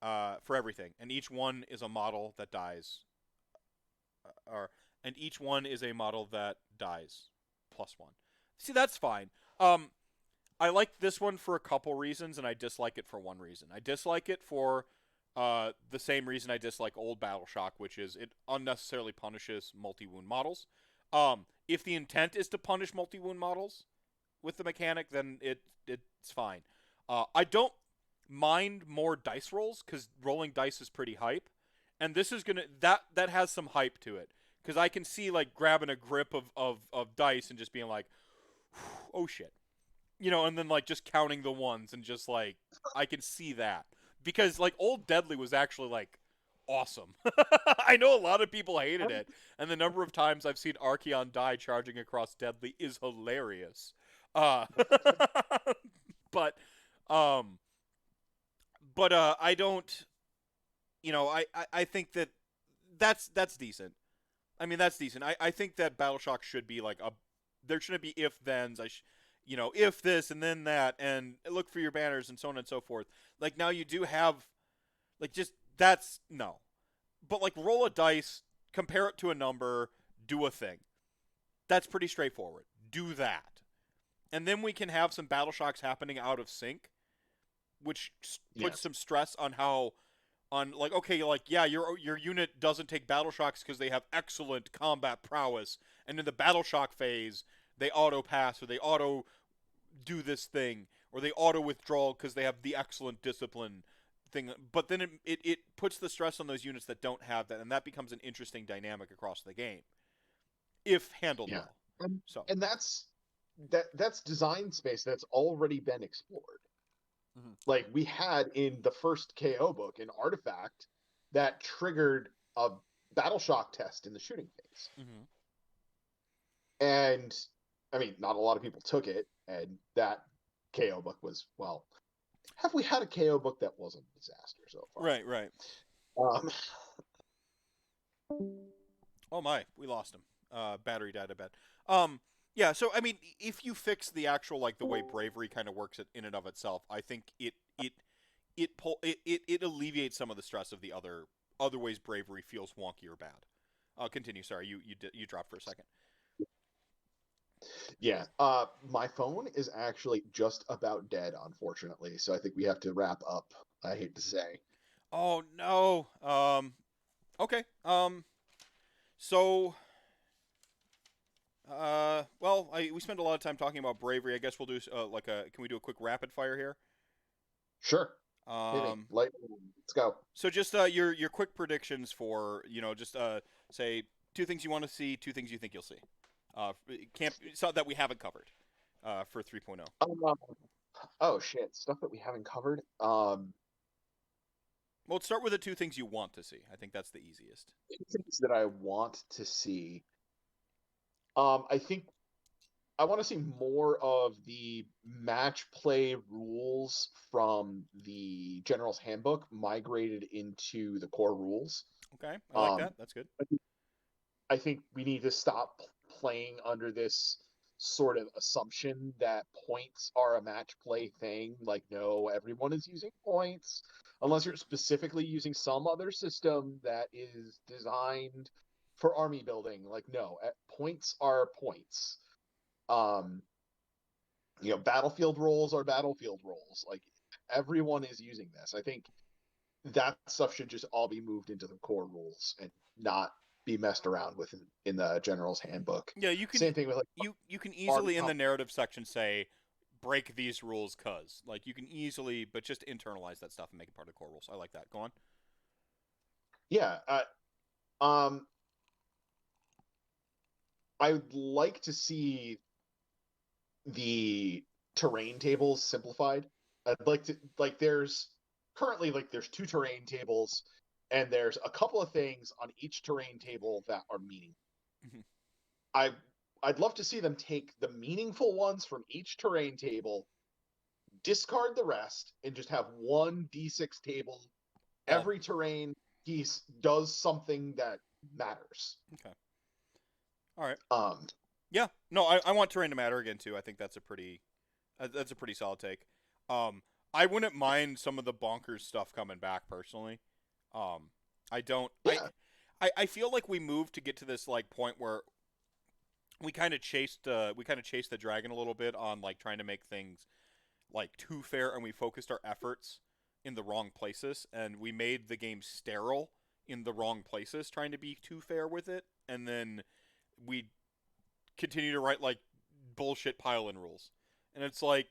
and each one is a model that dies, and each one is a model that dies +1. See, that's fine. I like this one for a couple reasons, and I dislike it for one reason. I dislike it for the same reason I dislike old Battle Shock, which is it unnecessarily punishes multi-wound models. If the intent is to punish multi-wound models with the mechanic, then it's fine. I don't mind more dice rolls, because rolling dice is pretty hype, and this is gonna that has some hype to it, because I can see like grabbing a grip of dice and just being like, oh shit. And then like just counting the ones and just like I can see that, because like old Deadly was actually like awesome. I know a lot of people hated it, and the number of times I've seen Archeon die charging across Deadly is hilarious. But I don't. I think that's decent. I mean, that's decent. I think that Battleshock should be like there shouldn't be if-thens. If this and then that, and look for your banners and so on and so forth. Like now you do have, like just that's no, but like roll a dice, compare it to a number, do a thing. That's pretty straightforward. Do that, and then we can have some battle shocks happening out of sync, which puts some stress on your unit doesn't take battle shocks because they have excellent combat prowess, and in the battle shock phase they auto pass or they auto do this thing or they auto withdraw because they have the excellent discipline thing. But then it puts the stress on those units that don't have that, and that becomes an interesting dynamic across the game if handled well. And that's design space that's already been explored. Mm-hmm. Like we had in the first KO book an artifact that triggered a battle shock test in the shooting phase. Mm-hmm. And I mean, not a lot of people took it, and that KO book was, well, have we had a KO book that wasn't a disaster so far? Right. Um, Oh my, we lost him. Battery died, I bet. Yeah. So I mean, if you fix the actual like the way bravery kind of works in and of itself, I think it alleviates some of the stress of the other ways bravery feels wonky or bad. Continue. Sorry, you dropped for a second. yeah, my phone is actually just about dead, unfortunately, so I think we have to wrap up. I hate to say. Oh no. Okay. So. Well, we spent a lot of time talking about bravery. I guess we'll do like a. Can we do a quick rapid fire here? Sure, hit me. Um. Let's go. So just your quick predictions for just say two things you want to see, two things you think you'll see. Can't so that we haven't covered. For 3.0. Oh shit, stuff that we haven't covered. Well, let's start with the two things you want to see. I think that's the easiest. Two things that I want to see. I think I want to see more of the match play rules from the General's Handbook migrated into the core rules. Okay, I like that. That's good. I think we need to stop playing under this sort of assumption that points are a match play thing. Like, no, everyone is using points unless you're specifically using some other system that is designed for army building. Like, no, points are points. Battlefield roles are battlefield roles. Like, everyone is using this. I think that stuff should just all be moved into the core rules and not be messed around with in the General's Handbook. Yeah, you can. Same thing with like you can easily in the narrative section say break these rules cuz like you can easily, but just internalize that stuff and make it part of the core rules. I like that. Go on. Yeah. I would like to see the terrain tables simplified. I'd like to there's currently there's two terrain tables, and there's a couple of things on each terrain table that are meaningful. Mm-hmm. I'd love to see them take the meaningful ones from each terrain table, discard the rest, and just have one D6 table. Every terrain piece does something that matters. Okay. All right. Yeah. No, I want terrain to matter again too. I think that's a pretty solid take. I wouldn't mind some of the bonkers stuff coming back personally. I don't. Yeah. I feel like we moved to get to this like point where we kind of chased the dragon a little bit on like trying to make things like too fair, and we focused our efforts in the wrong places, and we made the game sterile in the wrong places trying to be too fair with it, and then we continue to write like bullshit pile-in rules, and it's like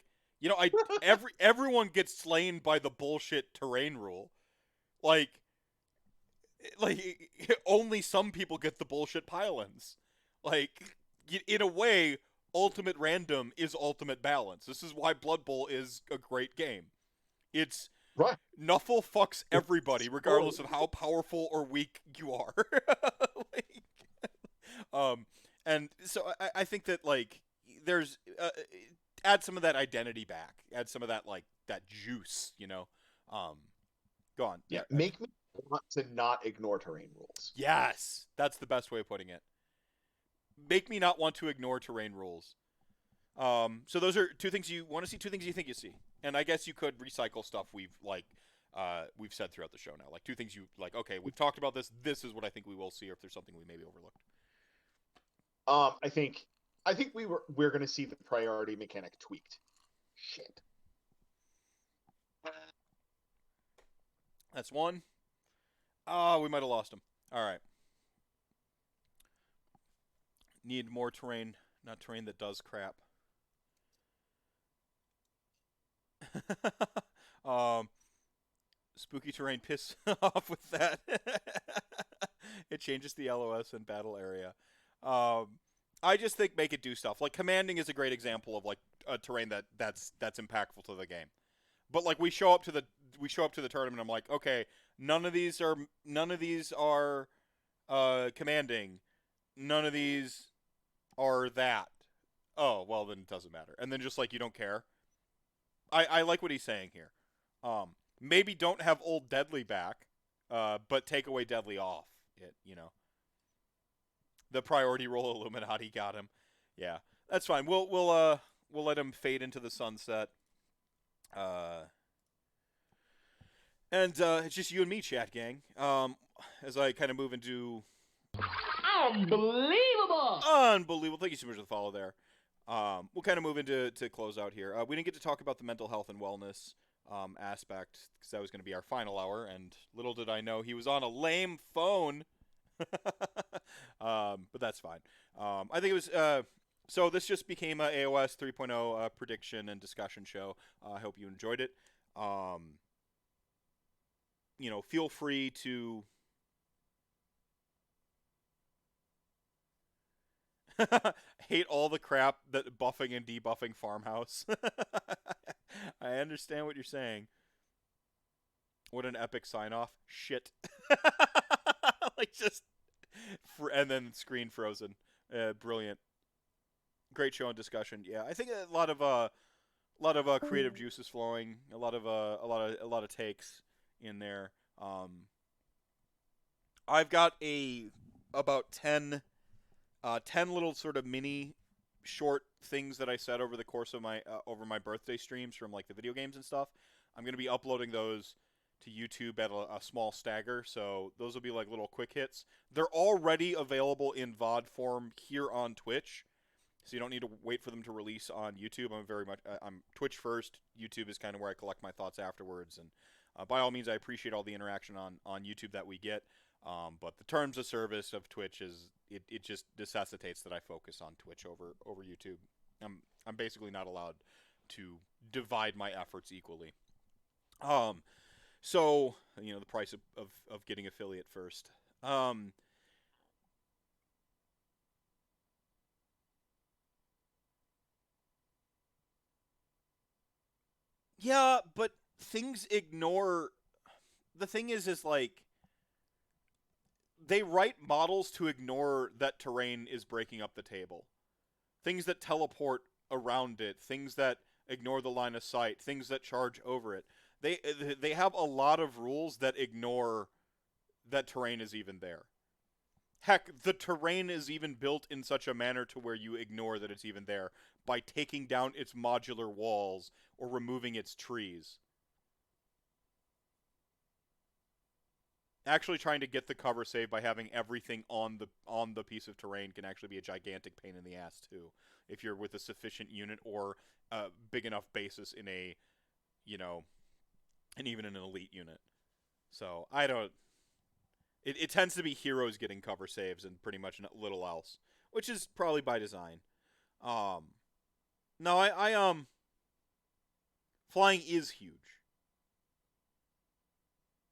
everyone gets slain by the bullshit terrain rule, like only some people get the bullshit pile-ins, like in a way ultimate random is ultimate balance. This is why Blood Bowl is a great game. It's right. Nuffle fucks everybody regardless of how powerful or weak you are. And so I think that like there's add some of that identity back, add some of that like that juice, Go on. Yeah, make me want to not ignore terrain rules. Yes, that's the best way of putting it. Make me not want to ignore terrain rules. So those are two things you want to see, two things you think you see, and I guess you could recycle stuff we've said throughout the show now. Like two things you like. Okay, we've talked about this. This is what I think we will see, or if there's something we maybe overlooked. I think we're going to see the priority mechanic tweaked. Shit. That's one. Oh, we might have lost him. All right. Need more terrain, not terrain that does crap. Spooky terrain piss off with that. It changes the LOS and battle area. I just think make it do stuff. Like commanding is a great example of like a terrain that's impactful to the game. But like we show up to the tournament, I'm like, okay, none of these are commanding. None of these are that. Oh, well then it doesn't matter. And then just like you don't care. I like what he's saying here. Maybe don't have old Deadly back, but take away Deadly off it. The priority roll Illuminati got him. Yeah, that's fine. We'll let him fade into the sunset. And it's just you and me, chat gang. As I kind of move into unbelievable. Thank you so much for the follow there. We'll kind of move into close out here. We didn't get to talk about the mental health and wellness aspect because that was going to be our final hour, and little did I know he was on a lame phone. But that's fine. I think it was. So this just became a AOS 3.0 prediction and discussion show. I hope you enjoyed it. Feel free to hate all the crap that buffing and debuffing Farmhouse. I understand what you're saying. What an epic sign-off. Shit. And then screen frozen. Brilliant. Great show and discussion. Yeah, I think a lot of creative juices flowing. A lot of takes in there. I've got about 10 little sort of mini short things that I said over the course of my birthday streams from like the video games and stuff. I'm going to be uploading those to YouTube at a small stagger, so those will be like little quick hits. They're already available in VOD form here on Twitch, so you don't need to wait for them to release on YouTube. I'm Twitch first. YouTube is kind of where I collect my thoughts afterwards, and by all means, I appreciate all the interaction on YouTube that we get. But the terms of service of Twitch it just necessitates that I focus on Twitch over YouTube. I'm basically not allowed to divide my efforts equally. So the price of getting affiliate first. Yeah, but things ignore. The thing is like they write models to ignore that terrain is breaking up the table. Things that teleport around it, things that ignore the line of sight, things that charge over it. They have a lot of rules that ignore that terrain is even there. Heck, the terrain is even built in such a manner to where you ignore that it's even there by taking down its modular walls or removing its trees. Actually trying to get the cover save by having everything on the piece of terrain can actually be a gigantic pain in the ass too, if you're with a sufficient unit or a big enough basis in a, and even in an elite unit. So I don't. It tends to be heroes getting cover saves and pretty much little else, which is probably by design. No, I flying is huge.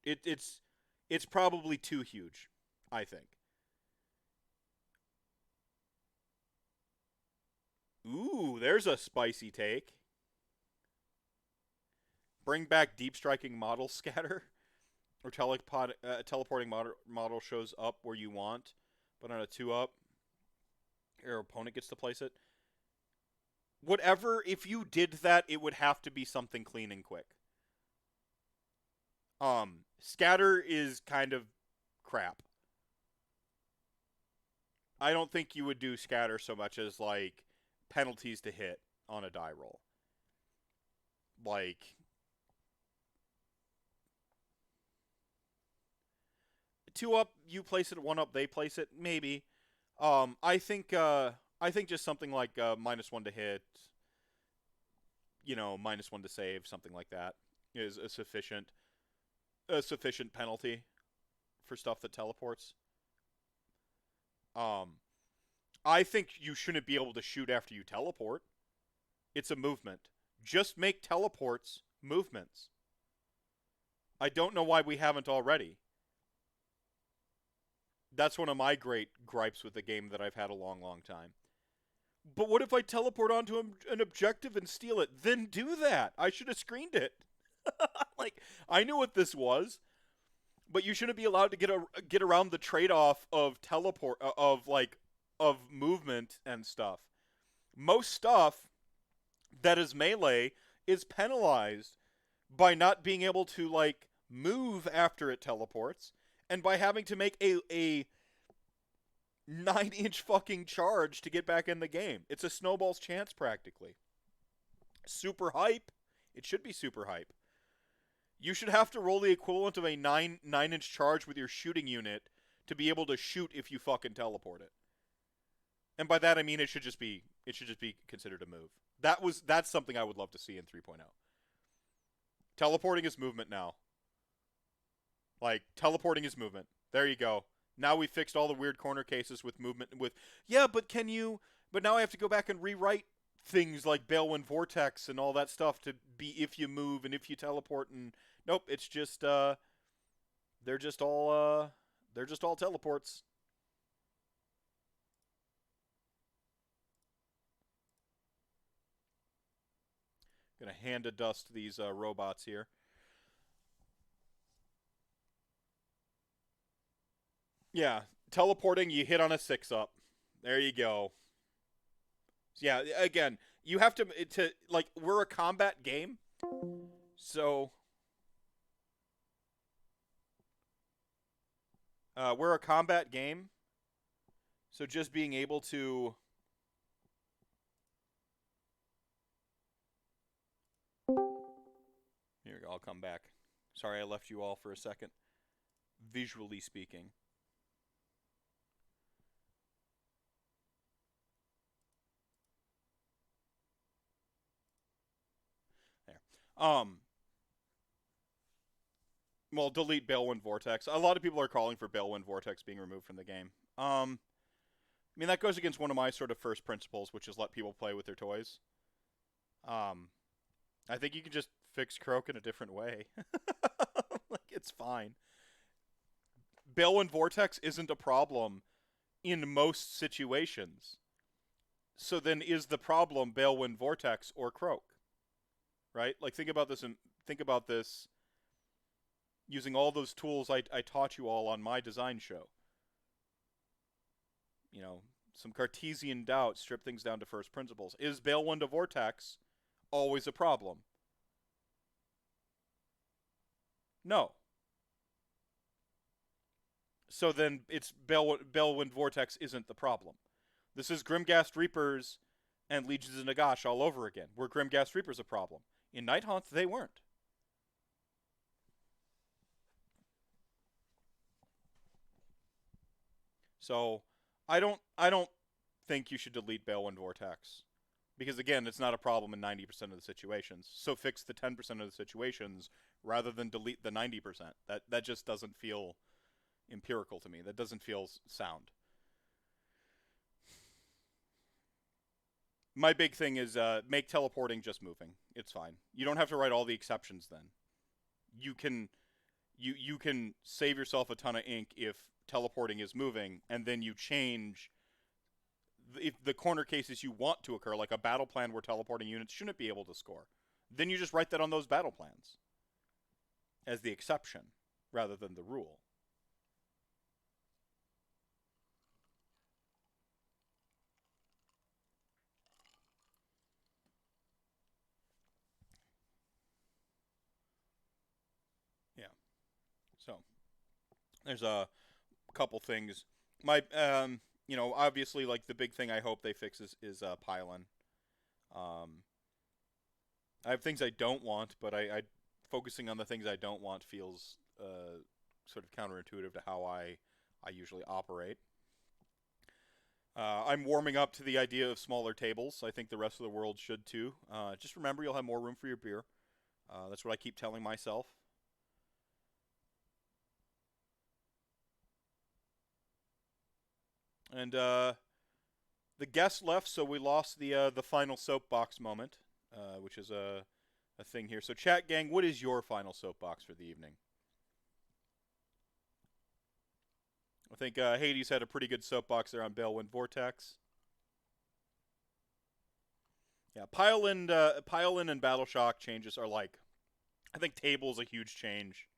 It's probably too huge, I think. Ooh, there's a spicy take. Bring back deep striking model scatter. Or teleporting model shows up where you want, but on a 2-up, your opponent gets to place it. Whatever, if you did that, it would have to be something clean and quick. Scatter is kind of crap. I don't think you would do scatter so much as, like, penalties to hit on a die roll. Like, 2-up, you place it, 1-up, they place it, maybe. I think just something like -1 to hit, -1 to save, something like that, is a sufficient penalty for stuff that teleports. I think you shouldn't be able to shoot after you teleport. It's a movement. Just make teleports movements. I don't know why we haven't already. That's one of my great gripes with the game that I've had a long, long time. But what if I teleport onto an objective and steal it? Then do that. I should have screened it. Like, I knew what this was, but you shouldn't be allowed to get around the trade-off of teleport of movement and stuff. Most stuff that is melee is penalized by not being able to, like, move after it teleports, and by having to make a 9-inch fucking charge to get back in the game. It's a snowball's chance, practically. Super hype. It should be super hype. You should have to roll the equivalent of a 9-inch charge with your shooting unit to be able to shoot if you fucking teleport it. And by that I mean it should just be considered a move. That's something I would love to see in 3.0. Teleporting is movement now. Like, teleporting is movement. There you go. Now we fixed all the weird corner cases with movement. But now I have to go back and rewrite things like Balewind Vortex and all that stuff to be if you move and if you teleport. And nope, it's just they're just all teleports. Gonna hand to dust these robots here. Yeah, teleporting, you hit on a 6-up. There you go. Yeah, again, you have to like, we're a combat game, so we're a combat game, so just being able to here we go. I'll come back. Sorry, I left you all for a second. Visually speaking. Well, delete Balewind Vortex. A lot of people are calling for Balewind Vortex being removed from the game. I mean, that goes against one of my sort of first principles, which is let people play with their toys. I think you can just fix Croak in a different way. Like, it's fine. Balewind Vortex isn't a problem in most situations. So then is the problem Balewind Vortex or Croak? Right? Like, think about this using all those tools I taught you all on my design show. You know, some Cartesian doubt, strip things down to first principles. Is Balewind a Vortex always a problem? No. So then it's Balewind Vortex isn't the problem. This is Grimghast Reapers and Legions of Nagash all over again. Were Grimghast Reapers a problem? In Nighthaunt, they weren't. So I don't think you should delete Balewind Vortex. Because again, it's not a problem in 90% of the situations. So fix the 10% of the situations rather than delete the 90%. That just doesn't feel empirical to me. That doesn't feel sound. My big thing is make teleporting just moving. It's fine. You don't have to write all the exceptions then. You can save yourself a ton of ink if teleporting is moving, and then you change if the corner cases you want to occur, like a battle plan where teleporting units shouldn't be able to score. Then you just write that on those battle plans as the exception rather than the rule. Yeah. So there's a couple things. My you know, obviously, like, the big thing I hope they fix is pylon. I have things I don't want, but I focusing on the things I don't want feels sort of counterintuitive to how I usually operate. I'm warming up to the idea of smaller tables. I think the rest of the world should too. Just remember, you'll have more room for your beer. That's what I keep telling myself. And the guest left, so we lost the final soapbox moment, which is a thing here. So chat gang, what is your final soapbox for the evening? I think Hades had a pretty good soapbox there on Balewind Vortex. Yeah, Pile-In and Battle Shock changes are like, I think table is a huge change.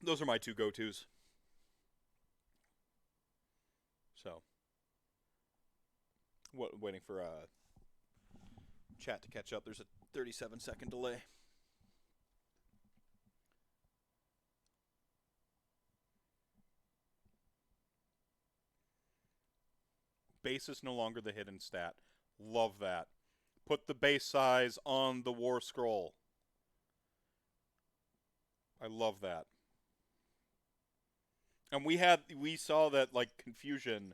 Those are my two go-tos. So, Waiting for chat to catch up. There's a 37-second delay. Base is no longer the hidden stat. Love that. Put the base size on the war scroll. I love that. And we saw that like confusion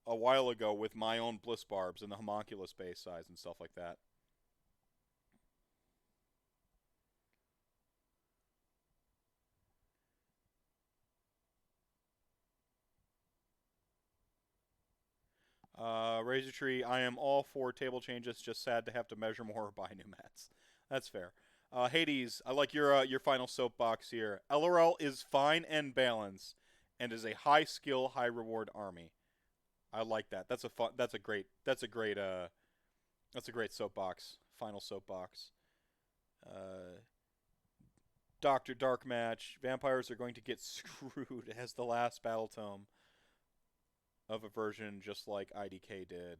a while ago with my own Bliss Barbs and the homunculus base size and stuff like that. Razor Tree, I am all for table changes, just sad to have to measure more or buy new mats. That's fair. Hades, I like your final soapbox here. LRL is fine and balanced, and is a high skill, high reward army. I like that. That's a great soapbox. Final soapbox. Dr. Dark Match. Vampires are going to get screwed as the last battle tome of a version just like IDK did,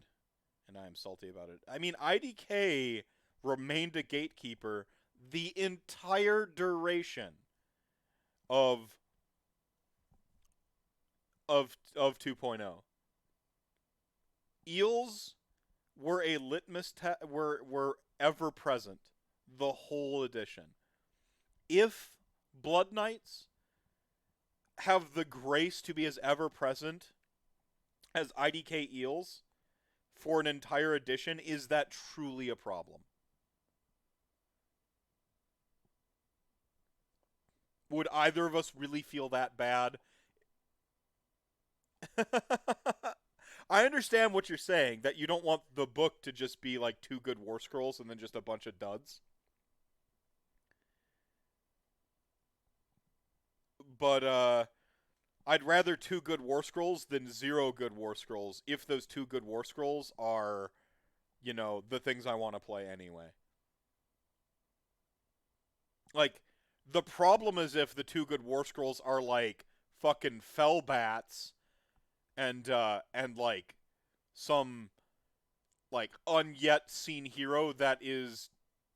and I am salty about it. I mean, IDK remained a gatekeeper the entire duration of 2.0. Eels were a litmus test, were ever present the whole edition. If Blood Knights have the grace to be as ever present as IDK Eels for an entire edition, is that truly a problem? Would either of us really feel that bad? I understand what you're saying, that you don't want the book to just be like 2 good War Scrolls and then just a bunch of duds. But, I'd rather 2 good War Scrolls than 0 good War Scrolls if those 2 good War Scrolls are, you know, the things I want to play anyway. Like, the problem is if the 2 good War Scrolls are like fucking Fellbats and like some like unyet seen hero that is,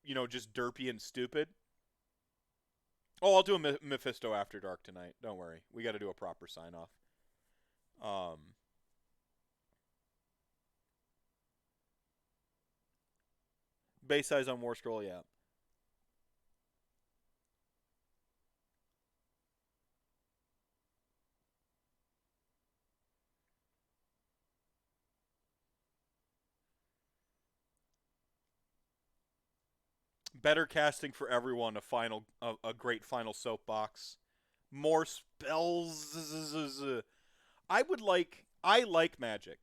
you know, just derpy and stupid. Oh, I'll do a Mephisto After Dark tonight. Don't worry. We got to do a proper sign-off. Base size on War Scroll, yeah. Better casting for everyone. A great final soapbox. More spells. I like magic.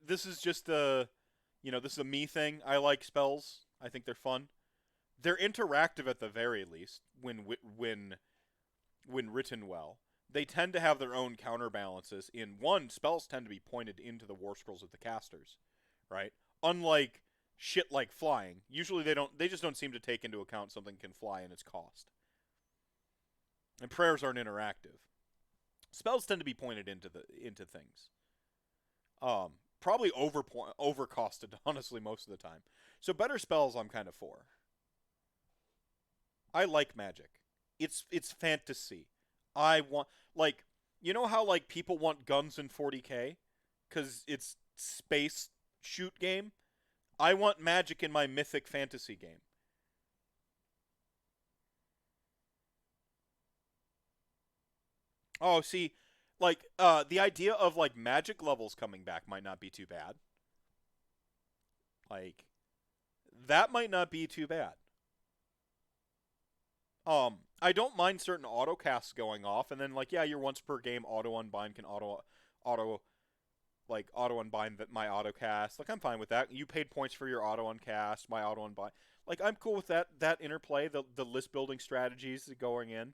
This is just this is a me thing. I like spells. I think they're fun. They're interactive at the very least when written well. They tend to have their own counterbalances. Spells tend to be pointed into the War Scrolls of the casters, right? Unlike shit like flying. Usually they just don't seem to take into account something can fly and its cost. And prayers aren't interactive. Spells tend to be pointed into things. Probably overcosted, honestly, most of the time. So better spells I'm kind of for. I like magic. It's fantasy. I want, like, you know how like people want guns in 40K cuz it's space shoot game? I want magic in my mythic fantasy game. Oh, see, like the idea of like magic levels coming back might not be too bad. Like that might not be too bad. I don't mind certain auto casts going off, and then like yeah, your once per game auto unbind can auto unbind my auto cast. Like I'm fine with that. You paid points for your auto uncast, my auto unbind. Like I'm cool with that interplay, the list building strategies going in.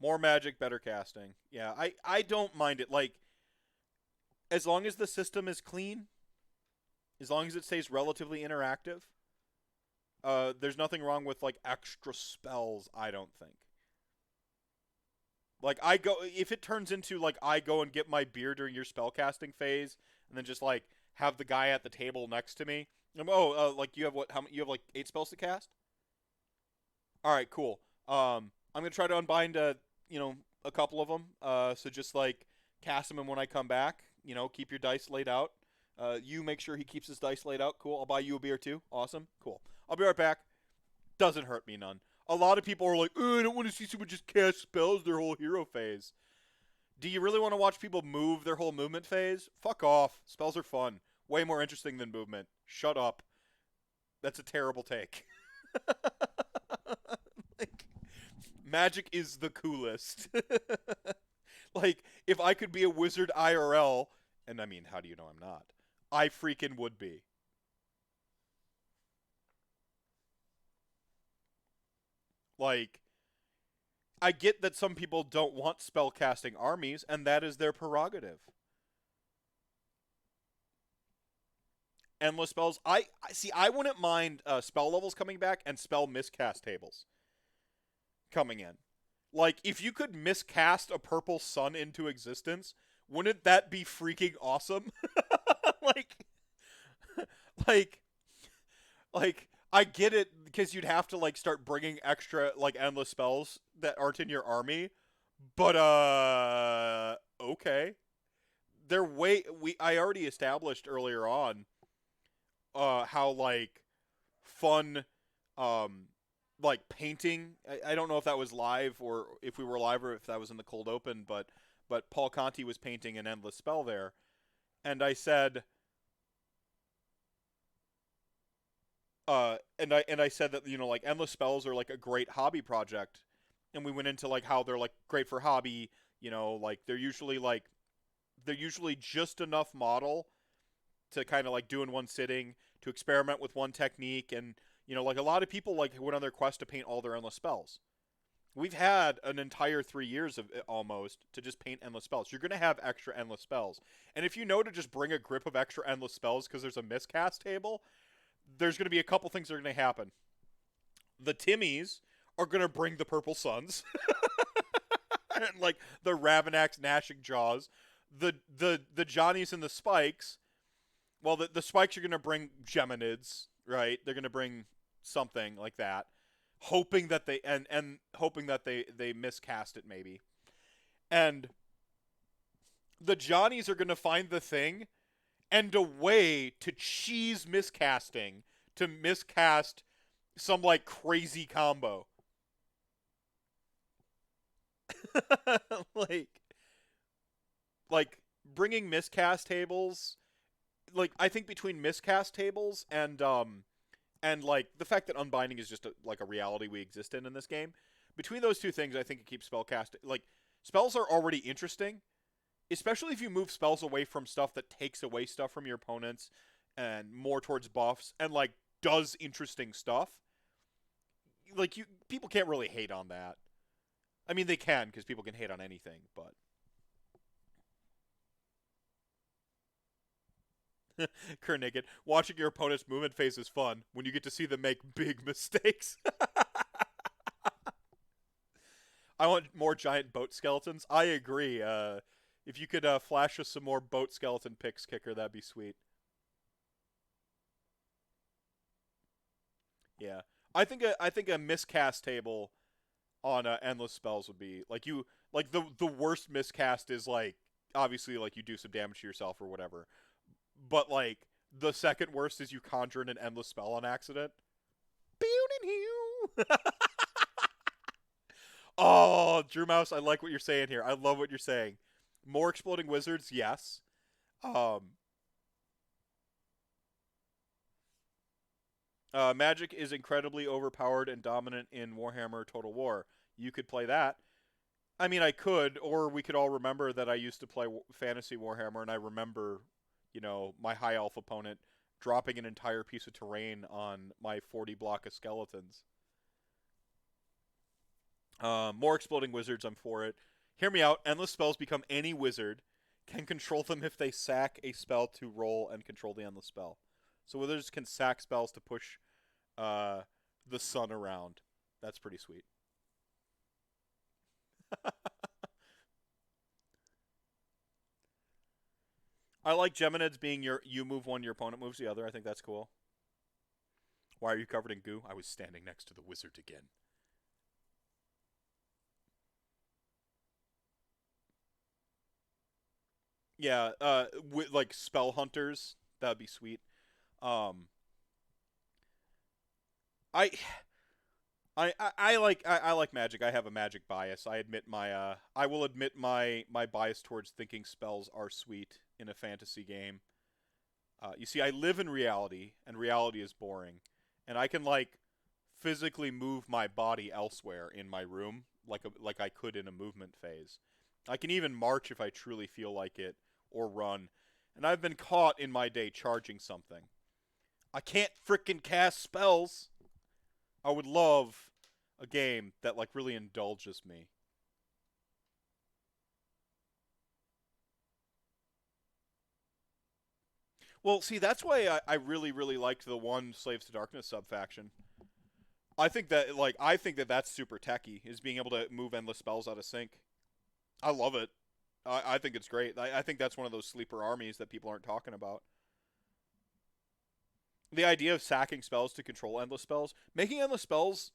More magic, better casting. Yeah, I don't mind it. Like as long as the system is clean, as long as it stays relatively interactive, there's nothing wrong with like extra spells. I don't think. Like if it turns into like I go and get my beer during your spellcasting phase, and then just like have the guy at the table next to me. Like you have what? How many? You have like 8 spells to cast? All right, cool. I'm gonna try to unbind a couple of them. So just like cast them when I come back. Keep your dice laid out. You make sure he keeps his dice laid out. Cool. I'll buy you a beer too. Awesome. Cool. I'll be right back. Doesn't hurt me none. A lot of people are like, I don't want to see someone just cast spells their whole hero phase. Do you really want to watch people move their whole movement phase? Fuck off. Spells are fun. Way more interesting than movement. Shut up. That's a terrible take. Like, magic is the coolest. Like, if I could be a wizard IRL, and I mean, how do you know I'm not? I freaking would be. Like, I get that some people don't want spellcasting armies, and that is their prerogative. Endless spells. I see. I wouldn't mind spell levels coming back and spell miscast tables coming in. Like, if you could miscast a purple sun into existence, wouldn't that be freaking awesome? like, like, I get it because you'd have to like start bringing extra like endless spells that aren't in your army, but okay. I already established earlier on how like fun like painting. I don't know if that was live or if we were live or if that was in the cold open, but Paul Conti was painting an endless spell there, and I said I said that like endless spells are like a great hobby project, and we went into like how they're like great for hobby. Like they're usually just enough model to kind of like do in one sitting, to experiment with one technique, and like a lot of people like went on their quest to paint all their endless spells. We've had an entire 3 years of it almost to just paint endless spells. You're going to have extra endless spells. And if you know to just bring a grip of extra endless spells because there's a miscast table, there's going to be a couple things that are going to happen. The Timmies are going to bring the Purple Suns. And like the Ravanax gnashing jaws. The Johnnies and the Spikes, well, the Spikes are going to bring Geminids, right? They're going to bring something like that, hoping that they miscast it maybe. And the Johnnies are going to find the thing and a way to cheese miscasting to miscast some like crazy combo. like bringing miscast tables, like I think between miscast tables and like the fact that unbinding is just like a reality we exist in this game, between those two things I think it keeps spellcast, like spells are already interesting, especially if you move spells away from stuff that takes away stuff from your opponents and more towards buffs and like does interesting stuff. Like people can't really hate on that. I mean, they can, because people can hate on anything, but Kernigan, watching your opponent's movement phase is fun when you get to see them make big mistakes. I want more giant boat skeletons. I agree. If you could flash us some more boat skeleton pics, Kicker, that'd be sweet. Yeah, I think a miscast table on endless spells would be like the worst miscast is like obviously like you do some damage to yourself or whatever, but like the second worst is you conjure in an endless spell on accident. Oh, Drew Mouse, I like what you're saying here. I love what you're saying. More exploding wizards, yes. Magic is incredibly overpowered and dominant in Warhammer Total War. You could play that. I mean, I could, or we could all remember that I used to play Fantasy Warhammer, and I remember, my high elf opponent dropping an entire piece of terrain on my 40 block of skeletons. More exploding wizards, I'm for it. Hear me out. Endless spells become any wizard can control them if they sack a spell to roll and control the endless spell. So wizards can sack spells to push the sun around. That's pretty sweet. I like Geminids being you move one, your opponent moves the other. I think that's cool. Why are you covered in goo? I was standing next to the wizard again. Yeah, with like spell hunters, that'd be sweet. Um, I I like Magic. I have a Magic bias. I will admit my bias towards thinking spells are sweet in a fantasy game. You see, I live in reality, and reality is boring, and I can like physically move my body elsewhere in my room, like I could in a movement phase. I can even march if I truly feel like it, or run. And I've been caught in my day charging something. I can't frickin' cast spells. I would love a game that like really indulges me. Well, see, that's why I really, really liked the one Slaves to Darkness sub-faction. I think that that's super techy, is being able to move endless spells out of sync. I love it. I think it's great. I think that's one of those sleeper armies that people aren't talking about. The idea of sacking spells to control endless spells, making endless spells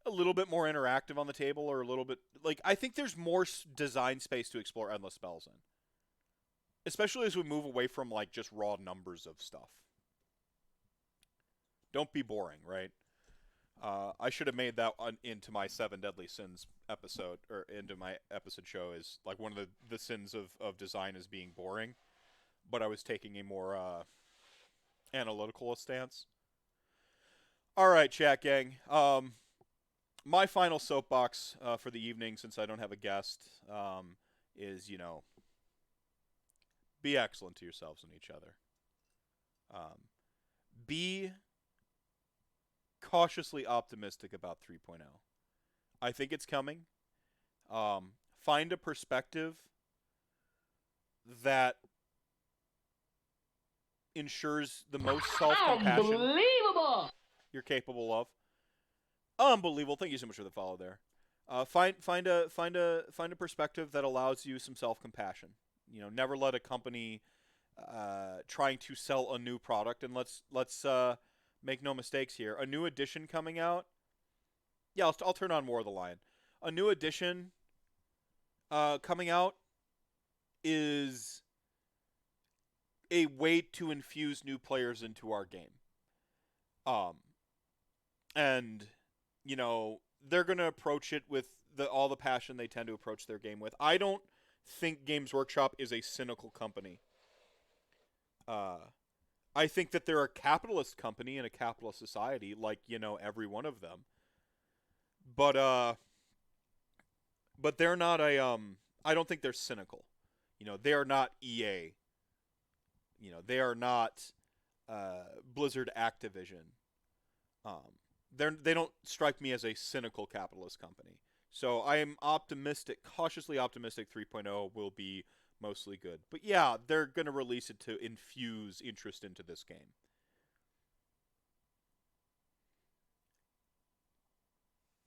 a little bit more interactive on the table, or a little bit like I think there's more design space to explore endless spells in, especially as we move away from like just raw numbers of stuff. Don't be boring, right? I should have made that into my Seven Deadly Sins episode, or into my episode show, is like one of the sins of design is being boring, but I was taking a more analytical stance. All right, chat gang. My final soapbox for the evening, since I don't have a guest, is, be excellent to yourselves and each other. Be cautiously optimistic about 3.0. I think it's coming. Find a perspective that ensures the most self-compassion Unbelievable! you're capable of. Unbelievable. Thank you so much for the follow there. Find a perspective that allows you some self-compassion. Never let a company trying to sell a new product, and let's make no mistakes here. A new edition coming out. Yeah, I'll turn on War of the Lion. A new edition coming out is a way to infuse new players into our game. And they're going to approach it with all the passion they tend to approach their game with. I don't think Games Workshop is a cynical company. I think that they're a capitalist company in a capitalist society, like, every one of them. But they're not I don't think they're cynical. They are not EA. They are not Blizzard Activision. They don't strike me as a cynical capitalist company. So I am cautiously optimistic 3.0 will be mostly good. But yeah, they're going to release it to infuse interest into this game.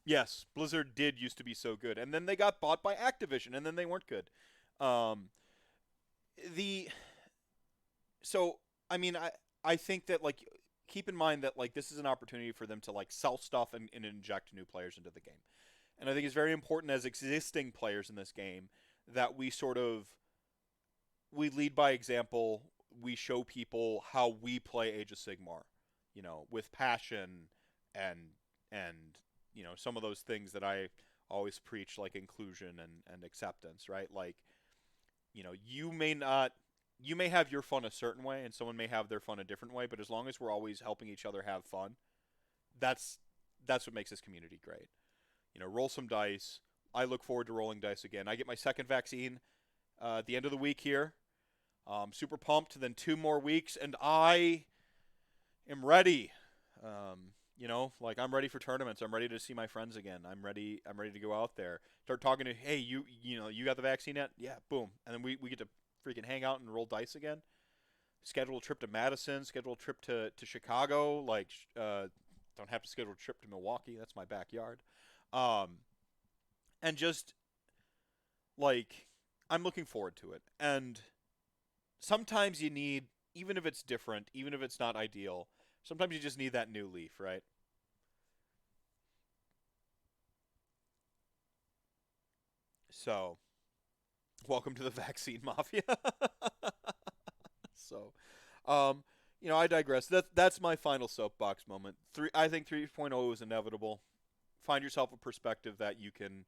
Yes, Blizzard did used to be so good, and then they got bought by Activision, and then they weren't good. Um, the so I mean I think that like keep in mind that like this is an opportunity for them to like sell stuff and inject new players into the game. And I think it's very important as existing players in this game that we lead by example. We show people how we play Age of Sigmar, with passion and some of those things that I always preach, like inclusion and acceptance, right? Like, you may have your fun a certain way and someone may have their fun a different way, but as long as we're always helping each other have fun, that's what makes this community great. Roll some dice. I look forward to rolling dice again. I get my second vaccine at the end of the week here. Super pumped. Then 2 more weeks, and I am ready. I'm ready for tournaments. I'm ready to see my friends again. I'm ready to go out there. Start talking to, hey, you got the vaccine yet? Yeah, boom. And then we get to freaking hang out and roll dice again. Schedule a trip to Madison. Schedule a trip to Chicago. don't have to schedule a trip to Milwaukee. That's my backyard. And just like I'm looking forward to it. And sometimes you need, even if it's different, even if it's not ideal, sometimes you just need that new leaf, right? So, welcome to the vaccine mafia. So, um, I digress. That's my final soapbox moment. I think 3.0 is inevitable. Find yourself a perspective that you can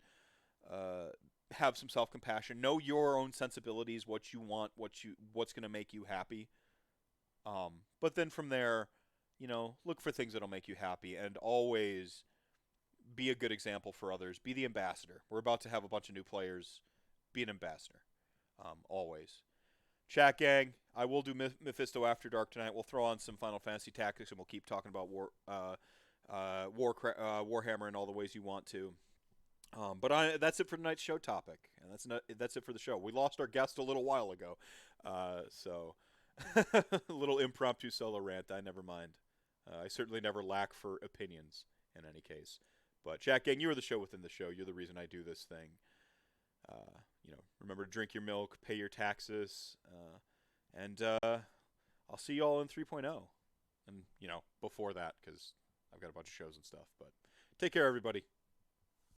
uh, have some self-compassion. Know your own sensibilities, what you want, what's going to make you happy. But then from there, look for things that'll make you happy, and always be a good example for others. Be the ambassador. We're about to have a bunch of new players. Be an ambassador. Always. Chat gang, I will do Mephisto After Dark tonight. We'll throw on some Final Fantasy Tactics, and we'll keep talking about Warhammer in all the ways you want to. But that's it for tonight's show topic, and that's it for the show. We lost our guest a little while ago, so a little impromptu solo rant. Never mind. I certainly never lack for opinions in any case. But chat gang, you are the show within the show. You're the reason I do this thing. Remember to drink your milk, pay your taxes, and I'll see you all in 3.0. And, before that, because I've got a bunch of shows and stuff. But take care, everybody.